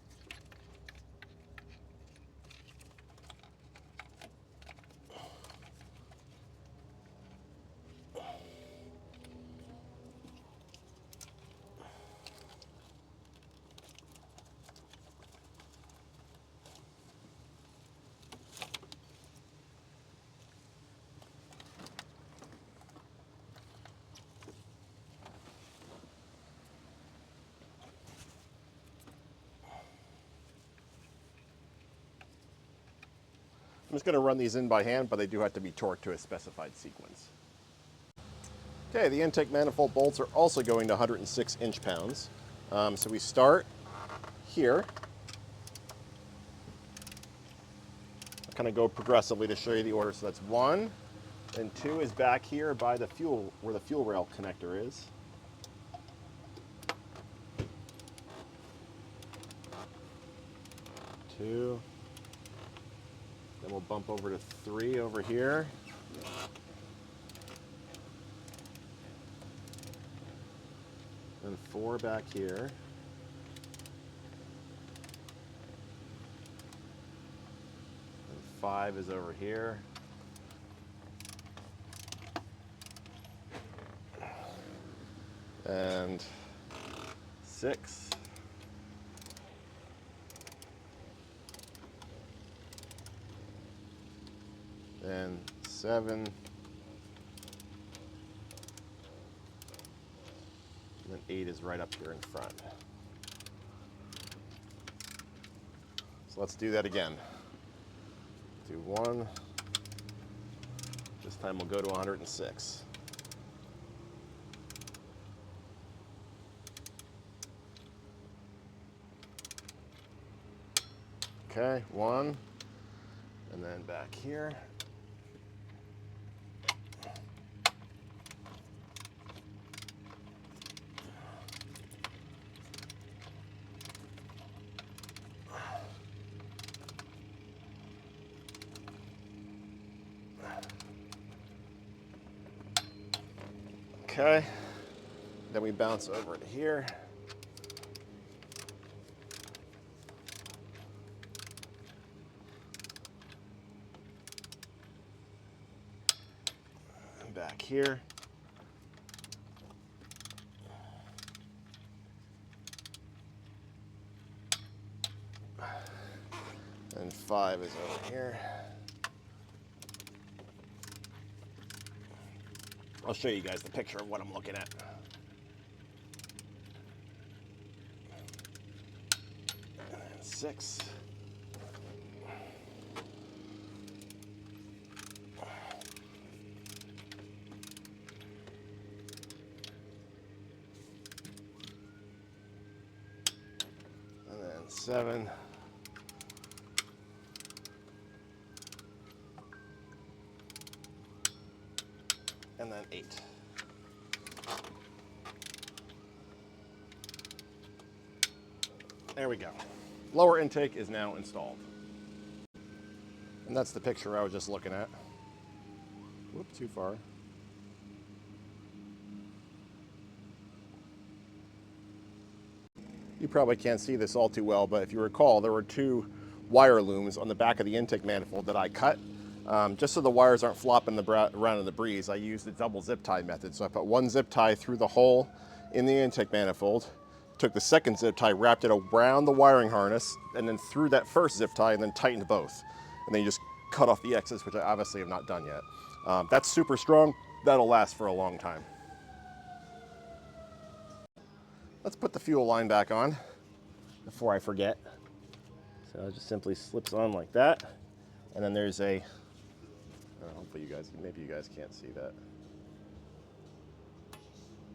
I'm just going to run these in by hand, but they do have to be torqued to a specified sequence. Okay, the intake manifold bolts are also going to 106 inch-pounds. So we start here. I'll kind of go progressively to show you the order. So that's 1, and 2 is back here by the fuel, where the fuel rail connector is. 2. Then we'll bump over to 3 over here. And 4 back here. And 5 is over here. And 6. And 7. And then 8 is right up here in front. So let's do that again. Do 1. This time we'll go to 106. Okay, 1. And then back here. Okay, then we bounce over to here. And back here. And 5 is over here. I'll show you guys the picture of what I'm looking at. And then 6. And then 7. And then 8. There we go. Lower intake is now installed. And that's the picture I was just looking at. Whoop, too far. You probably can't see this all too well, but if you recall, there were 2 wire looms on the back of the intake manifold that I cut. Just so the wires aren't flopping around in the breeze, I used the double zip tie method. So I put 1 zip tie through the hole in the intake manifold, took the second zip tie, wrapped it around the wiring harness, and then threw that first zip tie and then tightened both. And then you just cut off the excess, which I obviously have not done yet. That's super strong. That'll last for a long time. Let's put the fuel line back on before I forget. So it just simply slips on like that. And then there's a, hopefully you guys, maybe you guys can't see that.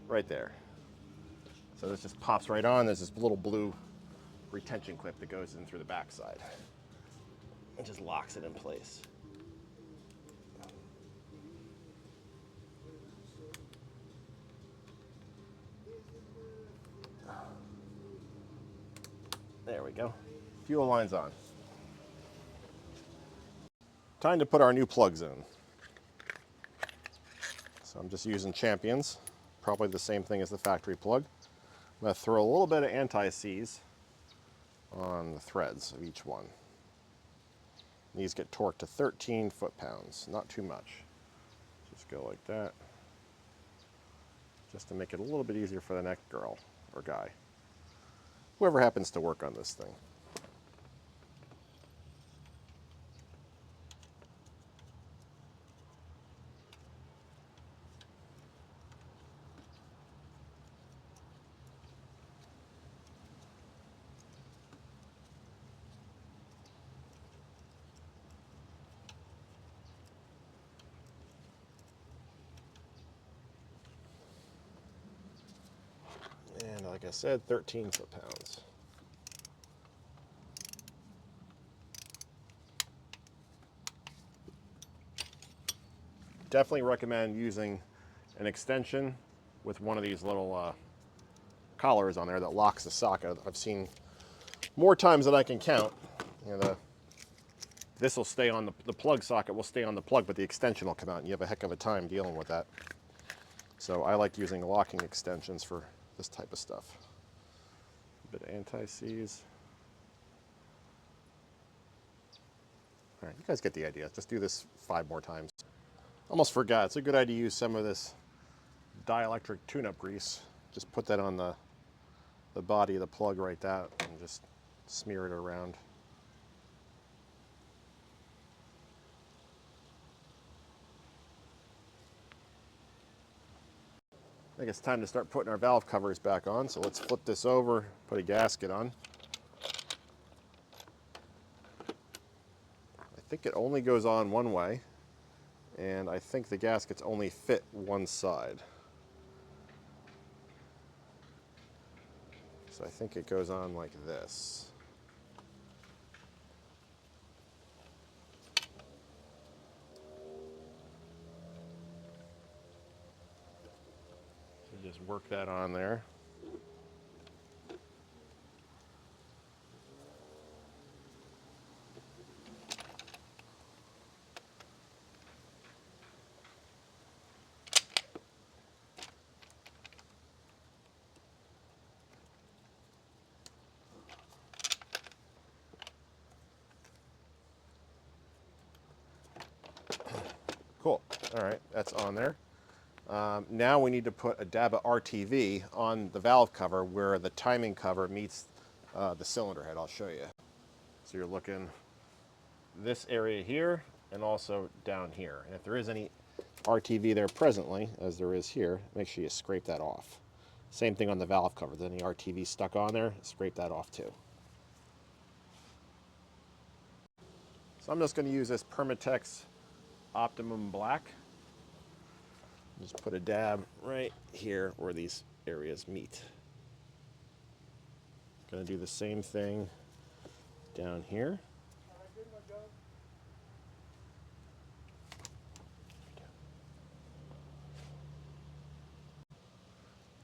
Right there. So this just pops right on. There's this little blue retention clip that goes in through the backside. It just locks it in place. There we go. Fuel line's on. Time to put our new plugs in. So I'm just using Champions, probably the same thing as the factory plug. I'm going to throw a little bit of anti-seize on the threads of each one. These get torqued to 13 foot-pounds, not too much. Just go like that, just to make it a little bit easier for the next girl or guy, whoever happens to work on this thing. like I said, 13 foot-pounds. Definitely recommend using an extension with one of these little collars on there that locks the socket. I've seen more times than I can count. You know, this will stay on the plug socket will stay on the plug, but the extension will come out, and you have a heck of a time dealing with that. So I like using locking extensions for this type of stuff. A bit of anti-seize. All right, you guys get the idea. Just do this 5 more times. Almost forgot, it's a good idea to use some of this dielectric tune-up grease. Just put that on the body of the plug right there and just smear it around. I think it's time to start putting our valve covers back on, so let's flip this over, put a gasket on. I think it only goes on one way, and I think the gaskets only fit one side. So I think it goes on like this. So just work that on there. Cool. All right, that's on there. Now we need to put a dab of RTV on the valve cover where the timing cover meets the cylinder head. I'll show you. So you're looking this area here and also down here. And if there is any RTV there presently, as there is here, make sure you scrape that off. Same thing on the valve cover. If there's any RTV stuck on there, scrape that off too. So I'm just going to use this Permatex Optimum Black. Just put a dab right here where these areas meet. Going to do the same thing down here.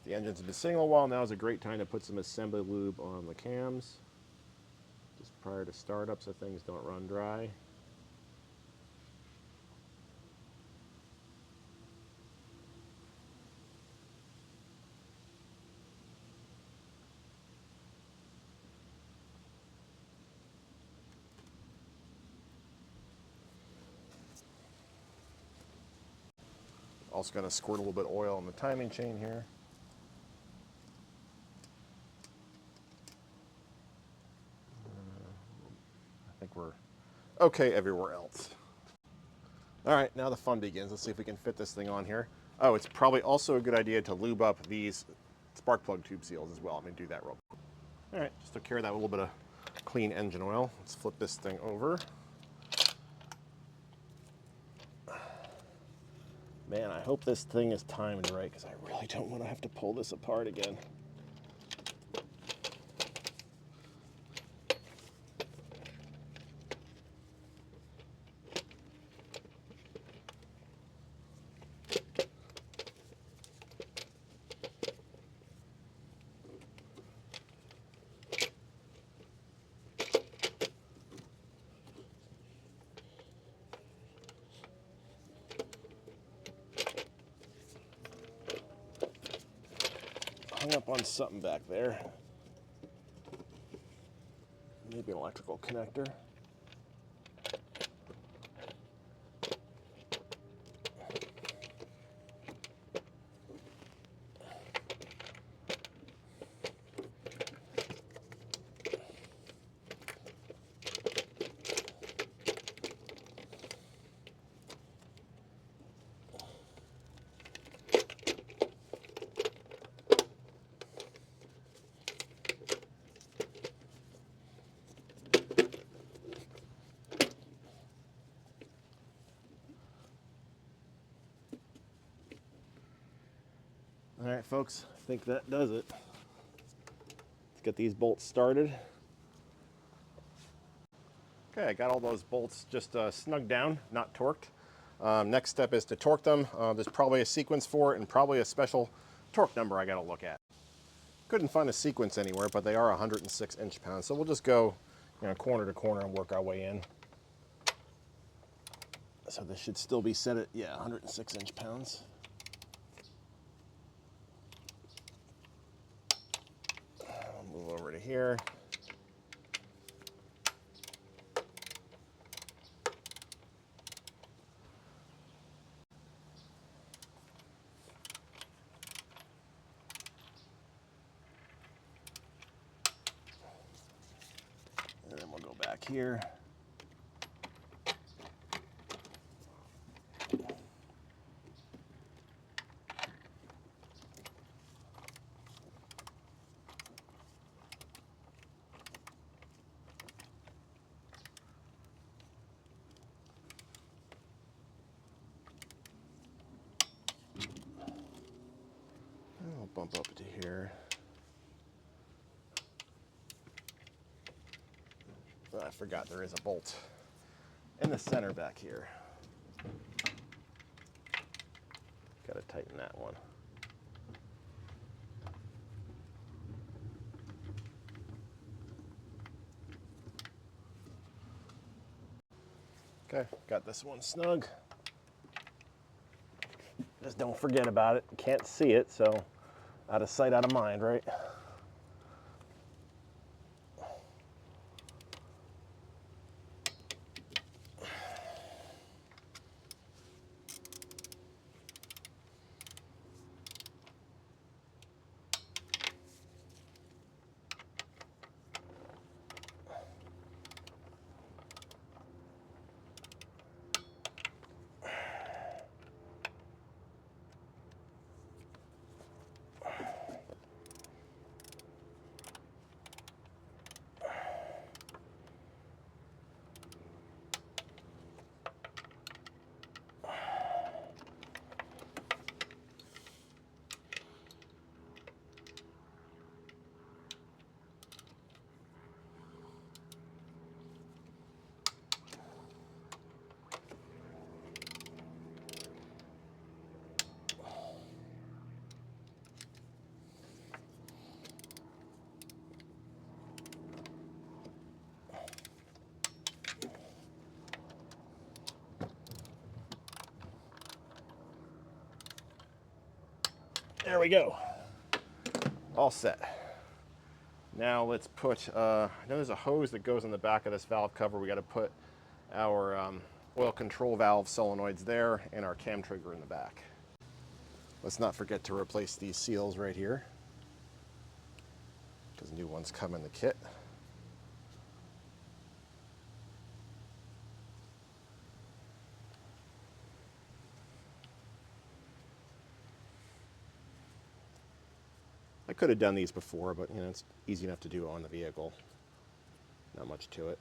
The engine's been sitting a while. Now is a great time to put some assembly lube on the cams, just prior to startup so things don't run dry. Also going to squirt a little bit of oil on the timing chain here. I think we're okay everywhere else. All right, now the fun begins. Let's see if we can fit this thing on here. Oh, it's probably also a good idea to lube up these spark plug tube seals as well. I'm going to do that real quick. All right, just took care of that with a little bit of clean engine oil. Let's flip this thing over. Man, I hope this thing is timed right because I really don't want to have to pull this apart again. Hung up on something back there. Maybe an electrical connector. All right, folks, I think that does it. Let's get these bolts started. Okay, I got all those bolts just snugged down, not torqued. Next step is to torque them. There's probably a sequence for it and probably a special torque number I got to look at. Couldn't find a sequence anywhere, but they are 106 inch-pounds. So we'll just go, corner to corner and work our way in. So this should still be set at, 106 inch-pounds. I'll move over to here. And then we'll go back here. I'll bump up to here. Oh, I forgot there is a bolt in the center back here. Gotta tighten that one. Okay, got this one snug. Just don't forget about it. Can't see it, so out of sight, out of mind, right? There we go. All set. Now let's put, I know there's a hose that goes on the back of this valve cover. We got to put our oil control valve solenoids there and our cam trigger in the back. Let's not forget to replace these seals right here, because new ones come in the kit. I could have done these before, but it's easy enough to do on the vehicle. Not much to it.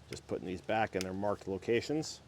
Just putting these back in their marked locations.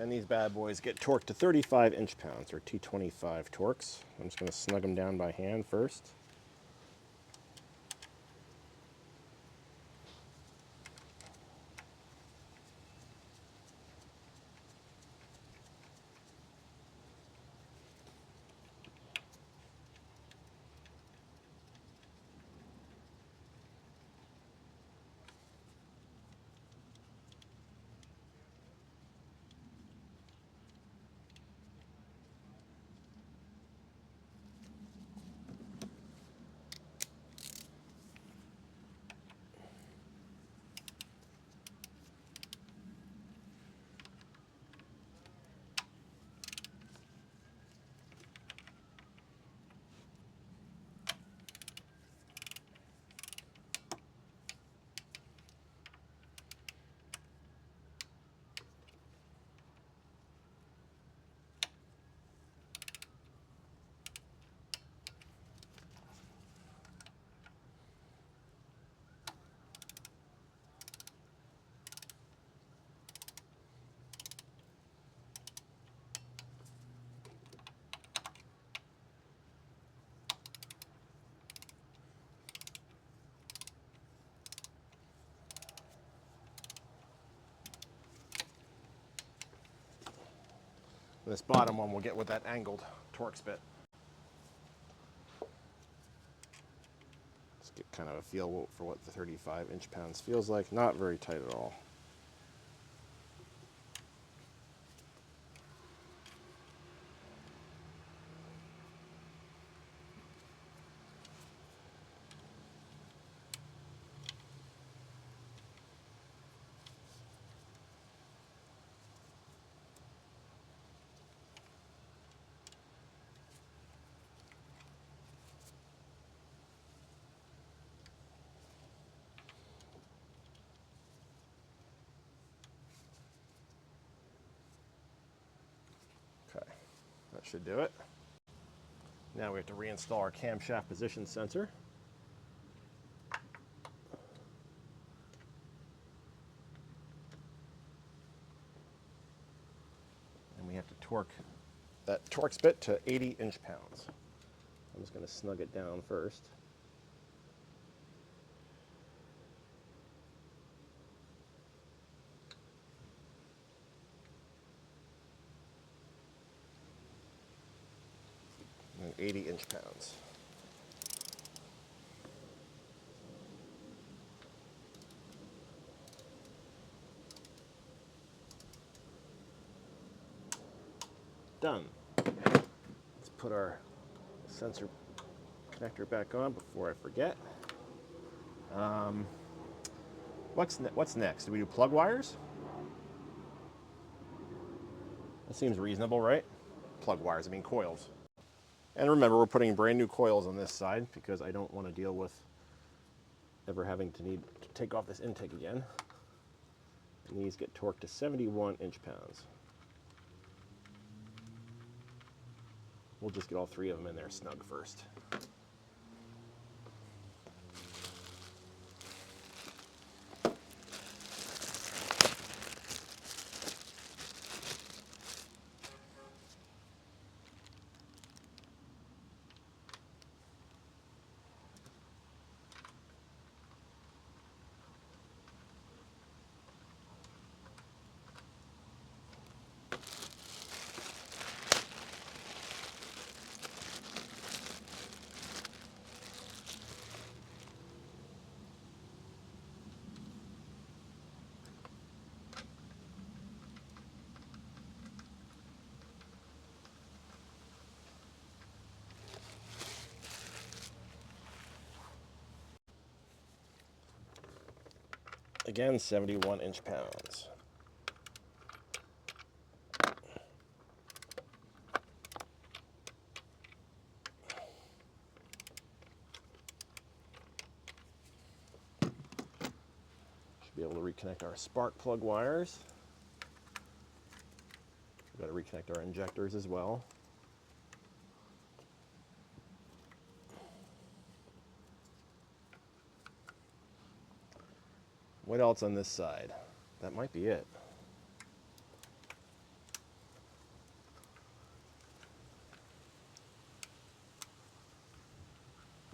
And these bad boys get torqued to 35 inch-pounds, or T25 torques. I'm just going to snug them down by hand first. This bottom one we'll get with that angled Torx bit. Let's get kind of a feel for what the 35 inch-pounds feels like. Not very tight at all. Okay, that should do it. Now we have to reinstall our camshaft position sensor. And we have to torque that Torx bit to 80 inch-pounds. I'm just going to snug it down first. And 80 inch-pounds. Done. Let's put our sensor connector back on before I forget. What's next? Do we do plug wires? That seems reasonable, right? Plug wires, I mean coils. And remember, we're putting brand new coils on this side because I don't want to deal with ever having to need to take off this intake again. And these get torqued to 71 inch-pounds. We'll just get all three of them in there snug first. Again, 71 inch-pounds. Should be able to reconnect our spark plug wires. We've got to reconnect our injectors as well. What else on this side? That might be it.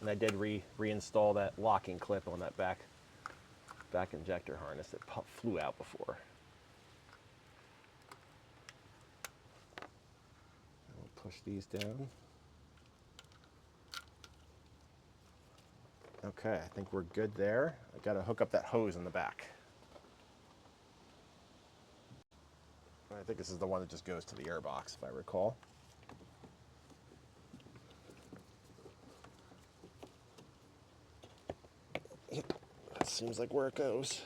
And I did reinstall that locking clip on that back injector harness that flew out before. We'll push these down. Okay, I think we're good there. I got to hook up that hose in the back. I think this is the one that just goes to the air box, if I recall. Yep, that seems like where it goes.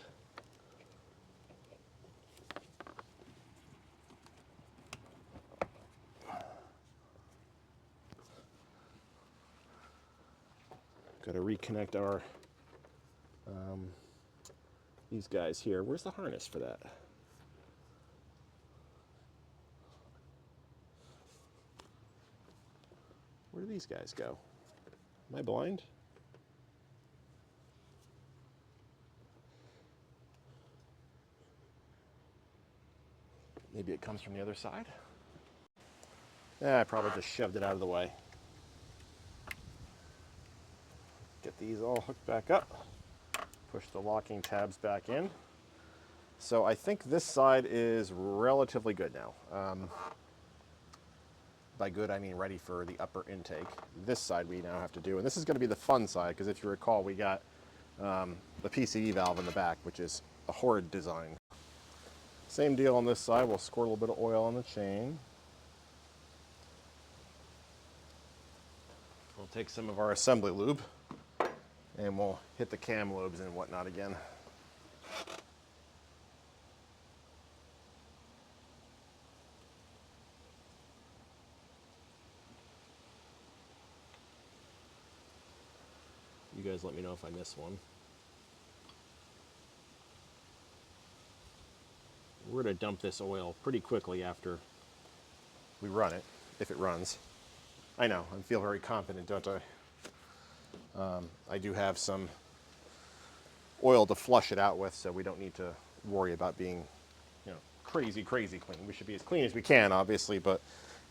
Got to reconnect our these guys here. Where's the harness for that? Where do these guys go? Am I blind? Maybe it comes from the other side? Yeah, I probably just shoved it out of the way. Get these all hooked back up. Push the locking tabs back in. So I think this side is relatively good now. By good, I mean ready for the upper intake. This side we now have to do, and this is going to be the fun side, because if you recall, we got the PCE valve in the back, which is a horrid design. Same deal on this side. We'll squirt a little bit of oil on the chain. We'll take some of our assembly lube, and we'll hit the cam lobes and whatnot again. You guys let me know if I miss one. We're going to dump this oil pretty quickly after we run it, if it runs. I know, I feel very confident, don't I? I do have some oil to flush it out with, so we don't need to worry about being, you know, crazy clean. We should be as clean as we can, obviously, but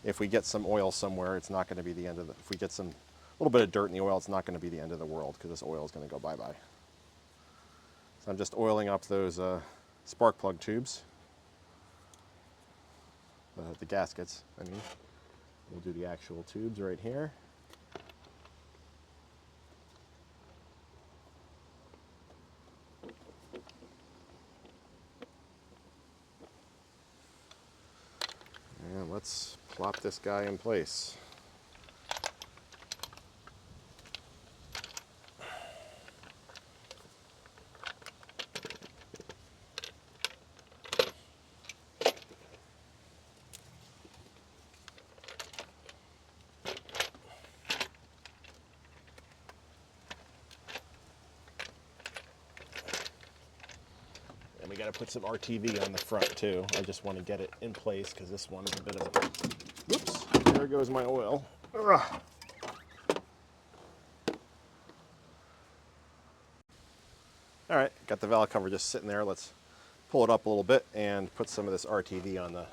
if we get some oil somewhere, it's not going to be the end of the, if we get some little bit of dirt in the oil, it's not going to be the end of the world, because this oil is going to go bye-bye. So I'm just oiling up those spark plug tubes, the gaskets, I mean. We'll do the actual tubes right here. And let's plop this guy in place. And we got to put some RTV on the front too. I just want to get it in place because this one's a bit of a... Whoops, there goes my oil. Ugh. All right, got the valve cover just sitting there. Let's pull it up a little bit and put some of this RTV on the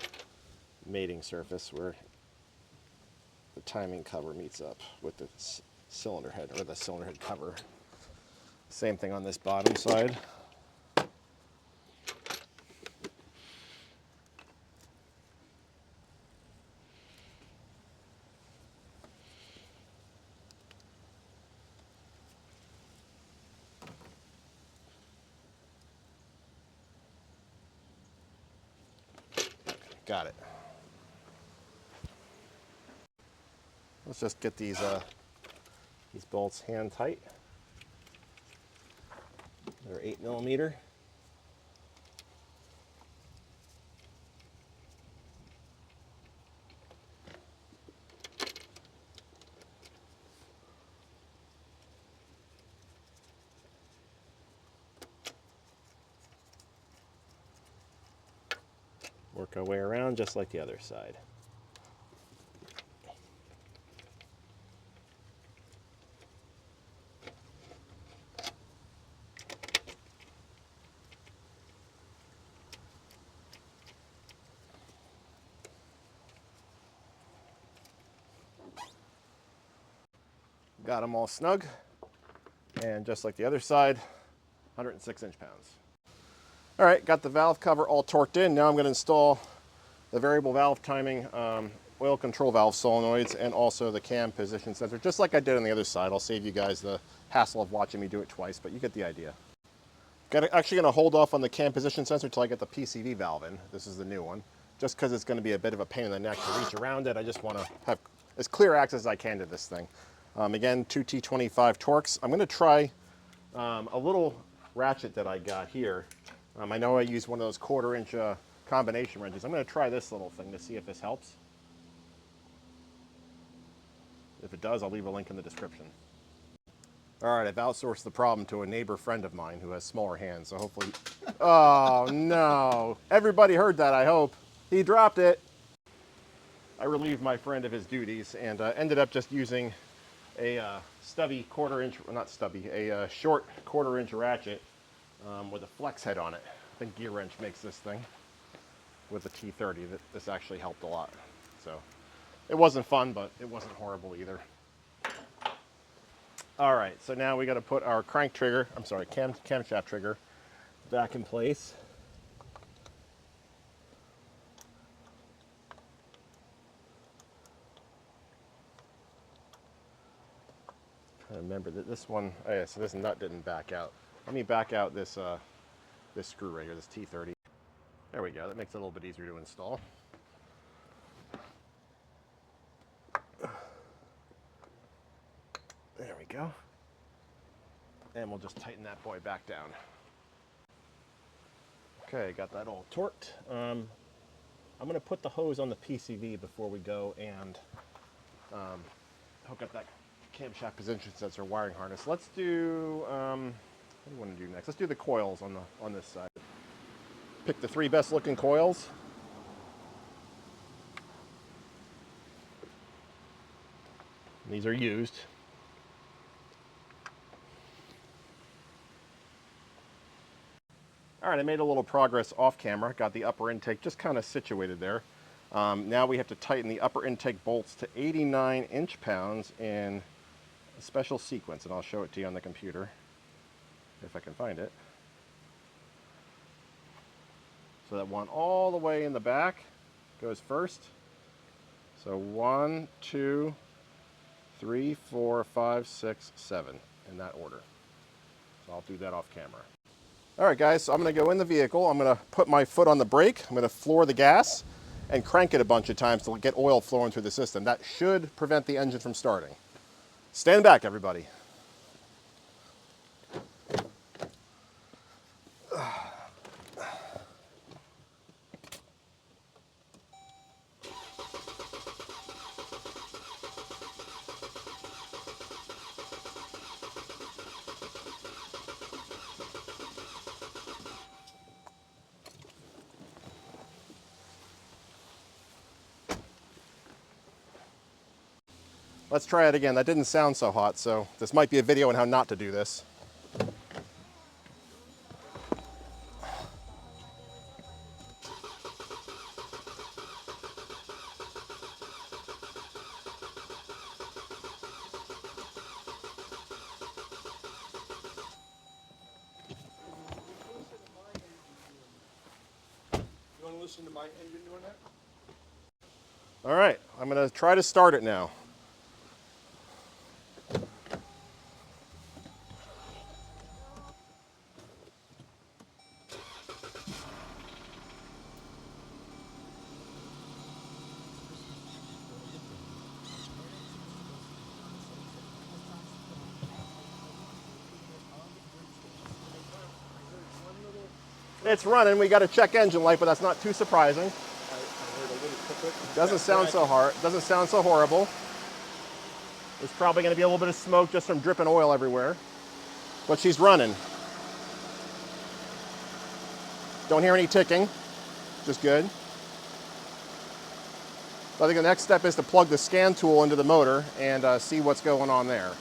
mating surface where the timing cover meets up with the cylinder head, or the cylinder head cover. Same thing on this bottom side. Got it. Let's just get these bolts hand tight. They're 8mm. Work our way around just like the other side. Got them all snug. And just like the other side, 106 inch-pounds. All right, got the valve cover all torqued in. Now I'm going to install the variable valve timing oil control valve solenoids and also the cam position sensor, just like I did on the other side. I'll save you guys the hassle of watching me do it twice, but you get the idea. Actually going to hold off on the cam position sensor until I get the PCV valve in. This is the new one. Just because it's going to be a bit of a pain in the neck to reach around it, I just want to have as clear access as I can to this thing. Again, 2T25 Torx. I'm going to try a little ratchet that I got here. I know I used one of those 1/4 inch combination wrenches. I'm going to try this little thing to see if this helps. If it does, I'll leave a link in the description. All right, I've outsourced the problem to a neighbor friend of mine who has smaller hands, so hopefully... Oh, no. Everybody heard that, I hope. He dropped it. I relieved my friend of his duties and ended up just using a stubby 1/4 inch, well, not stubby, a short 1/4 inch ratchet with a flex head on it. I think Gear Wrench makes this thing with a T30. This actually helped a lot. So it wasn't fun, but it wasn't horrible either. All right, so now we got to put our crank trigger, I'm sorry, camshaft trigger back in place. I remember that this one, oh yeah, so this nut didn't back out. Let me back out this this screw right here, this T30. There we go, that makes it a little bit easier to install. There we go. And we'll just tighten that boy back down. Okay, got that all torqued. I'm going to put the hose on the PCV before we go and hook up that camshaft position sensor wiring harness. Let's do, what do you want to do next? Let's do the coils on this side. Pick the 3 best looking coils. And these are used. All right, I made a little progress off camera. Got the upper intake just kind of situated there. Now we have to tighten the upper intake bolts to 89 inch-pounds in a special sequence, and I'll show it to you on the computer if I can find it. So that one all the way in the back goes first. So 1, 2, 3, 4, 5, 6, 7 in that order. So I'll do that off camera. All right, guys, so I'm going to go in the vehicle. I'm going to put my foot on the brake. I'm going to floor the gas and crank it a bunch of times to get oil flowing through the system. That should prevent the engine from starting. Stand back, everybody. Let's try it again. That didn't sound so hot, so this might be a video on how not to do this. You want to listen to my engine doing that? All right, I'm going to try to start it now. It's running. We got a check engine light, but that's not too surprising. I heard a little click. Doesn't sound so hard. Doesn't sound so horrible. There's probably going to be a little bit of smoke just from dripping oil everywhere, but she's running. Don't hear any ticking, which is good. So I think the next step is to plug the scan tool into the motor and see what's going on there.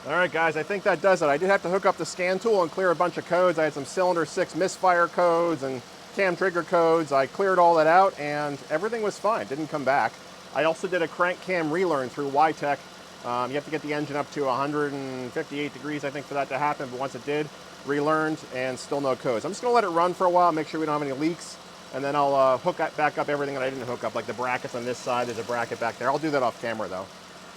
All right, guys, I think that does it. I did have to hook up the scan tool and clear a bunch of codes. I had some cylinder 6 misfire codes and cam trigger codes. I cleared all that out and everything was fine, didn't come back. I also did a crank cam relearn through YTech You have to get the engine up to 158 degrees, I think, for that to happen. But once it did, relearned, and still no codes. I'm just going to let it run for a while, make sure we don't have any leaks, and then I'll hook back up everything that I didn't hook up, like the brackets on this side. There's a bracket back there. I'll do that off camera, though.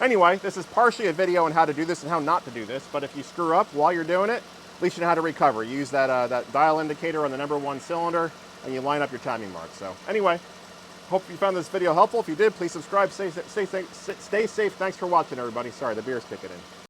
Anyway, this is partially a video on how to do this and how not to do this. But if you screw up while you're doing it, at least you know how to recover. You use that dial indicator on the #1 cylinder, and you line up your timing marks. So anyway, hope you found this video helpful. If you did, please subscribe. Stay safe. Thanks for watching, everybody. Sorry, the beer's kicking in.